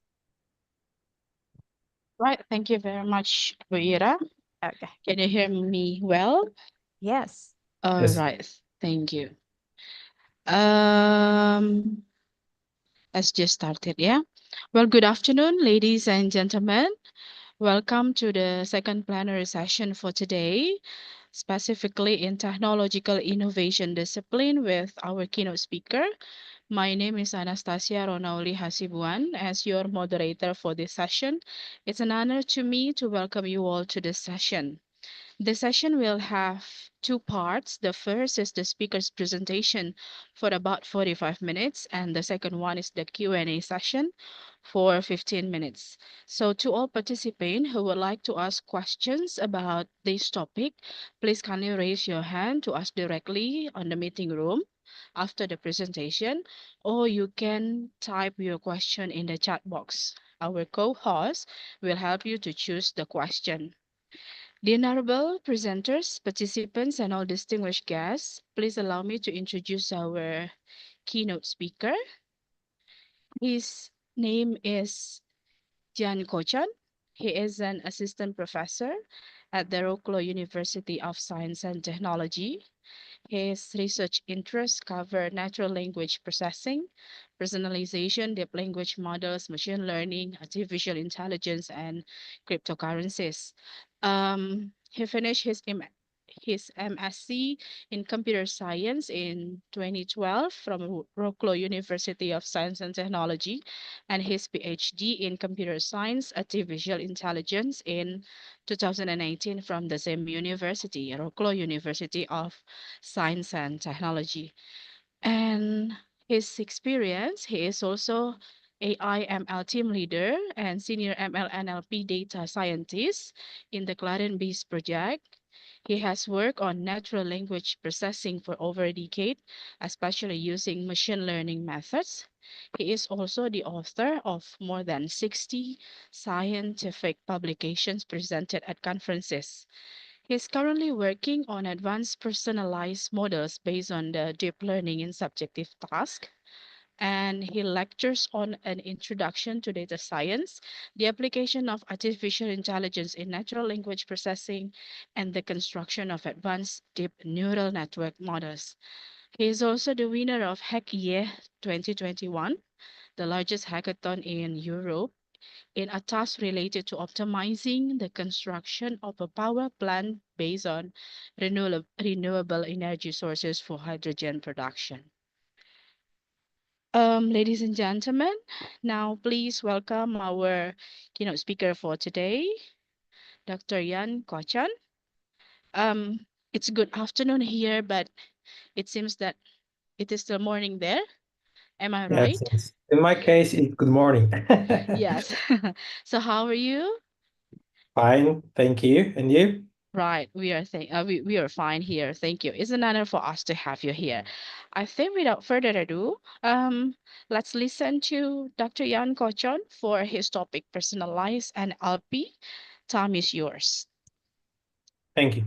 Speaker 20: Right, thank you very much, Bu Ira.
Speaker 11: Okay.
Speaker 20: Can you hear me well?
Speaker 11: Yes.
Speaker 20: All
Speaker 19: Yes.
Speaker 20: right, thank you. Um, let's just start it, yeah? Well, good afternoon, ladies and gentlemen. Welcome to the second plenary session for today, specifically in technological innovation discipline with our keynote speaker. My name is Anastasia Ronauli Hasibuan as your moderator for this session. It's an honor to me to welcome you all to this session. The session will have two parts. The first is the speaker's presentation for about 45 minutes, and the second one is the Q&A session for 15 minutes. So to all participants who would like to ask questions about this topic, please kindly raise your hand to ask directly on the meeting room after the presentation, or you can type your question in the chat box. Our co-host will help you to choose the question. The honorable presenters, participants, and all distinguished guests, please allow me to introduce our keynote speaker. His name is Jan Kochan. He is an assistant professor at the Wrocław University of Science and Technology. His research interests cover natural language processing, personalization, deep language models, machine learning, artificial intelligence, and cryptocurrencies. He finished his MSc in computer science in 2012 from Wrocław University of Science and Technology, and his PhD in computer science, artificial intelligence in 2019 from the same university, Wrocław University of Science and Technology. And his experience, he is also AI ML team leader and senior ML NLP data scientist in the Clarion-based project. He has worked on natural language processing for over a decade, especially using machine learning methods. He is also the author of more than 60 scientific publications presented at conferences. He's currently working on advanced personalized models based on the deep learning in subjective task. And he lectures on an introduction to data science, the application of artificial intelligence in natural language processing, and the construction of advanced deep neural network models. He is also the winner of Hack Year 2021, the largest hackathon in Europe in a task related to optimizing the construction of a power plant based on renewable energy sources for hydrogen production. Ladies and gentlemen, now please welcome our keynote speaker for today, Dr. Yan Kochan. It's good afternoon here, but it seems that it is still morning there. Am I right?
Speaker 19: Yes. In my case, it's good morning.
Speaker 20: Yes. So how are you?
Speaker 19: Fine, thank you. And you?
Speaker 20: Right, we are fine here. Thank you. It's an honor for us to have you here. I think without further ado, let's listen to Dr. Yan Kochon for his topic, personalized NLP. Time is yours.
Speaker 19: Thank you.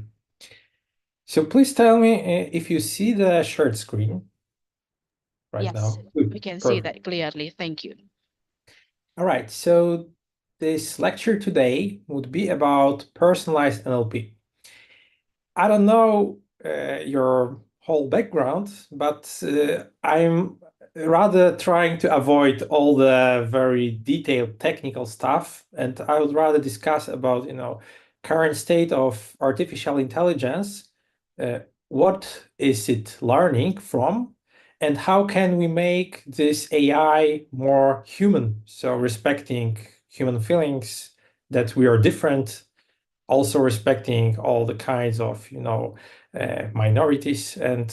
Speaker 19: So please tell me if you see the shared screen right
Speaker 20: Yes,
Speaker 19: now.
Speaker 20: we can see
Speaker 19: Perfect.
Speaker 20: that clearly. Thank you.
Speaker 19: All right, so this lecture today would be about personalized NLP. I don't know your whole background, but I'm rather trying to avoid all the very detailed technical stuff, and I would rather discuss about, current state of artificial intelligence, what is it learning from, and how can we make this AI more human, so respecting human feelings, that we are different, also respecting all the kinds of minorities, and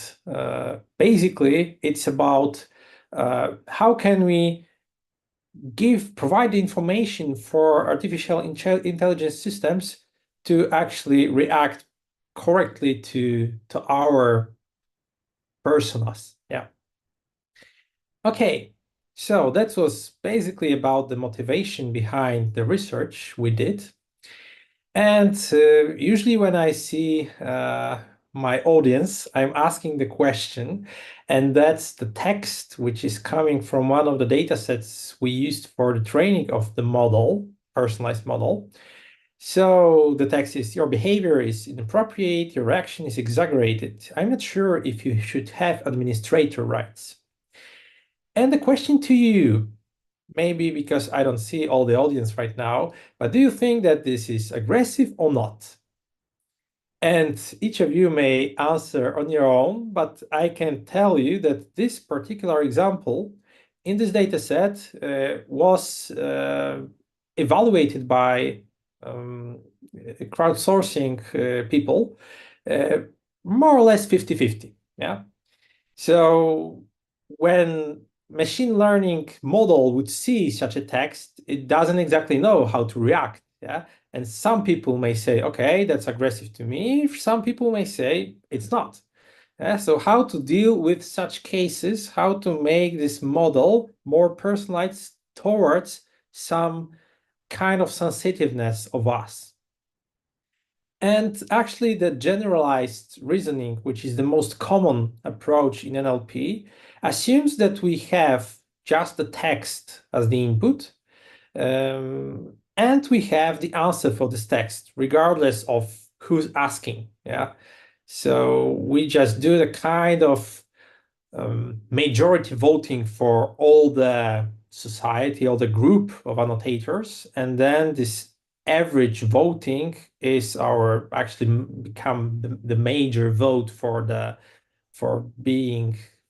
Speaker 19: basically it's about how can we provide information for artificial intelligence systems to actually react correctly to our personas. Yeah. Okay, so that was basically about the motivation behind the research we did. And usually when I see my audience, I'm asking the question, and that's the text which is coming from one of the data sets we used for the training of the model, personalized model. So the text is, your behavior is inappropriate, your action is exaggerated. I'm not sure if you should have administrator rights. And the question to you, maybe because I don't see all the audience right now, but do you think that this is aggressive or not? And each of you may answer on your own, but I can tell you that this particular example in this data set was evaluated by crowdsourcing people, more or less 50-50. Yeah. So when machine learning model would see such a text, it doesn't exactly know how to react. Yeah. And some people may say, okay, that's aggressive to me. Some people may say it's not. Yeah? So how to deal with such cases, how to make this model more personalized towards some kind of sensitiveness of us. And actually the generalized reasoning, which is the most common approach in NLP, assumes that we have just the text as the input, and we have the answer for this text, regardless of who's asking. Yeah. So we just do the kind of majority voting for all the society, all the group of annotators, and then this average voting is actually become the major vote for the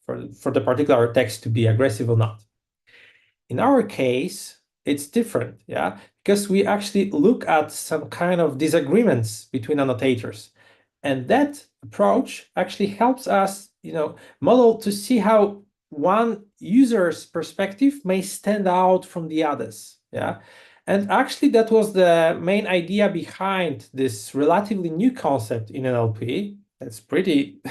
Speaker 19: particular text to be aggressive or not. In our case, it's different, yeah, because we actually look at some kind of disagreements between annotators, and that approach actually helps us, model to see how one user's perspective may stand out from the others, yeah. And actually, that was the main idea behind this relatively new concept in NLP. That's pretty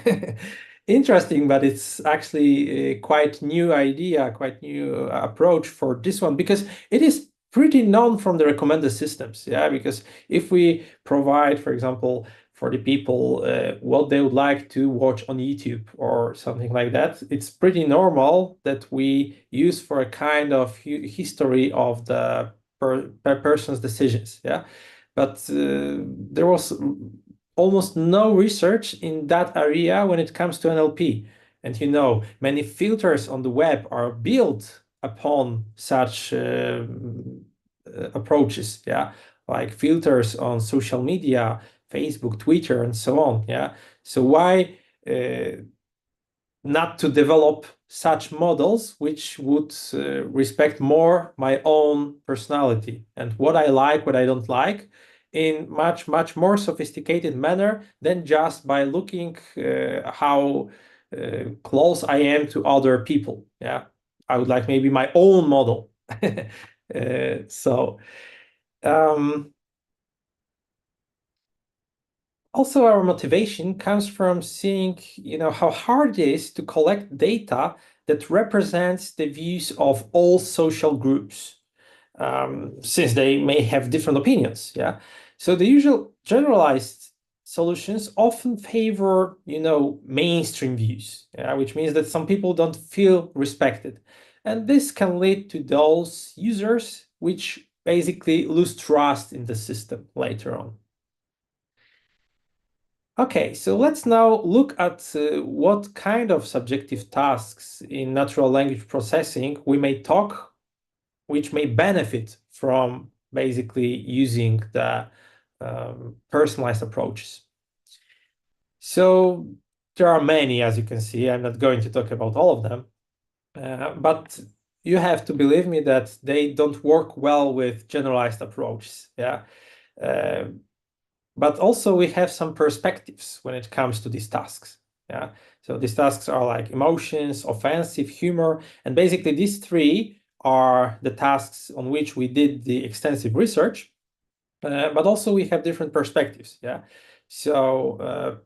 Speaker 19: interesting, but it's actually a quite new idea, quite new approach for this one, because it is pretty known from the recommender systems. Yeah, because if we provide, for example, for the people what they would like to watch on YouTube or something like that, it's pretty normal that we use for a kind of history of the person's decisions. Yeah, but there was almost no research in that area when it comes to NLP. And many filters on the web are built upon such approaches, yeah, like filters on social media, Facebook, Twitter, and so on, yeah. So why not to develop such models which would respect more my own personality and what I like, what I don't like, in much more sophisticated manner than just by looking how close I am to other people. Yeah, I would like maybe my own model. Also, our motivation comes from seeing, how hard it is to collect data that represents the views of all social groups, since they may have different opinions. Yeah. So the usual generalized solutions often favor, mainstream views, yeah, which means that some people don't feel respected. And this can lead to those users which basically lose trust in the system later on. Okay, so let's now look at what kind of subjective tasks in natural language processing we may talk, which may benefit from basically using the personalized approaches. So there are many, as you can see. I'm not going to talk about all of them, but you have to believe me that they don't work well with generalized approaches. Yeah. But also we have some perspectives when it comes to these tasks. Yeah. So these tasks are like emotions, offensive, humor, and basically these three are the tasks on which we did the extensive research. But also we have different perspectives. Yeah. So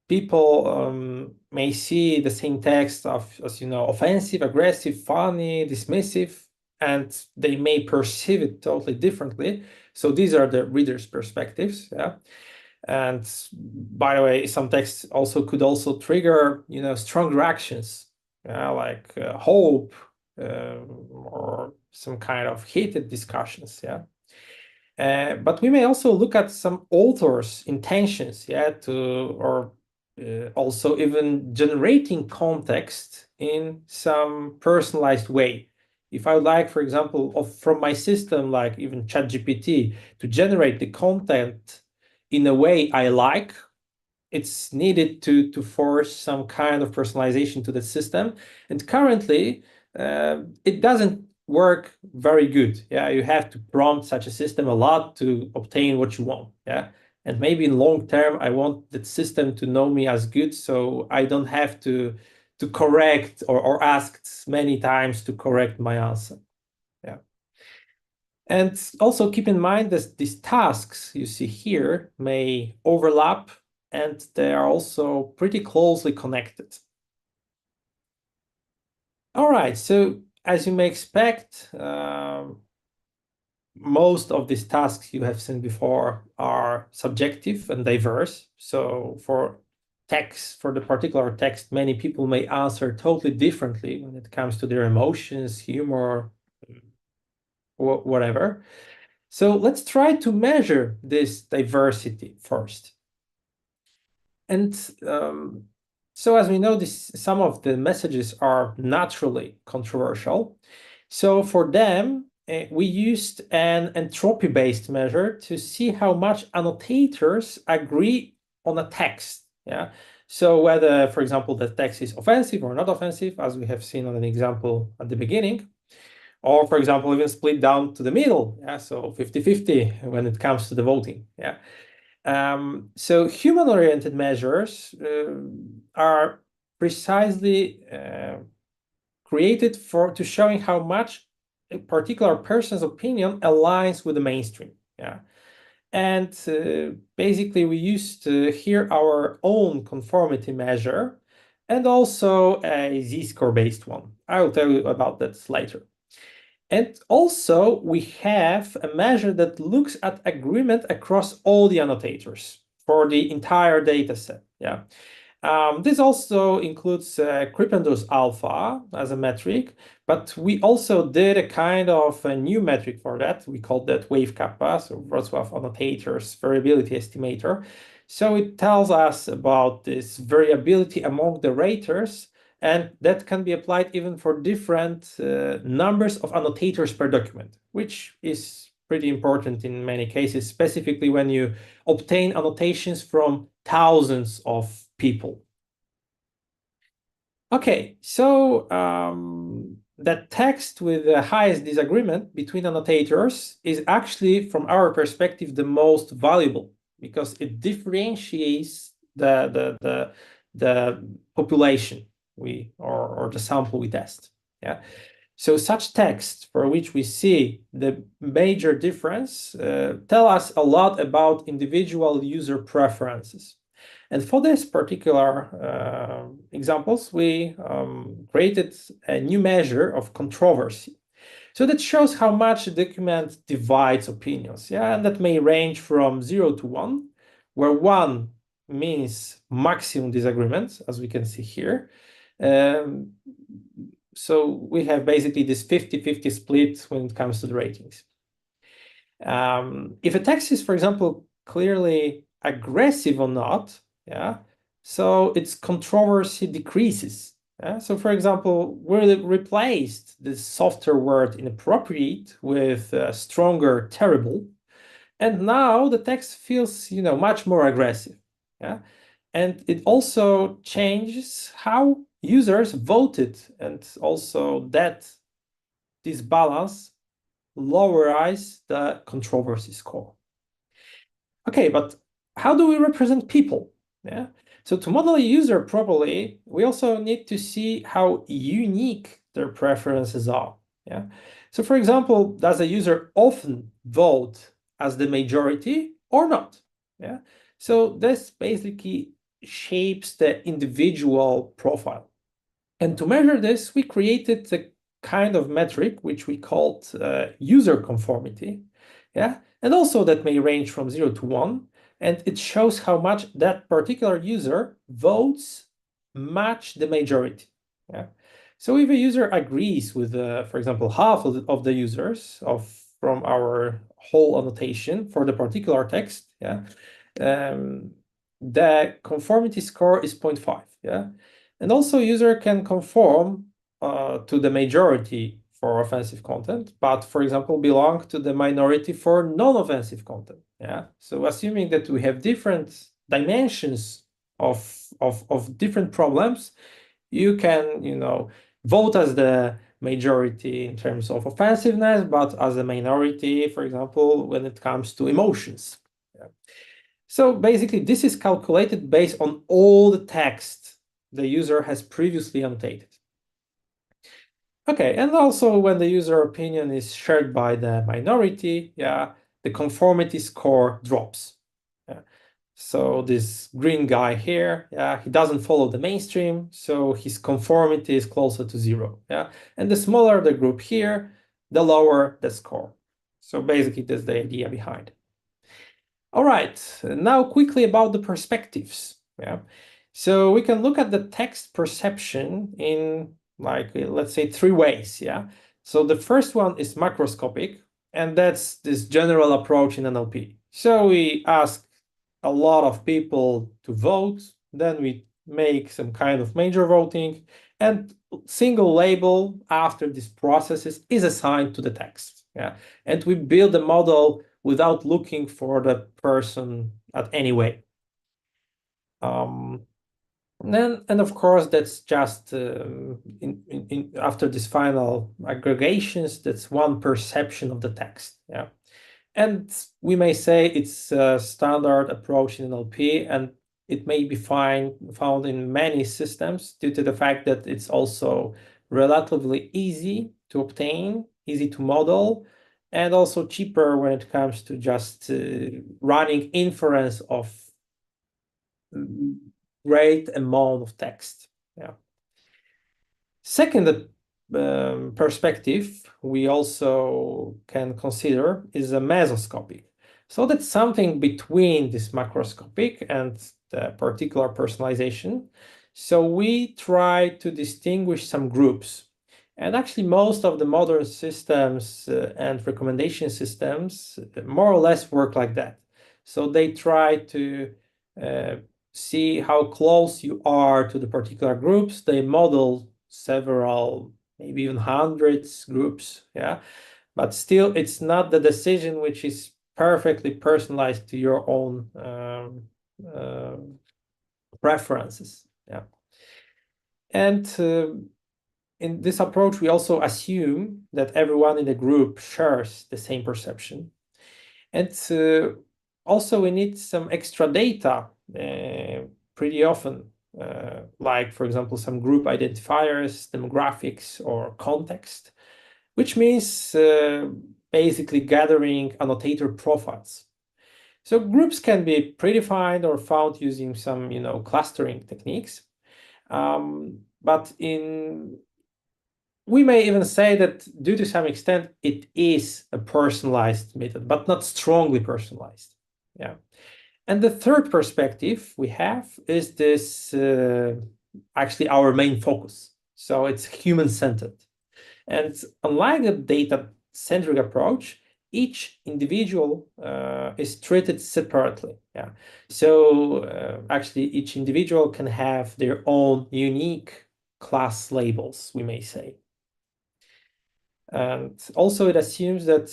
Speaker 19: people may see the same text as offensive, aggressive, funny, dismissive, and they may perceive it totally differently. So these are the reader's perspectives. Yeah. And by the way, some texts could also trigger, strong reactions, like hope or some kind of heated discussions. Yeah. But we may also look at some author's intentions, yeah, or also even generating context in some personalized way. If I would like, for example, from my system, like even ChatGPT, to generate the content in a way I like, it's needed to force some kind of personalization to the system. And currently, it doesn't work very good. Yeah, you have to prompt such a system a lot to obtain what you want. Yeah. And maybe in long term, I want that system to know me as good, so I don't have to correct or ask many times to correct my answer. Yeah. And also keep in mind that these tasks you see here may overlap, and they are also pretty closely connected. All right, so as you may expect, most of these tasks you have seen before are subjective and diverse. So for the particular text, many people may answer totally differently when it comes to their emotions, humor, whatever. So let's try to measure this diversity first. And so as we know, some of the messages are naturally controversial. So for them, we used an entropy-based measure to see how much annotators agree on a text. Yeah. So whether, for example, the text is offensive or not offensive, as we have seen on an example at the beginning, or for example, even split down to the middle. Yeah. So 50-50 when it comes to the voting. Yeah. So human-oriented measures are precisely created to showing how much a particular person's opinion aligns with the mainstream. Yeah. And basically we used here our own conformity measure and also a z-score based one. I will tell you about that later. And also we have a measure that looks at agreement across all the annotators for the entire data set. Yeah. This also includes Krippendorf's alpha as a metric, but we also did a kind of a new metric for that. We called that wave kappa, so Wrocław annotators variability estimator. So it tells us about this variability among the raters, and that can be applied even for different numbers of annotators per document, which is pretty important in many cases, specifically when you obtain annotations from thousands of people. Okay, so that text with the highest disagreement between annotators is actually, from our perspective, the most valuable because it differentiates the population or the sample we test. Yeah. So such text for which we see the major difference tell us a lot about individual user preferences. And for this particular examples, we created a new measure of controversy. So that shows how much a document divides opinions. Yeah, and that may range from 0 to 1, where 1 means maximum disagreement, as we can see here. So we have basically this 50-50 split when it comes to the ratings. If a text is, for example, clearly aggressive or not, yeah, so its controversy decreases. Yeah? So, for example, we replaced the softer word inappropriate with stronger terrible, and now the text feels, much more aggressive. Yeah, and it also changes how users voted, and also that this balance lowers the controversy score. Okay, but how do we represent people? Yeah. So to model a user properly, we also need to see how unique their preferences are. Yeah. So for example, does a user often vote as the majority or not? Yeah. So this basically shapes the individual profile. And to measure this, we created a kind of metric which we called user conformity. Yeah. And also that may range from 0 to 1. And it shows how much that particular user votes match the majority. Yeah. So if a user agrees with, for example, half of the users from our whole annotation for the particular text, yeah, the conformity score is 0.5. Yeah. And also user can conform to the majority for offensive content, but for example, belong to the minority for non-offensive content. Yeah. So assuming that we have different dimensions of different problems, you can, vote as the majority in terms of offensiveness, but as a minority, for example, when it comes to emotions. Yeah. So basically, this is calculated based on all the text the user has previously annotated. Okay, and also when the user opinion is shared by the minority, yeah, the conformity score drops. Yeah. So this green guy here, yeah, he doesn't follow the mainstream, so his conformity is closer to 0. Yeah, and the smaller the group here, the lower the score. So basically, that's the idea behind. All right, now quickly about the perspectives. Yeah, so we can look at the text perception in, like, let's say 3 ways. Yeah, so the first one is macroscopic, and that's this general approach in NLP. So we ask a lot of people to vote, then we make some kind of major voting, and single label after these processes is assigned to the text. Yeah, and we build a model without looking for the person at any way. And of course, that's just after this final aggregations, that's one perception of the text. Yeah, and we may say it's a standard approach in NLP, and it may be found in many systems due to the fact that it's also relatively easy to obtain, easy to model, and also cheaper when it comes to just running inference of great amount of text. Yeah. Second perspective we also can consider is a mesoscopic. So that's something between this macroscopic and the particular personalization. So we try to distinguish some groups. And actually, most of the modern systems and recommendation systems more or less work like that. So they try to see how close you are to the particular groups. They model several, maybe even hundreds groups. Yeah. but still it's not the decision which is perfectly personalized to your own preferences. Yeah. And in this approach, we also assume that everyone in the group shares the same perception. And also we need some extra data pretty often, like, for example, some group identifiers, demographics, or context, which means basically gathering annotator profiles. So groups can be predefined or found using some, clustering techniques. But we may even say that due to some extent, it is a personalized method, but not strongly personalized. Yeah. And the third perspective we have is this actually our main focus. So it's human-centered. And unlike a data-centric approach, each individual is treated separately. Yeah. So actually, each individual can have their own unique class labels, we may say. And also it assumes that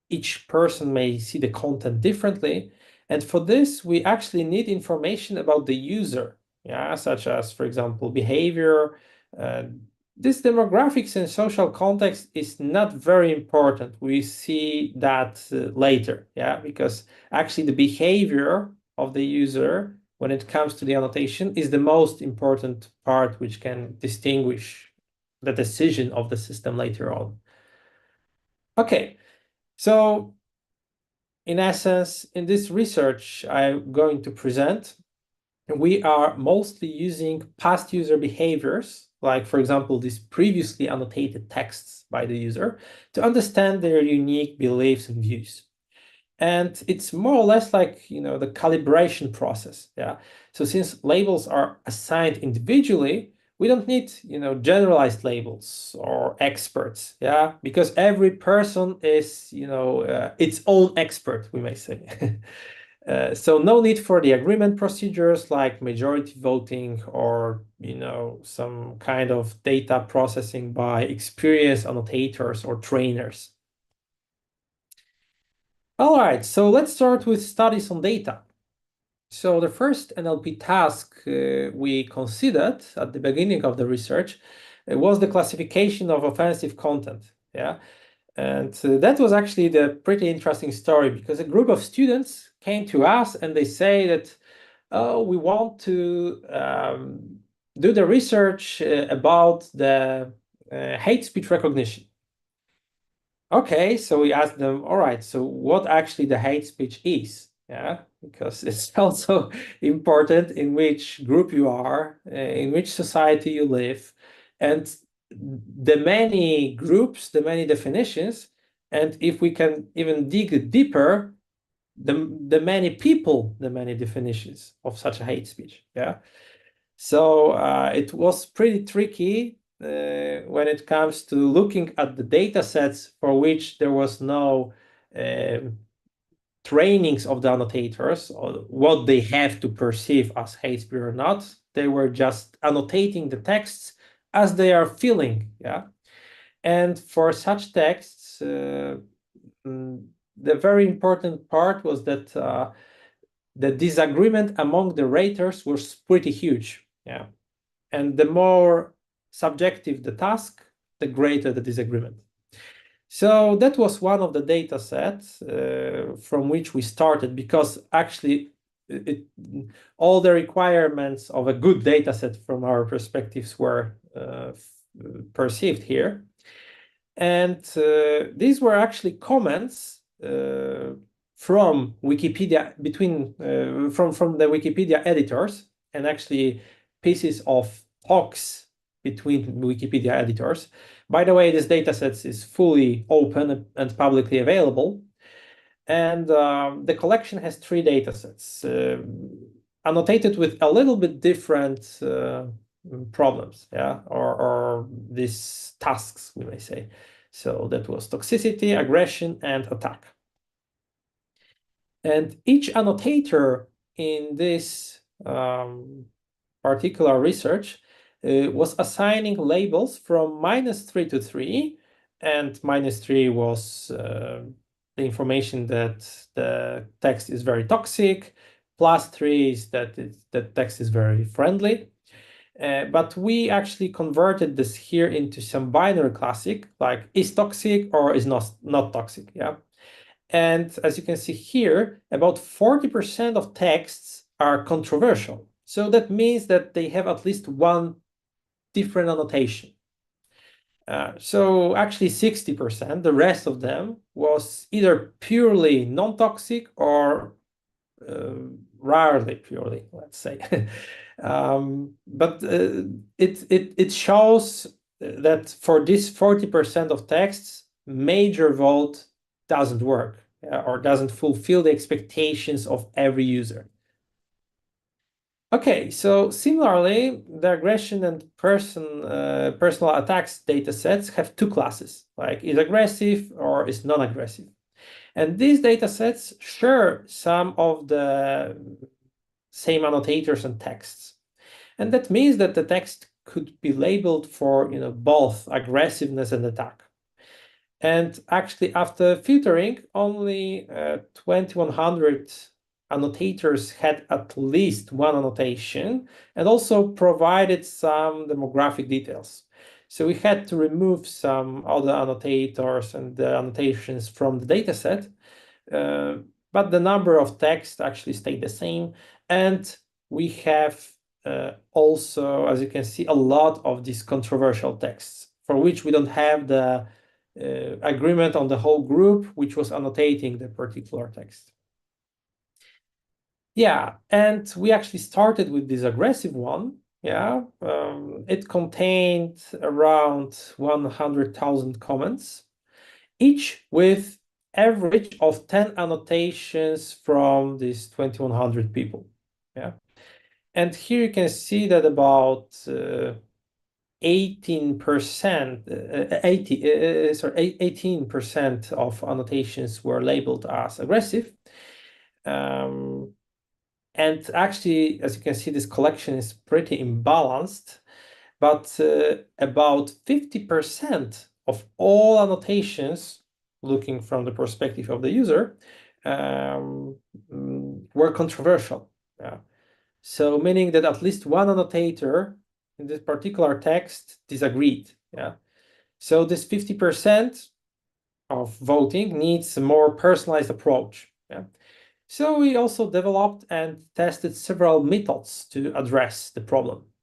Speaker 19: each person may see the content differently. And for this, we actually need information about the user, yeah, such as, for example, behavior. This demographics and social context is not very important. We see that later, yeah, because actually the behavior of the user when it comes to the annotation is the most important part which can distinguish the decision of the system later on. Okay, so in essence, in this research I'm going to present, we are mostly using past user behaviors, like, for example, these previously annotated texts by the user, to understand their unique beliefs and views. And it's more or less like, the calibration process. Yeah. So since labels are assigned individually, we don't need, generalized labels or experts. Yeah. Because every person is, its own expert, we may say. So no need for the agreement procedures like majority voting or, some kind of data processing by experienced annotators or trainers. All right, so let's start with studies on data. So the first NLP task we considered at the beginning of the research was the classification of offensive content. Yeah. And that was actually the pretty interesting story, because a group of students came to us and they say that, oh, we want to do the research about the hate speech recognition. Okay, so we asked them, all right, so what actually the hate speech is? Yeah, because it's also important in which group you are, in which society you live, and the many groups, the many definitions, and if we can even dig deeper, the many people, the many definitions of such a hate speech. Yeah, so it was pretty tricky when it comes to looking at the data sets for which there was no trainings of the annotators or what they have to perceive as hate speech or not. They were just annotating the texts as they are feeling. Yeah. And for such texts, the very important part was that the disagreement among the raters was pretty huge. Yeah. And the more subjective the task, the greater the disagreement. So that was one of the data sets from which we started, because actually all the requirements of a good data set from our perspectives were perceived here. And these were actually comments from Wikipedia from the Wikipedia editors, and actually pieces of talks between Wikipedia editors. By the way, this dataset is fully open and publicly available. And the collection has 3 datasets annotated with a little bit different problems, yeah, or these tasks, we may say. So that was toxicity, aggression, and attack. And each annotator in this particular research was assigning labels from -3 to 3 and -3 was the information that the text is very toxic. +3 is that the text is very friendly. But we actually converted this here into some binary classic, like is toxic or is not toxic. Yeah. And as you can see here, about 40% of texts are controversial. So that means that they have at least one different annotation. So actually 60%, the rest of them, was either purely non-toxic or rarely purely, let's say. But it shows that for this 40% of texts, major vote doesn't work or doesn't fulfill the expectations of every user. Okay, so similarly, the aggression and personal attacks datasets have two classes, like is aggressive or is non-aggressive. And these datasets share some of the same annotators and texts. And that means that the text could be labeled for both aggressiveness and attack. And actually, after filtering, only 2100 annotators had at least one annotation and also provided some demographic details. So we had to remove some other annotators and the annotations from the dataset, but the number of text actually stayed the same. And we have also, as you can see, a lot of these controversial texts for which we don't have the agreement on the whole group, which was annotating the particular text. Yeah, and we actually started with this aggressive one. Yeah, it contained around 100,000 comments, each with average of 10 annotations from these 2100 people. Yeah, and here you can see that about 18% of annotations were labeled as aggressive. And actually, as you can see, this collection is pretty imbalanced, but about 50% of all annotations, looking from the perspective of the user, were controversial. Yeah. So meaning that at least one annotator in this particular text disagreed. Yeah. So this 50% of voting needs a more personalized approach. Yeah. So we also developed and tested several methods to address the problem.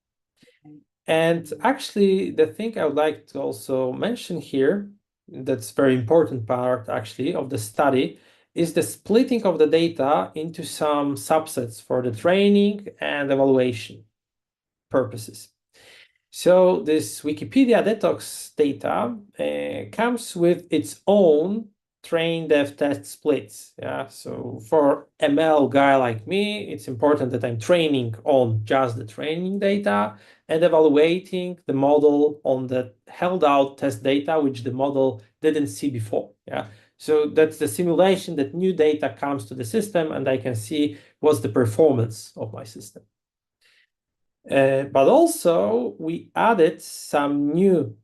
Speaker 19: And actually, the thing I would like to also mention here, that's very important part actually of the study, is the splitting of the data into some subsets for the training and evaluation purposes. So this Wikipedia detox data comes with its own train dev test splits. Yeah, so for ML guy like me, it's important that I'm training on just the training data and evaluating the model on the held out test data, which the model didn't see before. Yeah, so that's the simulation that new data comes to the system and I can see what's the performance of my system. But also we added some new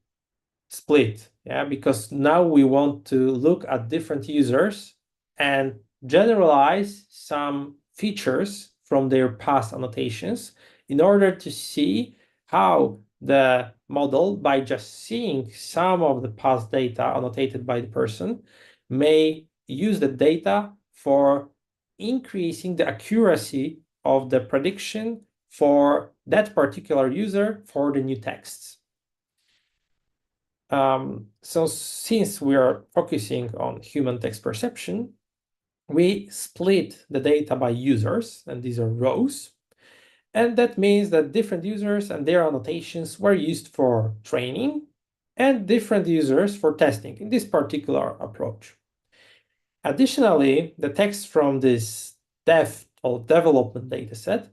Speaker 19: split, yeah, because now we want to look at different users and generalize some features from their past annotations in order to see how the model, by just seeing some of the past data annotated by the person, may use the data for increasing the accuracy of the prediction for that particular user for the new texts. So since we are focusing on human text perception, we split the data by users, and these are rows. And that means that different users and their annotations were used for training and different users for testing in this particular approach. Additionally, the text from this dev or development dataset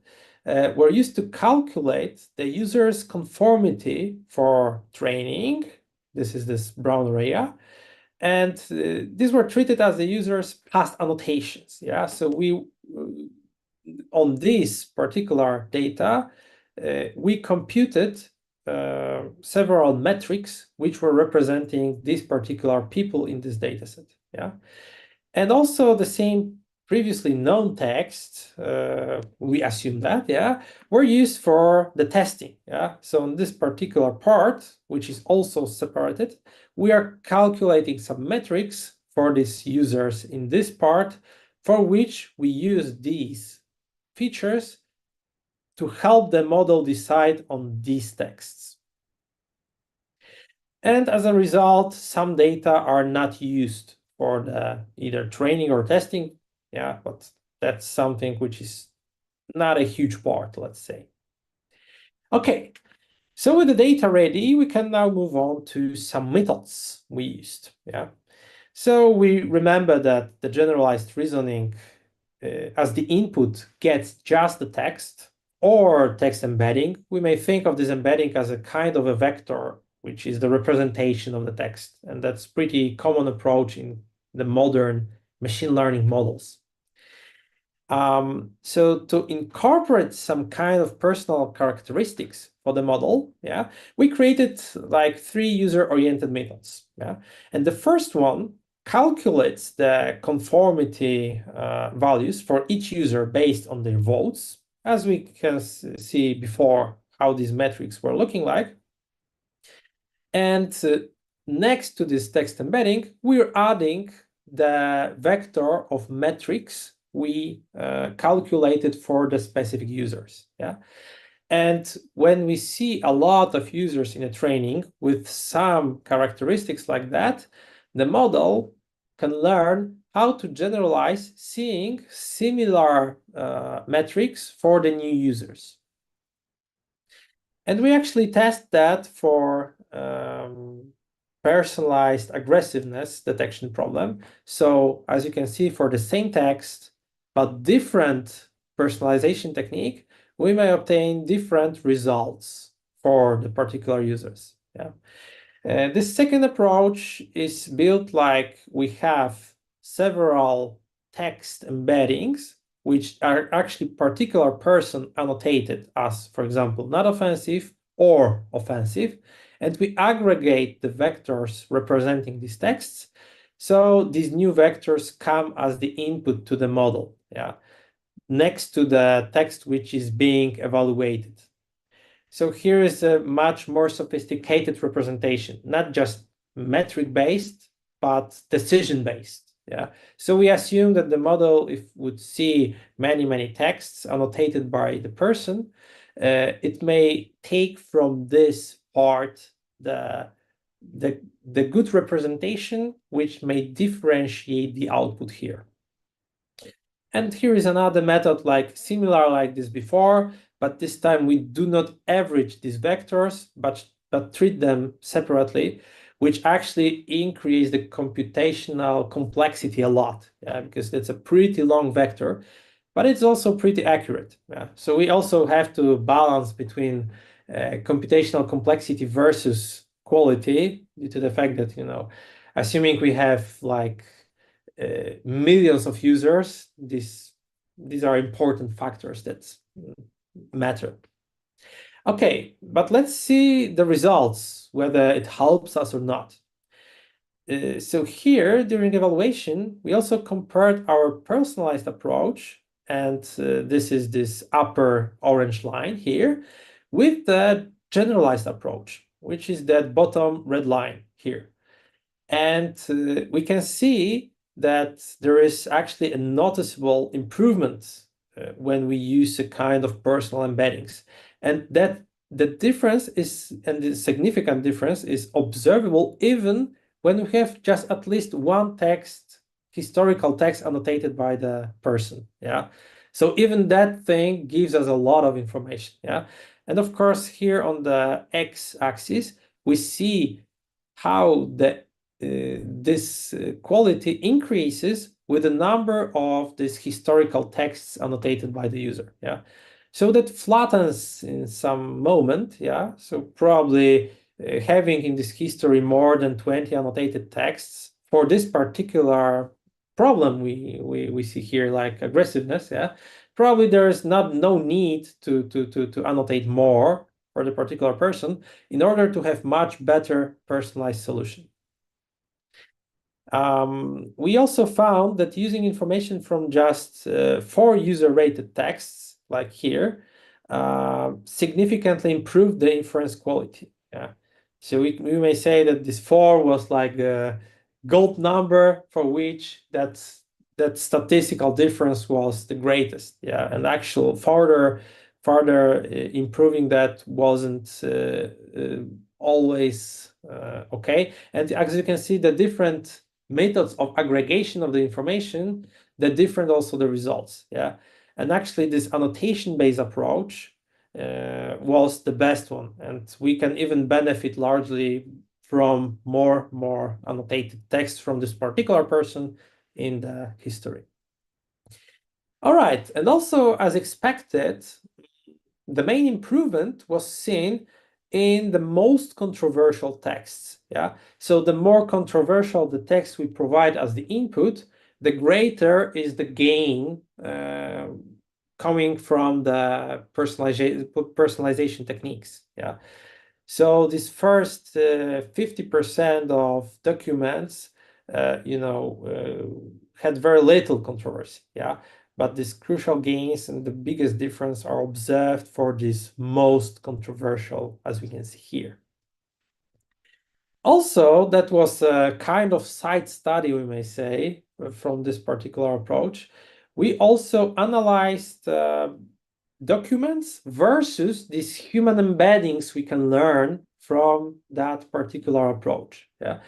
Speaker 19: were used to calculate the user's conformity for training. This is this brown area. And these were treated as the user's past annotations. Yeah, so we, on this particular data, we computed several metrics which were representing these particular people in this dataset. Yeah, and also the same previously known text, we assume that, yeah, were used for the testing. Yeah, so in this particular part, which is also separated, we are calculating some metrics for these users in this part, for which we use these features to help the model decide on these texts. And as a result, some data are not used for the either training or testing. Yeah, but that's something which is not a huge part, let's say. Okay, so with the data ready, we can now move on to some methods we used. Yeah, so we remember that the generalized reasoning as the input gets just the text or text embedding. We may think of this embedding as a kind of a vector, which is the representation of the text. And that's pretty common approach in the modern machine learning models. So to incorporate some kind of personal characteristics for the model, yeah, we created like 3 user-oriented methods. Yeah, and the first one calculates the conformity values for each user based on their votes, as we can see before how these metrics were looking like. And next to this text embedding, we're adding the vector of metrics we calculated for the specific users. Yeah. And when we see a lot of users in a training with some characteristics like that, the model can learn how to generalize seeing similar metrics for the new users. And we actually test that for personalized aggressiveness detection problem. So as you can see, for the same text, but different personalization technique, we may obtain different results for the particular users. Yeah. This second approach is built like we have several text embeddings, which are actually particular person annotated as, for example, not offensive or offensive, and we aggregate the vectors representing these texts. So these new vectors come as the input to the model, yeah, next to the text which is being evaluated. So here is a much more sophisticated representation, not just metric-based, but decision-based. Yeah. So we assume that the model, if would see many texts annotated by the person, it may take from this part the good representation, which may differentiate the output here. And here is another method like similar like this before, but this time we do not average these vectors, but treat them separately, which actually increase the computational complexity a lot, yeah, because it's a pretty long vector, but it's also pretty accurate. Yeah. So we also have to balance between computational complexity versus quality due to the fact that, you know, assuming we have like millions of users, these are important factors that matter. Okay, but let's see the results, whether it helps us or not. So here, during evaluation, we also compared our personalized approach, and this is this upper orange line here, with the generalized approach, which is that bottom red line here. And we can see that there is actually a noticeable improvement when we use a kind of personal embeddings. And that the difference is, and the significant difference is observable even when we have just at least one text, historical text annotated by the person. Yeah. So even that thing gives us a lot of information. Yeah. And of course, here on the x-axis, we see how this quality increases with the number of these historical texts annotated by the user. Yeah. So that flattens in some moment. Yeah. So probably having in this history more than 20 annotated texts for this particular problem we see here, like aggressiveness. Yeah. Probably there is no need to annotate more for the particular person in order to have much better personalized solution. We also found that using information from just 4 user-rated texts, like here, significantly improved the inference quality. Yeah. So we may say that this 4 was like the gold number for which that statistical difference was the greatest. Yeah, and actual further improving that wasn't always okay. And as you can see, the different methods of aggregation of the information, the different also the results. Yeah, and actually this annotation-based approach was the best one, and we can even benefit largely from more annotated text from this particular person in the history. All right, and also as expected, the main improvement was seen in the most controversial texts. Yeah, so the more controversial the text we provide as the input, the greater is the gain coming from the personalization techniques. Yeah, so this first 50% of documents, had very little controversy. Yeah, but these crucial gains and the biggest difference are observed for this most controversial, as we can see here. Also, that was a kind of side study, we may say, from this particular approach. We also analyzed documents versus these human embeddings we can learn from that particular approach. Yeah.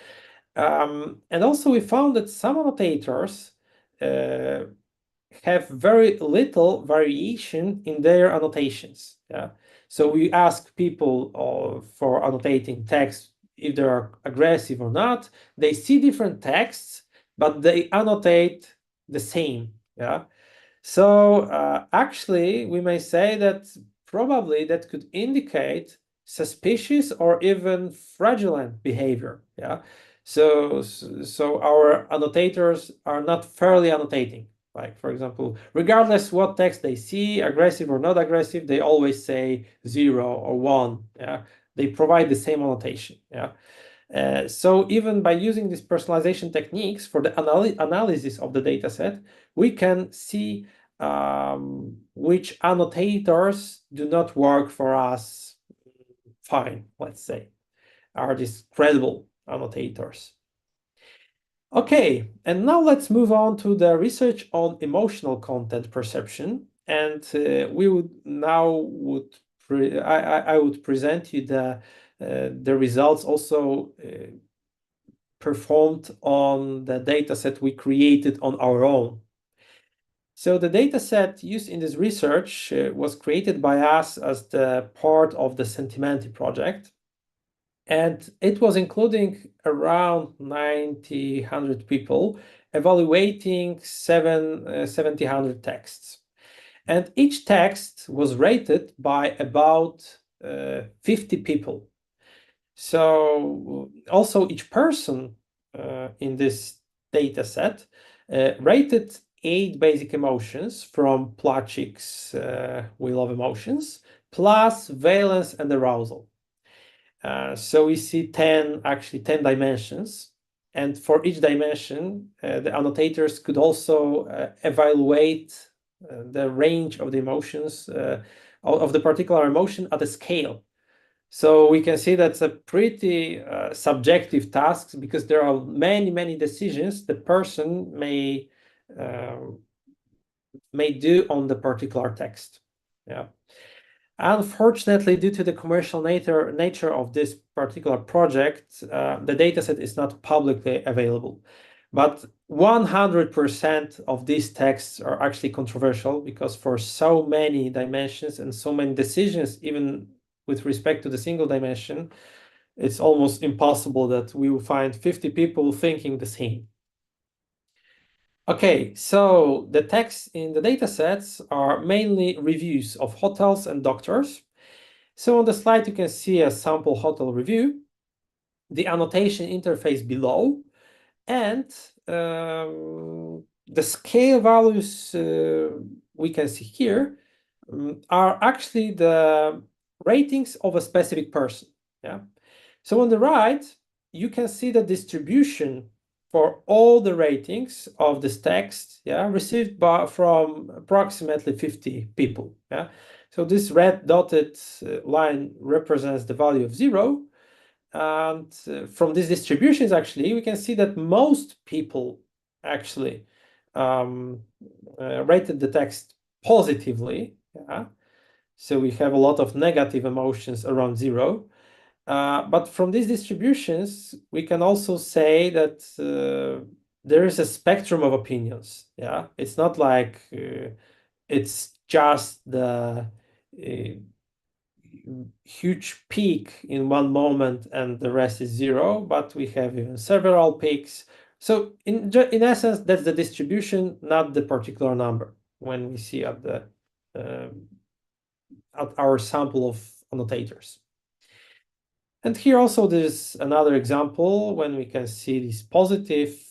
Speaker 19: And also we found that some annotators have very little variation in their annotations. Yeah. So we ask people for annotating text if they are aggressive or not. They see different texts, but they annotate the same. Yeah. So actually, we may say that probably that could indicate suspicious or even fraudulent behavior. Yeah. So our annotators are not fairly annotating. Like, for example, regardless what text they see, aggressive or not aggressive, they always say 0 or 1. Yeah, they provide the same annotation. Yeah. So even by using these personalization techniques for the analysis of the data set, we can see which annotators do not work for us fine, let's say, are these credible annotators. Okay, and now let's move on to the research on emotional content perception. And I would present you the results also performed on the data set we created on our own. So the data set used in this research was created by us as the part of the Sentimenti project. And it was including around 100 people evaluating 700 texts. And each text was rated by about 50 people. So also each person in this data set rated 8 basic emotions from Plachik's Wheel of Emotions, plus valence and arousal. So we see 10 dimensions, and for each dimension, the annotators could also evaluate the range of the emotions of the particular emotion at a scale. So we can see that's a pretty subjective task, because there are many decisions the person may do on the particular text. Yeah. Unfortunately, due to the commercial nature of this particular project, the dataset is not publicly available. But 100% of these texts are actually controversial, because for so many dimensions and so many decisions, even with respect to the single dimension, it's almost impossible that we will find 50 people thinking the same. Okay, so the texts in the datasets are mainly reviews of hotels and doctors. So on the slide, you can see a sample hotel review, the annotation interface below, and the scale values we can see here are actually the ratings of a specific person. Yeah. So on the right, you can see the distribution for all the ratings of this text, yeah, received from approximately 50 people. Yeah. So this red dotted line represents the value of 0. And from these distributions, actually, we can see that most people actually rated the text positively. Yeah. So we have a lot of negative emotions around 0. But from these distributions, we can also say that there is a spectrum of opinions. Yeah, it's not like it's just the huge peak in one moment and the rest is 0, but we have even several peaks. So in essence, that's the distribution, not the particular number when we see at the at our sample of annotators. And here also there's another example when we can see these positive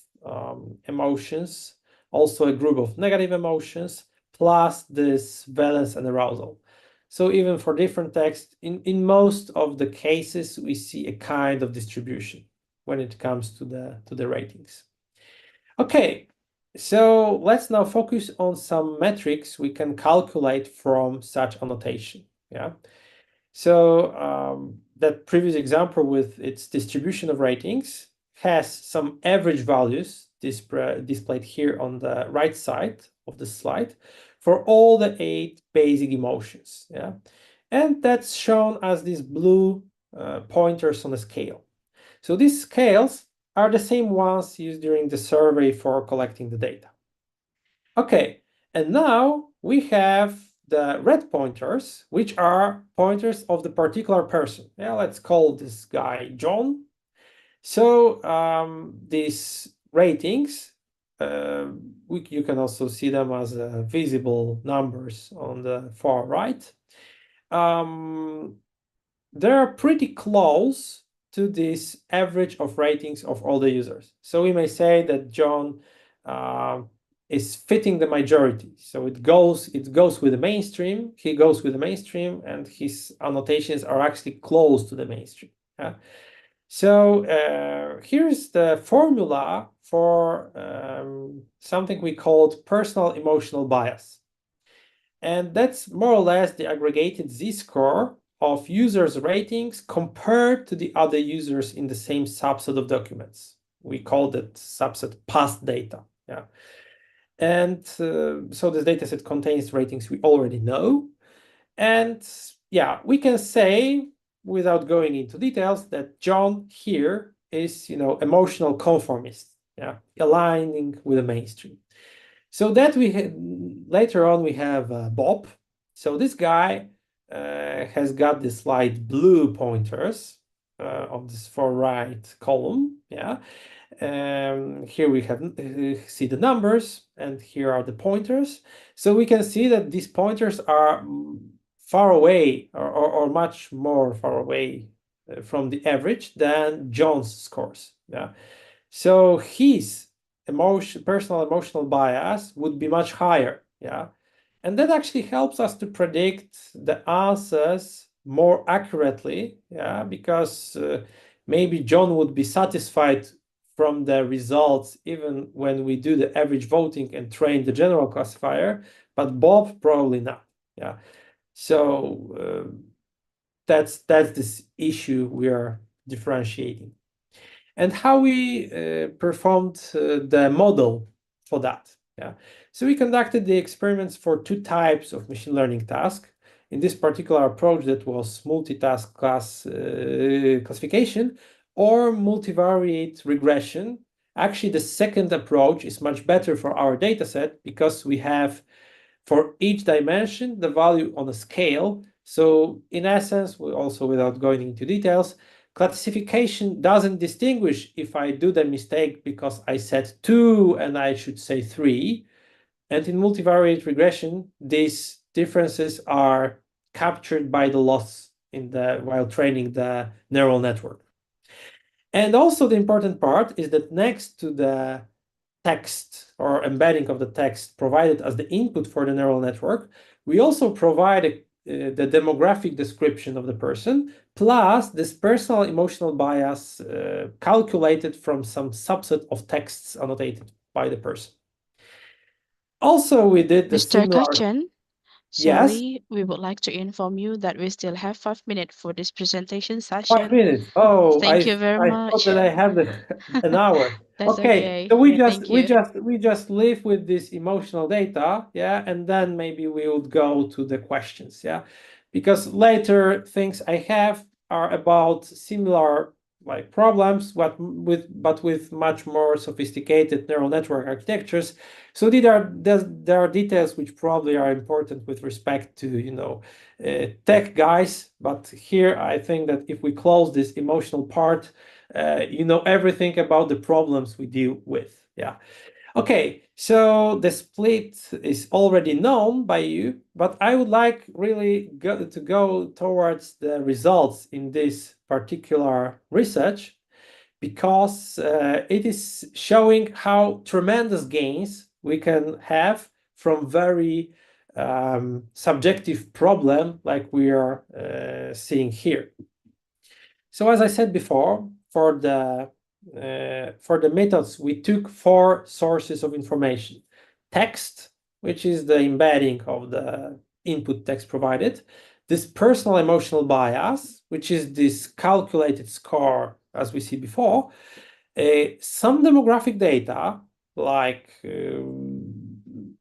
Speaker 19: emotions, also a group of negative emotions, plus this valence and arousal. So even for different texts, in most of the cases, we see a kind of distribution when it comes to the ratings. Okay, so let's now focus on some metrics we can calculate from such annotation. Yeah. So that previous example with its distribution of ratings has some average values displayed here on the right side of the slide for all the 8 basic emotions. Yeah, and that's shown as these blue pointers on the scale. So these scales are the same ones used during the survey for collecting the data. Okay, and now we have the red pointers, which are pointers of the particular person. Yeah, let's call this guy John. So these ratings, you can also see them as visible numbers on the far right. They're pretty close to this average of ratings of all the users. So we may say that John is fitting the majority. So it goes with the mainstream. He goes with the mainstream, and his annotations are actually close to the mainstream. Yeah? So here's the formula for something we called personal emotional bias. And that's more or less the aggregated z-score of users' ratings compared to the other users in the same subset of documents. We call that subset past data. Yeah. And so this dataset contains ratings we already know. And yeah, we can say, without going into details, that John here is, emotional conformist, yeah, aligning with the mainstream. So that later on we have Bob. So this guy has got this light blue pointers on this far right column, yeah. Here we have see the numbers, and here are the pointers. So we can see that these pointers are far away, or much more far away from the average than John's scores. Yeah. So his personal emotional bias would be much higher. Yeah. And that actually helps us to predict the answers more accurately. Yeah, because maybe John would be satisfied from the results even when we do the average voting and train the general classifier, but Bob probably not. Yeah. So that's this issue we are differentiating. And how we performed the model for that. Yeah. So we conducted the experiments for 2 types of machine learning tasks. In this particular approach, that was multitask classification or multivariate regression. Actually, the second approach is much better for our dataset because we have for each dimension the value on a scale. So in essence, we also, without going into details, classification doesn't distinguish if I do the mistake because I said 2 and I should say 3. And in multivariate regression, these differences are captured by the loss while training the neural network. And also the important part is that next to the text or embedding of the text provided as the input for the neural network, we also provide the demographic description of the person, plus this personal emotional bias calculated from some subset of texts annotated by the person. Also, we did the
Speaker 20: Mr.
Speaker 19: similar.
Speaker 20: Kachan,
Speaker 19: Yes,
Speaker 20: sorry, we would like to inform you that we still have 5 minutes for this presentation
Speaker 19: 5
Speaker 20: session.
Speaker 19: minutes. Oh,
Speaker 20: Thank you very
Speaker 19: I
Speaker 20: much.
Speaker 19: thought that I have an hour.
Speaker 20: That's
Speaker 19: Okay,
Speaker 20: okay.
Speaker 19: so we
Speaker 20: Yeah,
Speaker 19: just
Speaker 20: thank
Speaker 19: we
Speaker 20: you.
Speaker 19: just we just live with this emotional data, yeah, and then maybe we would go to the questions, yeah, because later things I have are about similar like problems, but with much more sophisticated neural network architectures. So there are details which probably are important with respect to tech guys, but here I think that if we close this emotional part, you know everything about the problems we deal with. Yeah. Okay, so the split is already known by you, but I would like really to go towards the results in this particular research, because it is showing how tremendous gains we can have from very subjective problem like we are seeing here. So as I said before, for the methods, we took 4 sources of information. Text, which is the embedding of the input text provided. This personal emotional bias, which is this calculated score, as we see before. Some demographic data, like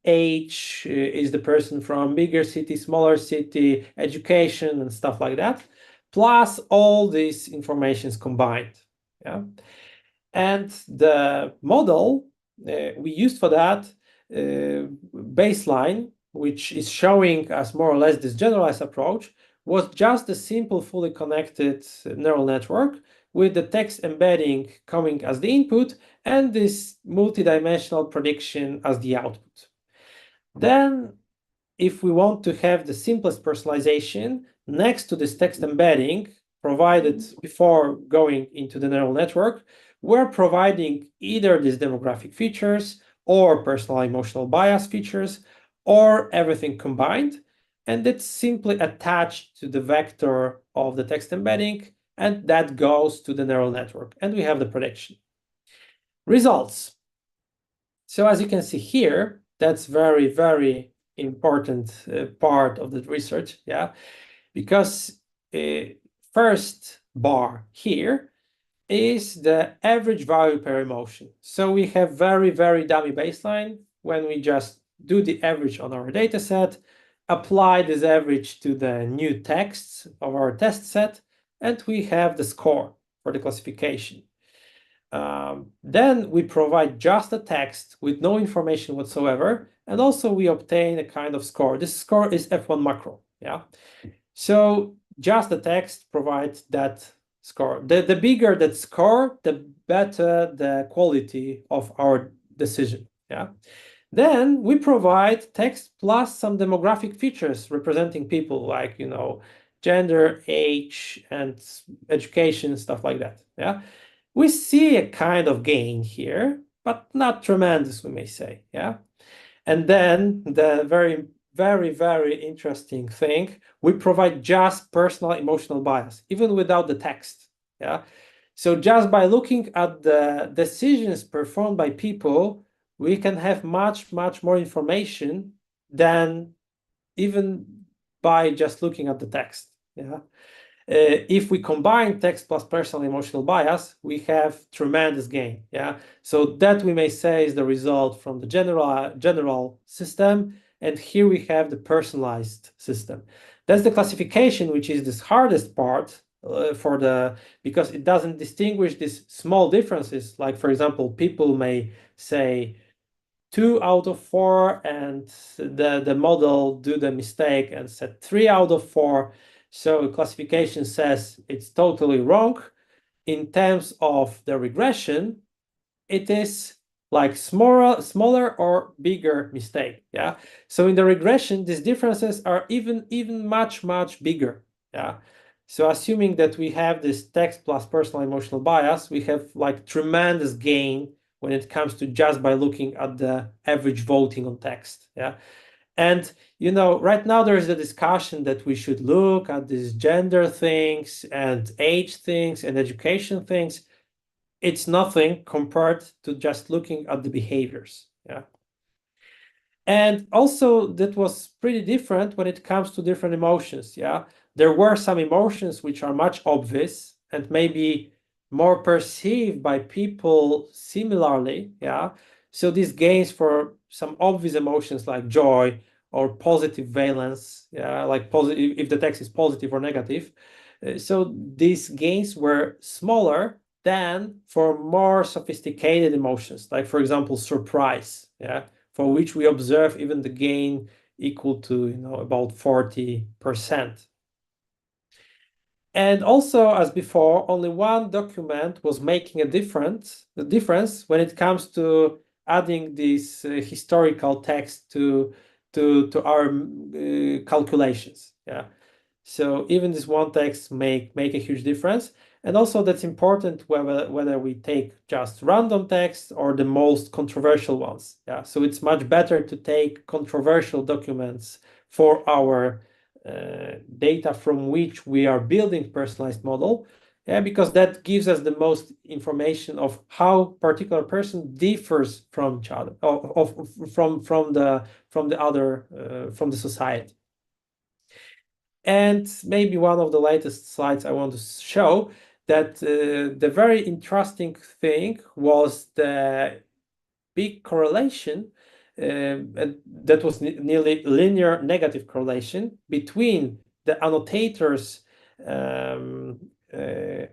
Speaker 19: age, is the person from bigger city, smaller city, education, and stuff like that, plus all these informations combined. Yeah. And the model we used for that baseline, which is showing us more or less this generalized approach, was just a simple fully connected neural network with the text embedding coming as the input and this multidimensional prediction as the output. Then, if we want to have the simplest personalization, next to this text embedding provided before going into the neural network, we're providing either these demographic features or personal emotional bias features or everything combined, and it's simply attached to the vector of the text embedding, and that goes to the neural network, and we have the prediction. Results. So as you can see here, that's very, very important part of the research, yeah, because first bar here is the average value per emotion. So we have very, very dummy baseline when we just do the average on our data set, apply this average to the new texts of our test set, and we have the score for the classification. Then we provide just a text with no information whatsoever, and also we obtain a kind of score. This score is F1 macro, yeah? So just the text provides that score. The bigger that score, the better the quality of our decision, yeah? Then we provide text plus some demographic features representing people like, gender, age, and education, stuff like that, yeah? We see a kind of gain here, but not tremendous, we may say, yeah? And then the very, very, very interesting thing, we provide just personal emotional bias, even without the text, yeah? So just by looking at the decisions performed by people, we can have much, much more information than even by just looking at the text, yeah? If we combine text plus personal emotional bias, we have tremendous gain. Yeah, so that we may say is the result from the general system, and here we have the personalized system. That's the classification, which is this hardest part because it doesn't distinguish these small differences. Like for example, people may say 2 out of 4, and the model do the mistake and set 3 out of 4. So classification says it's totally wrong. In terms of the regression, it is like smaller or bigger mistake. Yeah. So in the regression, these differences are even much bigger. Yeah. So assuming that we have this text plus personal emotional bias, we have like tremendous gain when it comes to just by looking at the average voting on text. Yeah. And, you know, right now there is a discussion that we should look at these gender things and age things and education things. It's nothing compared to just looking at the behaviors. Yeah. And also that was pretty different when it comes to different emotions. Yeah. There were some emotions which are much obvious and maybe more perceived by people similarly. Yeah. So these gains for some obvious emotions like joy or positive valence, yeah, like positive if the text is positive or negative. So these gains were smaller than for more sophisticated emotions, like for example, surprise, yeah, for which we observe even the gain equal to, you know, about 40%. And also, as before, only one document was making the difference when it comes to adding this historical text to our calculations. Yeah. So even this one text make a huge difference. And also that's important whether we take just random text or the most controversial ones. Yeah. So it's much better to take controversial documents for our data from which we are building personalized model, yeah, because that gives us the most information of how particular person differs from each other, from the society. And maybe one of the latest slides I want to show that the very interesting thing was the big correlation, and that was nearly linear negative correlation between the annotators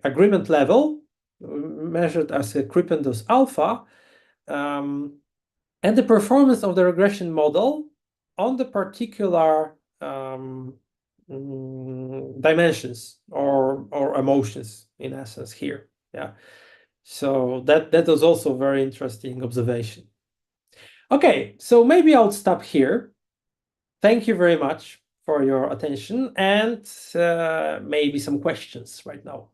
Speaker 19: agreement level measured as a Krippendorff alpha and the performance of the regression model on the particular dimensions or emotions in essence here. Yeah. So that was also very interesting observation. Okay, so maybe I'll stop here. Thank you very much for your attention and maybe some questions right now.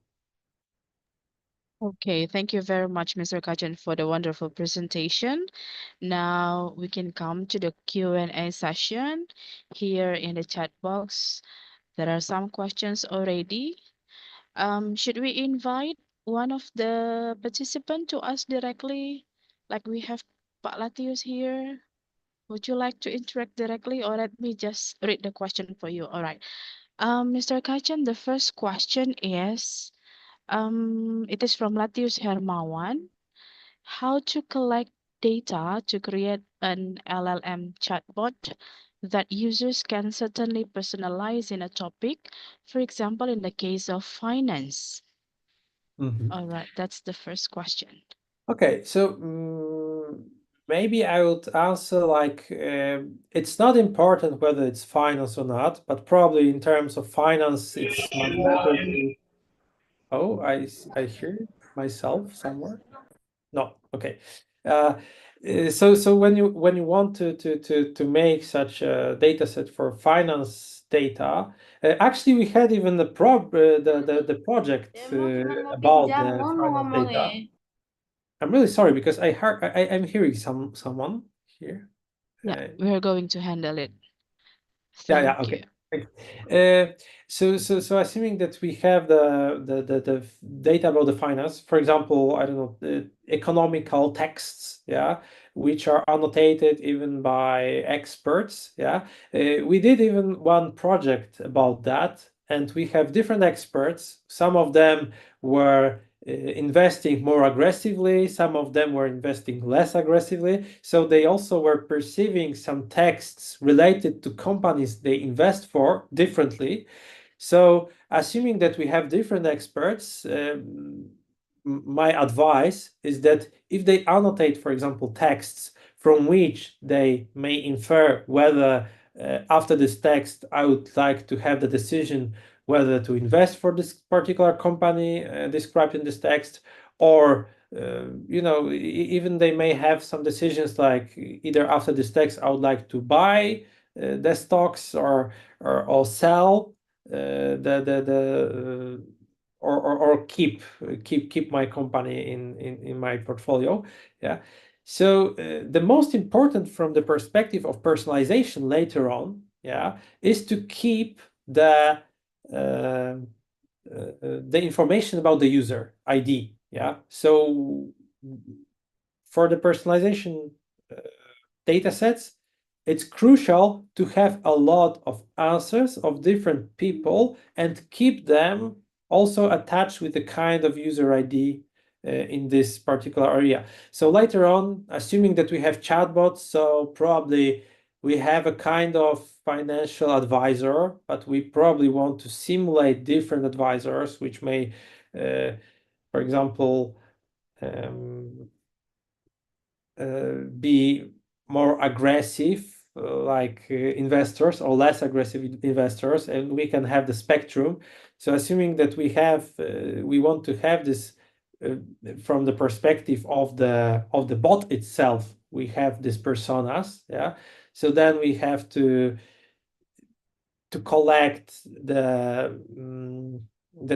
Speaker 20: Okay, thank you very much, Mr. Kajan, for the wonderful presentation. Now we can come to the Q&A session. Here in the chat box, there are some questions already. Should we invite one of the participants to ask directly? Like we have Pak Latius here. Would you like to interact directly or let me just read the question for you? All right. Mr. Kajan, the first question is, it is from Latius Hermawan. How to collect data to create an LLM chatbot that users can certainly personalize in a topic, for example, in the case of finance? All right, that's the first question.
Speaker 19: Okay, so maybe I would answer like it's not important whether it's finance or not, but probably in terms of finance, it's much better to. Oh, I hear myself somewhere. No, okay. So when you want to make such a data set for finance data, actually we had even the the project about the finance data. I'm really sorry because I'm hearing someone here.
Speaker 20: Yeah, we're going to handle it.
Speaker 19: Yeah,
Speaker 20: Thank
Speaker 19: okay.
Speaker 20: you.
Speaker 19: So assuming that we have the data about the finance, for example, I don't know, the economical texts, yeah, which are annotated even by experts, yeah. We did even one project about that, and we have different experts. Some of them were investing more aggressively, some of them were investing less aggressively, so they also were perceiving some texts related to companies they invest for differently. So assuming that we have different experts, my advice is that if they annotate, for example, texts from which they may infer whether after this text I would like to have the decision whether to invest for this particular company described in this text, or you know, even they may have some decisions like either after this text I would like to buy the stocks or sell or keep my company in my portfolio. Yeah. So the most important from the perspective of personalization later on, is to keep the information about the user ID. So for the personalization data sets, it's crucial to have a lot of answers of different people and keep them also attached with the kind of user ID in this particular area. So later on, assuming that we have chatbots, so probably we have a kind of financial advisor, but we probably want to simulate different advisors, which may, for example, be more aggressive, like investors, or less aggressive investors, and we can have the spectrum. So assuming that we have, we want to have this from the perspective of the bot itself, we have these personas, So then we have to collect the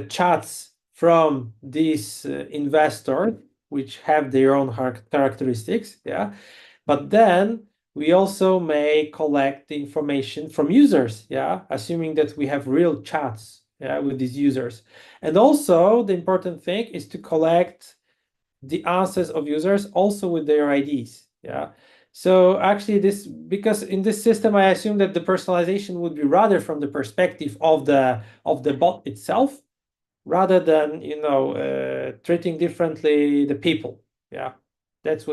Speaker 19: chats from these investors, which have their own characteristics, But then we also may collect the information from users, assuming that we have real chats, with these users. And also the important thing is to collect the answers of users also with their IDs, So actually because in this system, I assume that the personalization would be rather from the perspective of the bot itself, rather than, treating differently the people. That's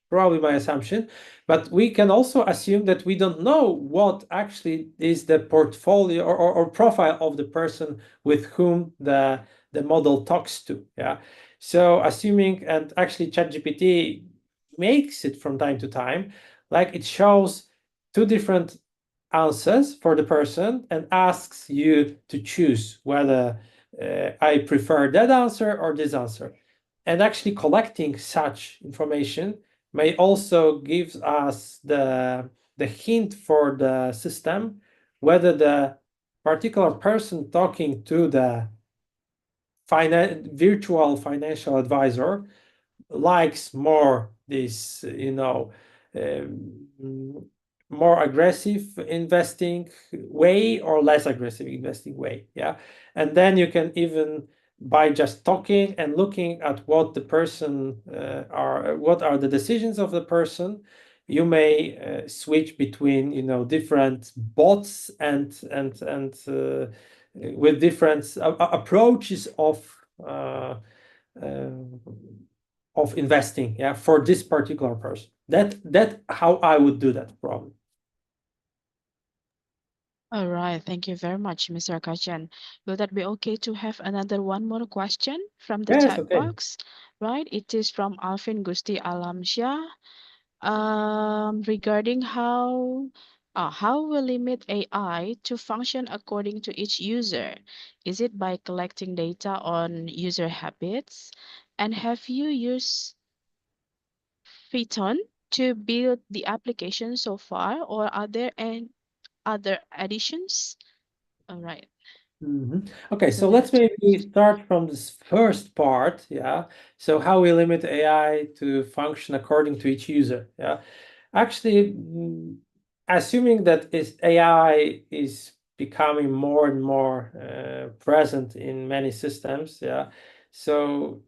Speaker 19: probably my assumption. But we can also assume that we don't know what actually is the portfolio or profile of the person with whom the model talks to. So assuming, and actually ChatGPT makes it from time to time, like it shows two different answers for the person and asks you to choose whether I prefer that answer or this answer. And actually collecting such information may also give us the hint for the system whether the particular person talking to the virtual financial advisor likes more this, more aggressive investing way or less aggressive investing way. And then you can even, by just talking and looking at what the person what are the decisions of the person, you may switch between different bots and with different approaches of investing, for this particular person. That how I would do that probably.
Speaker 20: All right, thank you very much, Mr. Kajan. Will that be okay to have one more question from the
Speaker 19: Yes,
Speaker 20: chat
Speaker 19: okay.
Speaker 20: box? Right, it is from Alvin Gusti Alamsyah. Regarding how we limit AI to function according to each user. Is it by collecting data on user habits? And have you used Phyton to build the application so far, or are there any other additions? All right.
Speaker 19: Okay, so let's maybe start from this first part, So how we limit AI to function according to each user, Actually, assuming that AI is becoming more and more present in many systems, So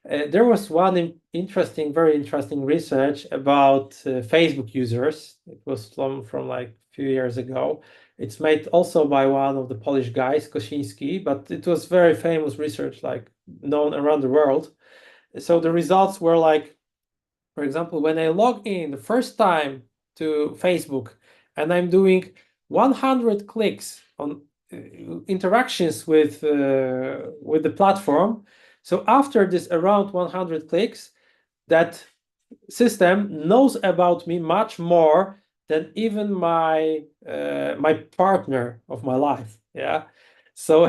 Speaker 19: there was one very interesting research about Facebook users. It was from like a few years ago. It's made also by one of the Polish guys, Kosiński, but it was very famous research, like known around the world. So the results were like, for example, when I log in the first time to Facebook and I'm doing 100 clicks on interactions with the platform. So after this around 100 clicks, that system knows about me much more than even my partner of my life. So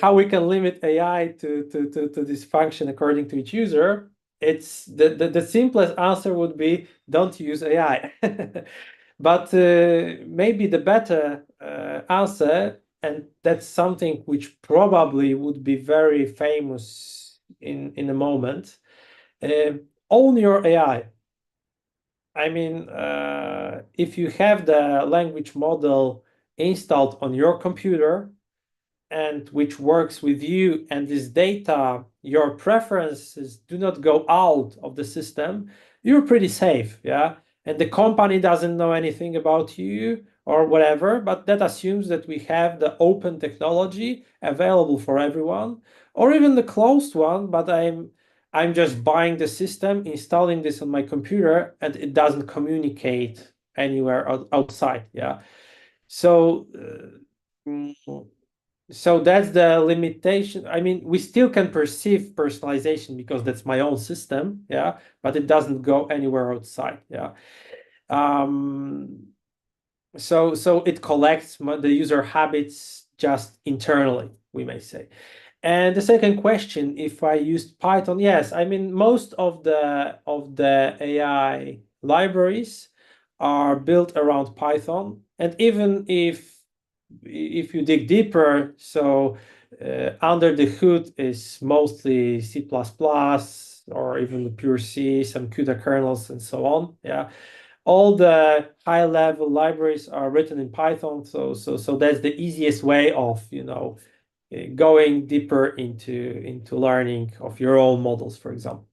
Speaker 19: how we can limit AI to this function according to each user? It's the simplest answer would be don't use AI. But maybe the better answer, and that's something which probably would be very famous in a moment. Own your AI. I mean, if you have the language model installed on your computer and which works with you, and this data, your preferences do not go out of the system, you're pretty safe, yeah? And the company doesn't know anything about you or whatever, but that assumes that we have the open technology available for everyone, or even the closed one, but I'm just buying the system, installing this on my computer, and it doesn't communicate anywhere outside, yeah? So so that's the limitation. I mean, we still can perceive personalization because that's my own system, yeah, but it doesn't go anywhere outside, yeah. So it collects the user habits just internally, we may say. And the second question, if I used Python, yes, I mean, most of the AI libraries are built around Python, and even if you dig deeper, so under the hood is mostly C++ or even the pure C, some CUDA kernels and so on. Yeah, all the high-level libraries are written in Python, so that's the easiest way of going deeper into learning of your own models, for example.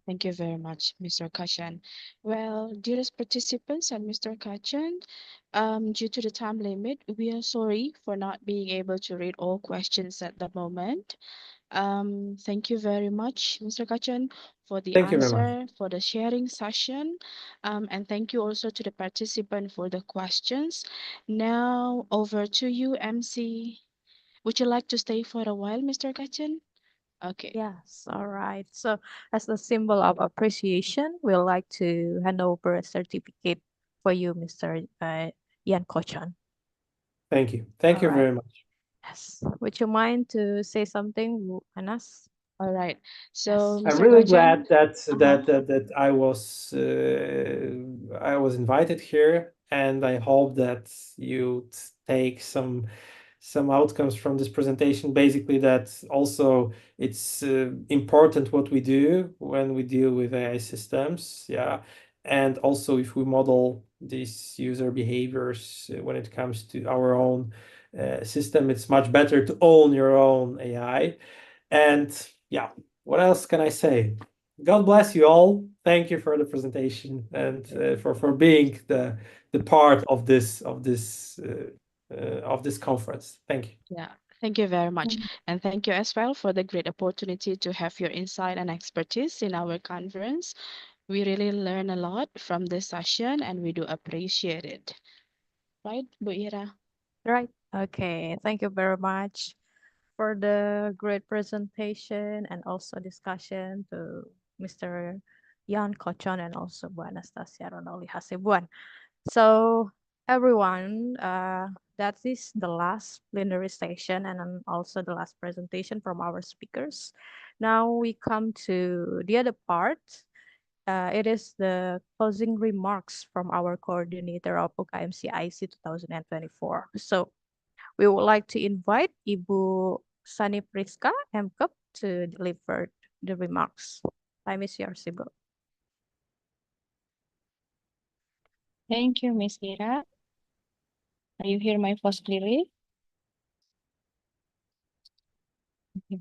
Speaker 20: Thank you very much, Mr. Kachan. Well, dearest participants and Mr. Kachan, due to the time limit, we are sorry for not being able to read all questions at the moment. Thank you very much, Mr. Kachan, for the
Speaker 19: Thank you very much.
Speaker 20: answer, for the sharing session, and thank you also to the participant for the questions. Now, over to you, MC. Would you like to stay for a while, Mr. Kachan? Okay.
Speaker 11: Yes, all right. So as a symbol of appreciation, we'd like to hand over a certificate for you, Mr. Yan Kochan.
Speaker 19: Thank you. Thank you
Speaker 11: All right.
Speaker 19: very much.
Speaker 11: Yes. Would you mind to say something, Anas?
Speaker 20: All right. So,
Speaker 11: Yes.
Speaker 19: I'm
Speaker 20: Mr.
Speaker 19: really
Speaker 20: Kachan,
Speaker 19: glad that I was invited here, and I hope that you take some outcomes from this presentation. Basically, that also it's important what we do when we deal with AI systems, yeah, and also if we model these user behaviors when it comes to our own system, it's much better to own your own AI. And yeah, what else can I say? God bless you all. Thank you for the presentation and for being the part of this conference. Thank you.
Speaker 20: yeah, thank you very much. And thank you as well for the great opportunity to have your insight and expertise in our conference. We really learn a lot from this session and we do appreciate it. Right, Bu Ira?
Speaker 11: Right. Okay. Thank you very much for the great presentation and also discussion to Mr. Yan Kochan and also Bu Anastasia Ronoli Hasibuan. So everyone, that is the last plenary session and also the last presentation from our speakers. Now we come to the other part. It is the closing remarks from our coordinator of UKMC IC 2024. So we would like to invite Ibu Sani Priska, MKEP, to deliver the remarks. Time is yours, Ibu.
Speaker 21: Thank you, Ms. Ira. Are you hear my voice clearly? Okay.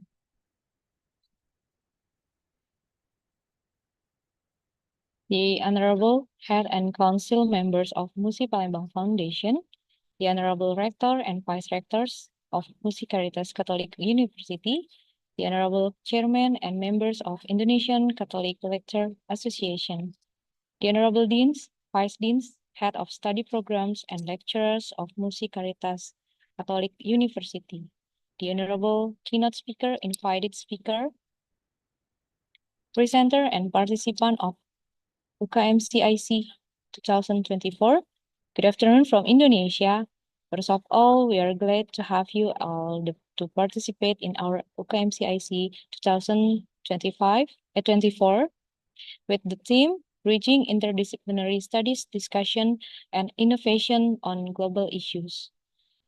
Speaker 21: The Honorable Head and Council members of Musi Palembang Foundation, the Honorable Rector and Vice Rectors of Musi Caritas Catholic University, the Honorable Chairman and members of Indonesian Catholic Lecturer Association, the Honorable Deans, Vice Deans, Head of Study Programs and Lecturers of Musi Caritas Catholic University, the Honorable Keynote Speaker, Invited Speaker, Presenter and Participant of UKMC IC 2024. Good afternoon from Indonesia. First of all, we are glad to have you all to participate in our UKMC IC 2024 with the theme Bridging Interdisciplinary Studies, Discussion, and Innovation on Global Issues.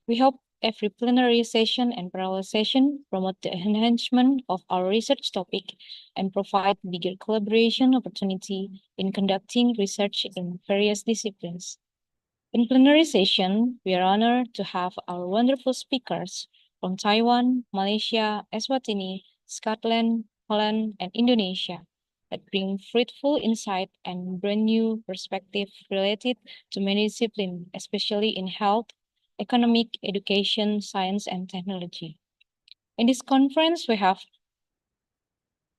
Speaker 21: We hope every plenary session and parallel session, promote the enhancement of our research topic, and provide bigger collaboration opportunity in conducting research in various disciplines. In plenary session, we are honored to have our wonderful speakers from Taiwan, Malaysia, Eswatini, Scotland, Holland, and Indonesia that bring fruitful insight and brand new perspective related to many disciplines, especially in health, economic, education, science, and technology. In this conference, we have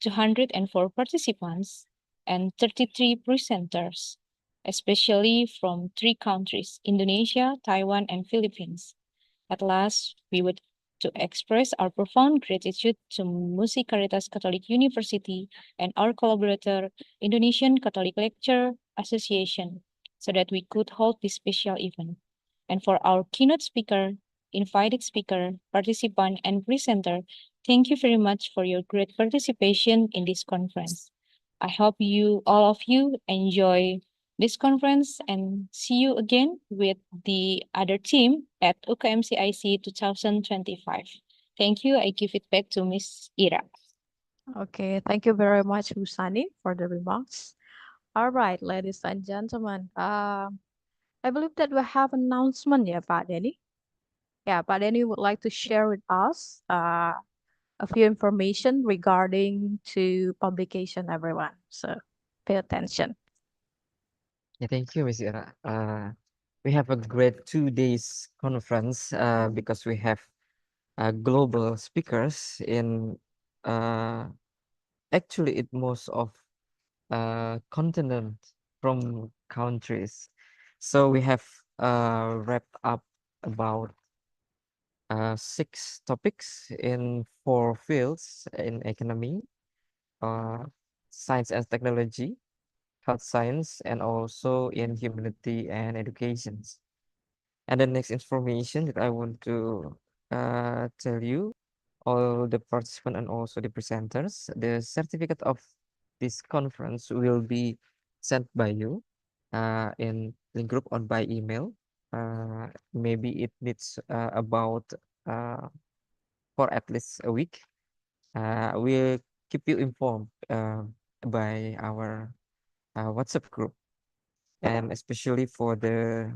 Speaker 21: 204 participants and 33 presenters, especially from 3 countries, Indonesia, Taiwan, and Philippines. At last, we would to express our profound gratitude to Musikalitas Catholic University and our collaborator, Indonesian Catholic Lecture Association, so that we could hold this special event. And for our keynote speaker, invited speaker, participant, and presenter, thank you very much for your great participation in this conference. I hope all of you, enjoy this conference and see you again with the other team at UKMC IC 2025. Thank you. I give it back to Miss Ira.
Speaker 11: Okay, thank you very much, Husani, for the remarks. All right, ladies and gentlemen, I believe that we have announcement, yeah, Pak Denny. Yeah, Pak Denny would like to share with us a few information regarding to publication, everyone. So pay attention.
Speaker 10: Yeah, thank you, Miss Ira. We have a great 2 days conference because we have global speakers in actually it most of continent from countries. So we have wrapped up about 6 topics in 4 fields in economy, science and technology, health science, and also in humanity and education. And the next information that I want to tell you, all the participants and also the presenters, the certificate of this conference will be sent by you in the group or by email. Maybe it needs about for at least a week. We'll keep you informed by our WhatsApp group, and especially for the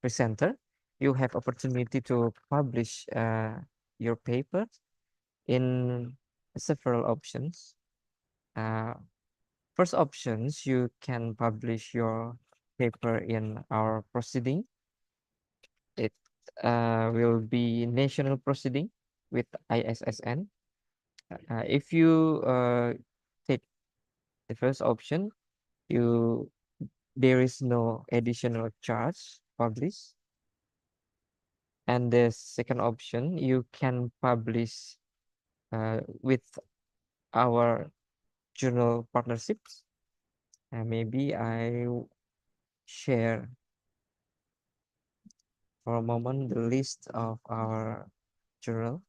Speaker 10: presenter, you have opportunity to publish your paper in several options. First options, you can publish your paper in our proceeding. It will be national proceeding with ISSN. If you take the first option, there is no additional charge publish. And the second option, you can publish with our journal partnerships. Maybe I share for a moment the list of our journal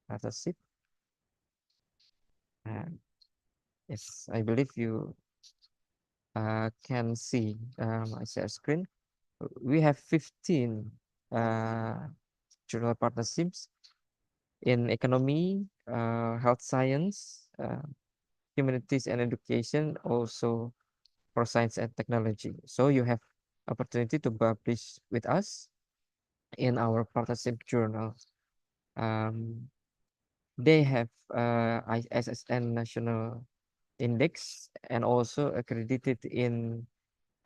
Speaker 10: partnership. Yes, I believe you can see my share screen. We have 15 journal partnerships in economy, health science, humanities and education, also for science and technology. So you have opportunity to publish with us in our partnership journal. They have ISSN national index and also accredited in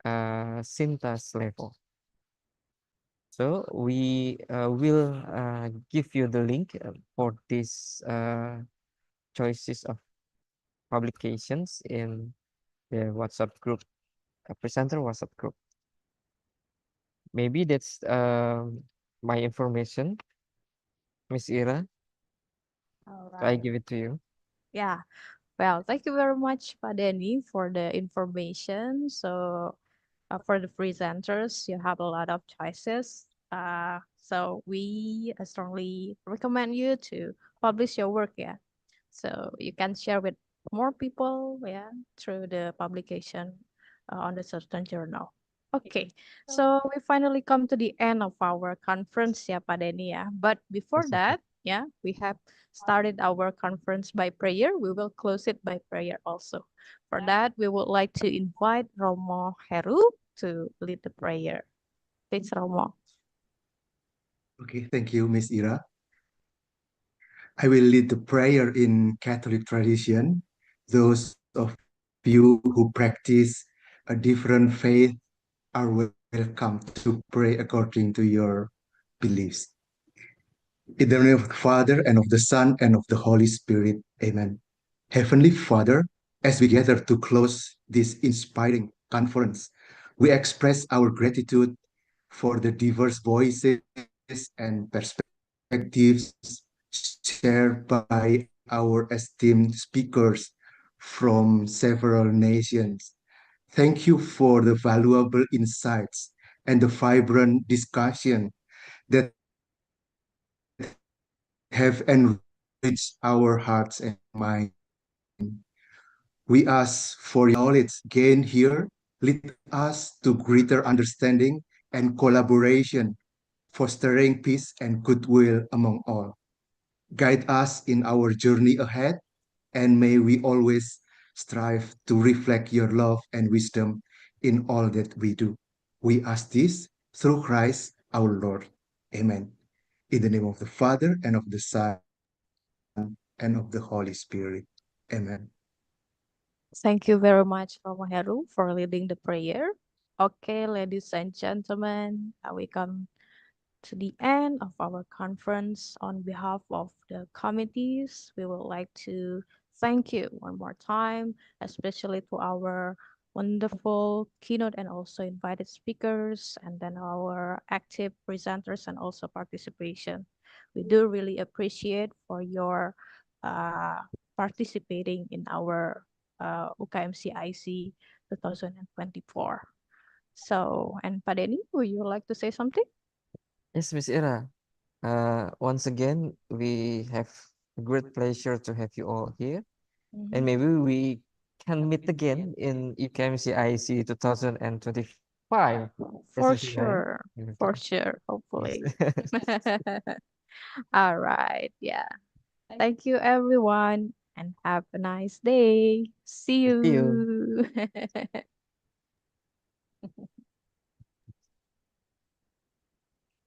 Speaker 10: Sintas level. So we will give you the link for these choices of publications in the WhatsApp group, presenter WhatsApp group. Maybe that's my information, Miss Ira.
Speaker 11: All
Speaker 10: I
Speaker 11: right.
Speaker 10: give it to you.
Speaker 11: Yeah. Well, thank you very much, Pak Denny, for the information. So for the presenters, you have a lot of choices. So we strongly recommend you to publish your work, yeah. So you can share with more people, yeah, through the publication on the certain journal. Okay, so we finally come to the end of our conference ya Pak Denny ya. But before that, yeah, we have started our conference by prayer. We will close it by prayer also. For that, we would like to invite Romo Heru to lead the prayer. Thanks, Romo.
Speaker 4: Okay, thank you, Miss Ira. I will lead the prayer in Catholic tradition. Those of you who practice a different faith are welcome to pray according to your beliefs. In the name of the Father, and of the Son, and of the Holy Spirit. Amen. Heavenly Father, as we gather to close this inspiring conference, we express our gratitude for the diverse voices and perspectives shared by our esteemed speakers from several nations. Thank you for the valuable insights and the vibrant discussion that have enriched our hearts and minds. We ask for your knowledge gained here, lead us to greater understanding and collaboration, fostering peace and goodwill among all. Guide us in our journey ahead, and may we always strive to reflect your love and wisdom in all that we do. We ask this through Christ our Lord. Amen. In the name of the Father, and of the Son, and of the Holy Spirit. Amen.
Speaker 11: Thank you very much, Romo Heru, for leading the prayer. Okay, ladies and gentlemen, we come to the end of our conference. On behalf of the committees, we would like to thank you one more time, especially to our wonderful keynote and also invited speakers, and then our active presenters and also participation. We do really appreciate for your participating in our UKMC IC 2024. So, and Pak Denny, would you like to say something?
Speaker 10: Yes, Miss Ira. Once again, we have a great pleasure to have you all here. And maybe we can meet again in UKMC IC 2025.
Speaker 11: For sure. For sure, hopefully. All right. Yeah. Thank you, everyone, and have a nice day. See you.
Speaker 10: See you.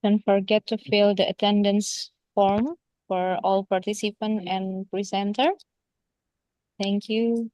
Speaker 21: Don't forget to fill the attendance form for all participants and presenter. Thank you.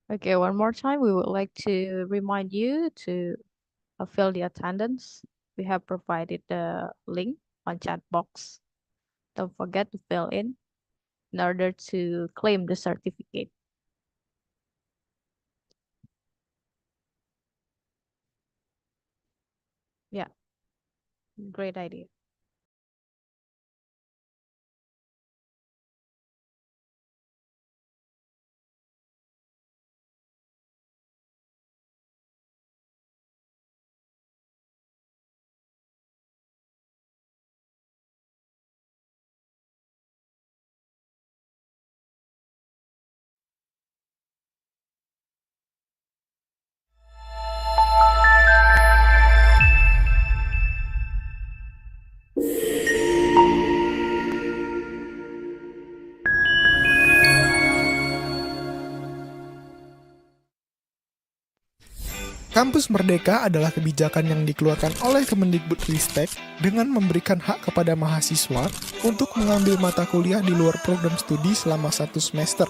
Speaker 11: Okay, one more time, we would like to remind you to fill the attendance. We have provided the link on chat box. Don't forget to fill in order to claim the certificate. Yeah, great idea.
Speaker 1: Kampus Merdeka adalah kebijakan yang dikeluarkan oleh Kemendikbudristek dengan memberikan hak kepada mahasiswa untuk mengambil mata kuliah di luar program studi selama 1 semester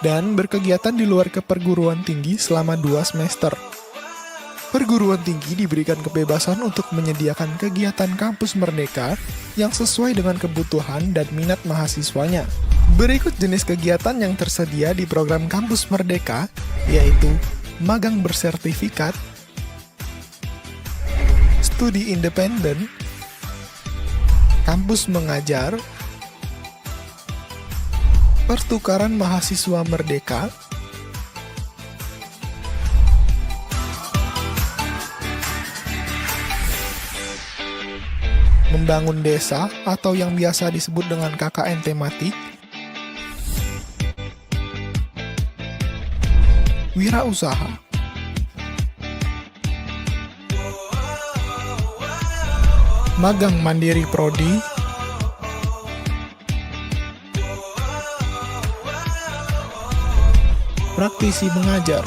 Speaker 1: dan berkegiatan di luar keperguruan tinggi selama 2 semester. Perguruan tinggi diberikan kebebasan untuk menyediakan kegiatan kampus merdeka yang sesuai dengan kebutuhan dan minat mahasiswanya. Berikut jenis kegiatan yang tersedia di program kampus merdeka, yaitu magang bersertifikat, studi independen, kampus mengajar, pertukaran mahasiswa merdeka, membangun desa atau yang biasa disebut dengan KKN tematik, wirausaha, magang mandiri prodi, praktisi mengajar.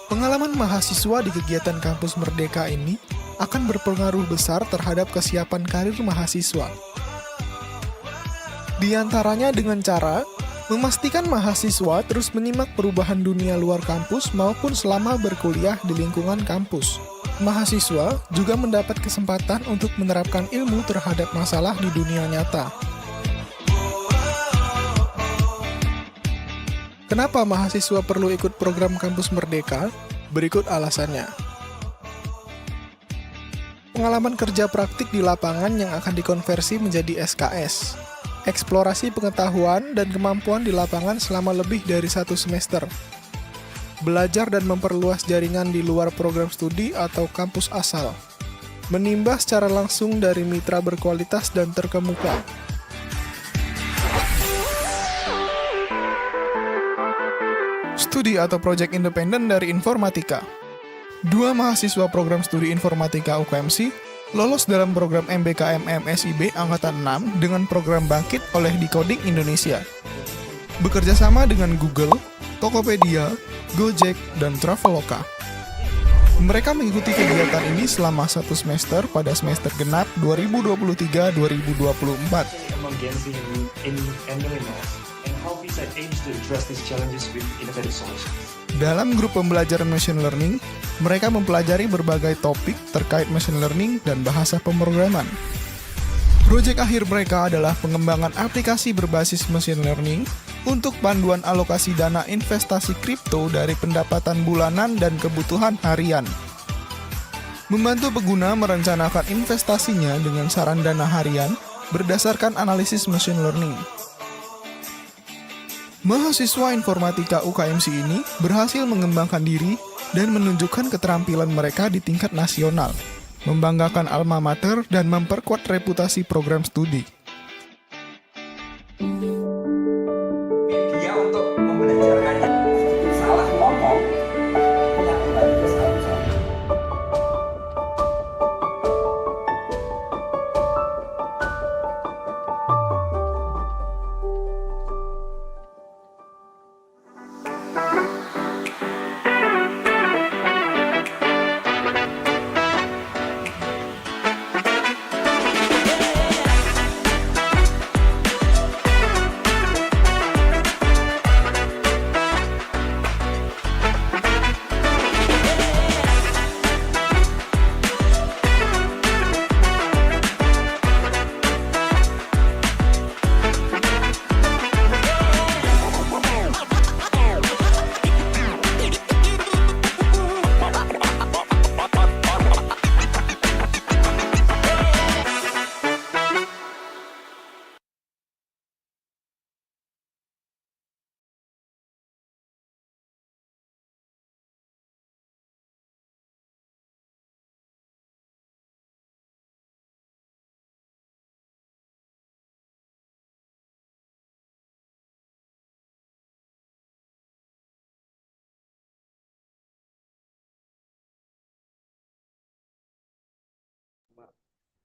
Speaker 1: Pengalaman mahasiswa di kegiatan kampus merdeka ini akan berpengaruh besar terhadap kesiapan karir mahasiswa. Di antaranya dengan cara memastikan mahasiswa terus menyimak perubahan dunia luar kampus maupun selama berkuliah di lingkungan kampus. Mahasiswa juga mendapat kesempatan untuk menerapkan ilmu terhadap masalah di dunia nyata. Kenapa mahasiswa perlu ikut program kampus merdeka? Berikut alasannya. Pengalaman kerja praktik di lapangan yang akan dikonversi menjadi SKS. Eksplorasi pengetahuan dan kemampuan di lapangan selama lebih dari 1 semester. Belajar dan memperluas jaringan di luar program studi atau kampus asal. Menimba secara langsung dari mitra berkualitas dan terkemuka. Studi atau proyek independen dari informatika. 2 mahasiswa program studi informatika UKMC lolos dalam program MBKM MSIB Angkatan 6 dengan program Bangkit oleh Decoding Indonesia. Bekerja sama dengan Google, Tokopedia, Gojek, dan Traveloka. Mereka mengikuti kegiatan ini selama 1 semester pada semester genap 2023-2024. Dalam grup pembelajaran machine learning, mereka mempelajari berbagai topik terkait machine learning dan bahasa pemrograman. Proyek akhir mereka adalah pengembangan aplikasi berbasis machine learning untuk panduan alokasi dana investasi kripto dari pendapatan bulanan dan kebutuhan harian. Membantu pengguna merencanakan investasinya dengan saran dana harian berdasarkan analisis machine learning. Mahasiswa informatika UKMC ini berhasil mengembangkan diri dan menunjukkan keterampilan mereka di tingkat nasional, membanggakan alma mater dan memperkuat reputasi program studi.
Speaker 22: Dia untuk membelajarkannya salah ngomong, kita kembali ke satu-satu.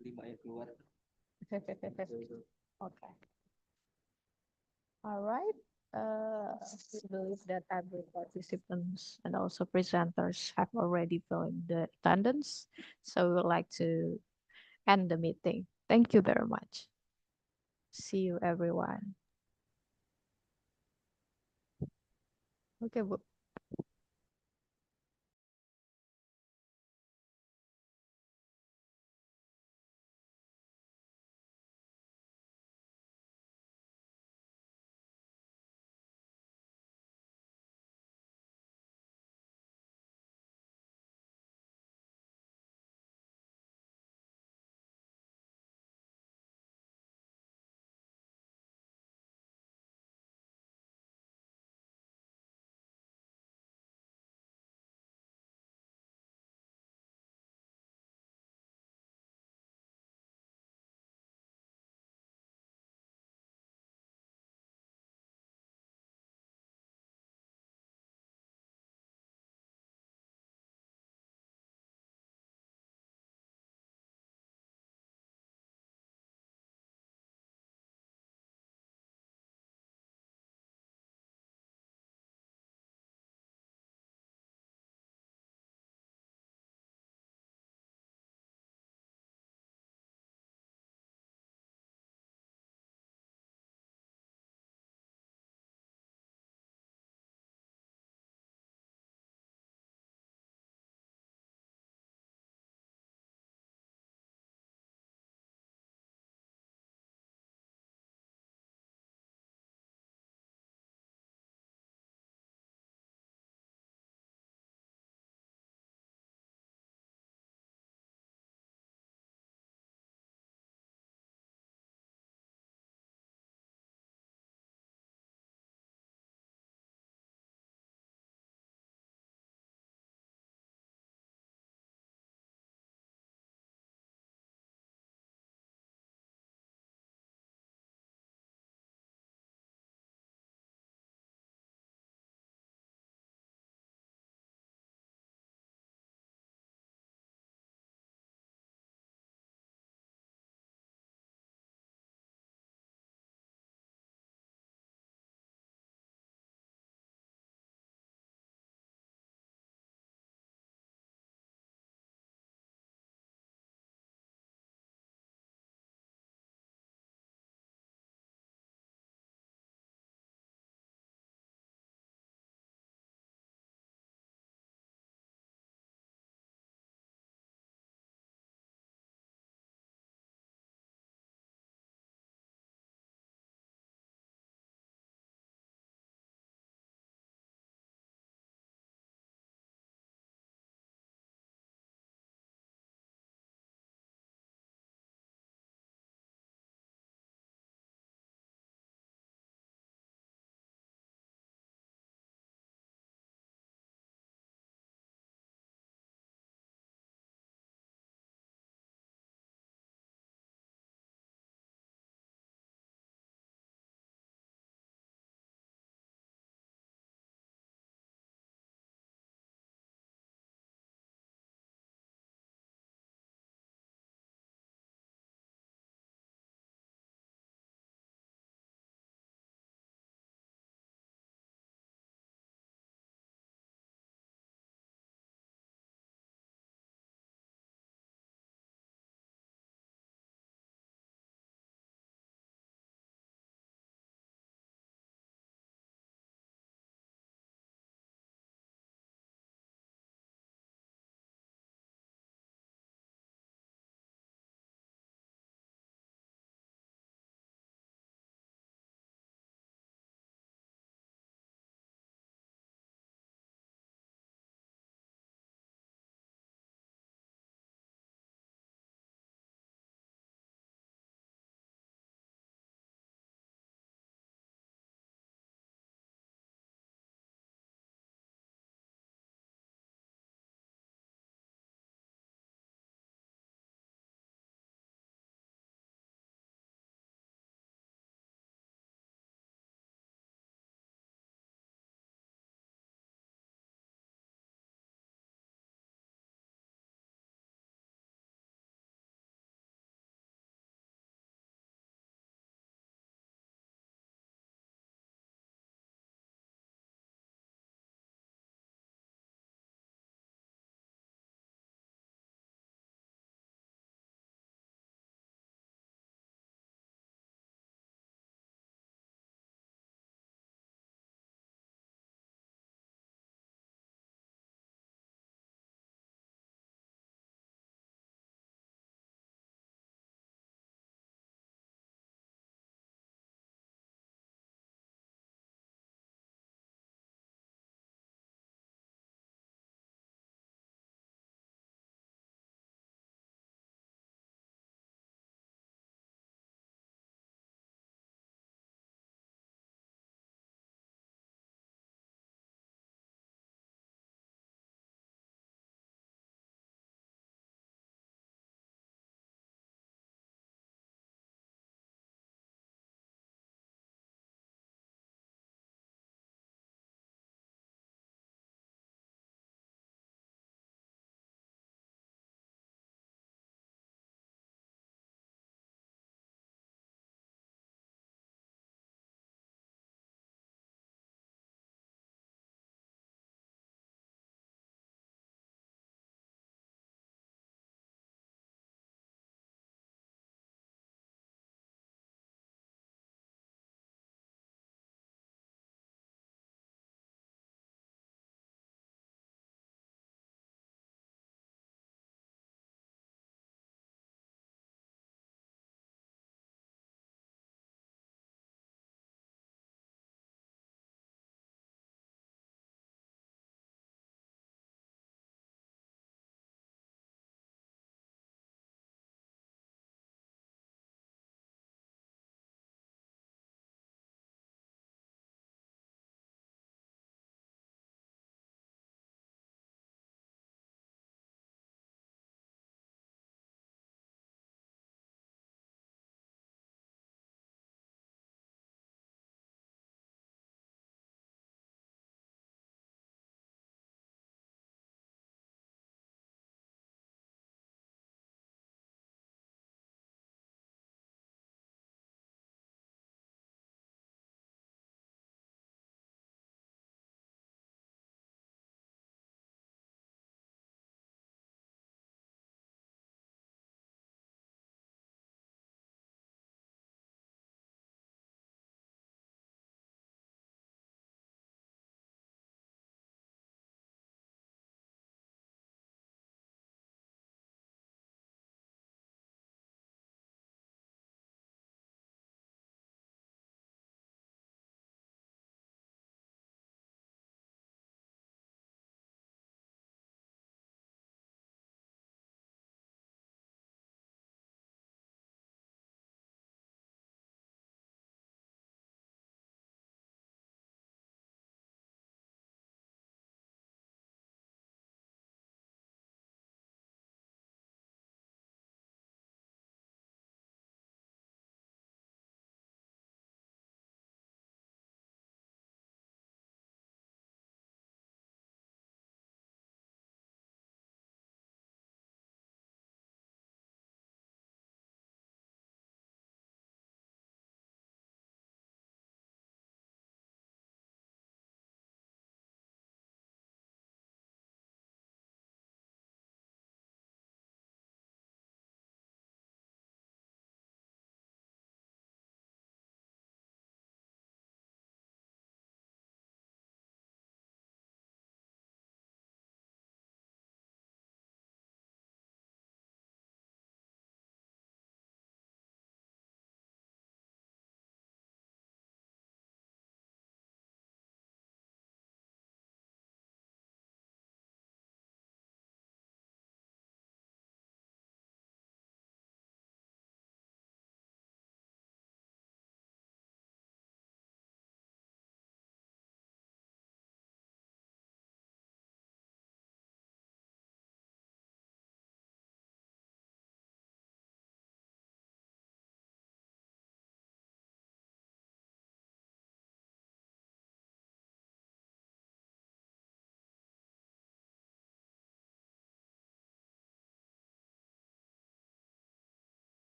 Speaker 23: Lima yang keluar.
Speaker 11: Okay. All right. We believe that every participants and also presenters have already filled in the attendance. So we would like to end the meeting. Thank you very much. See you everyone. Okay, Bu.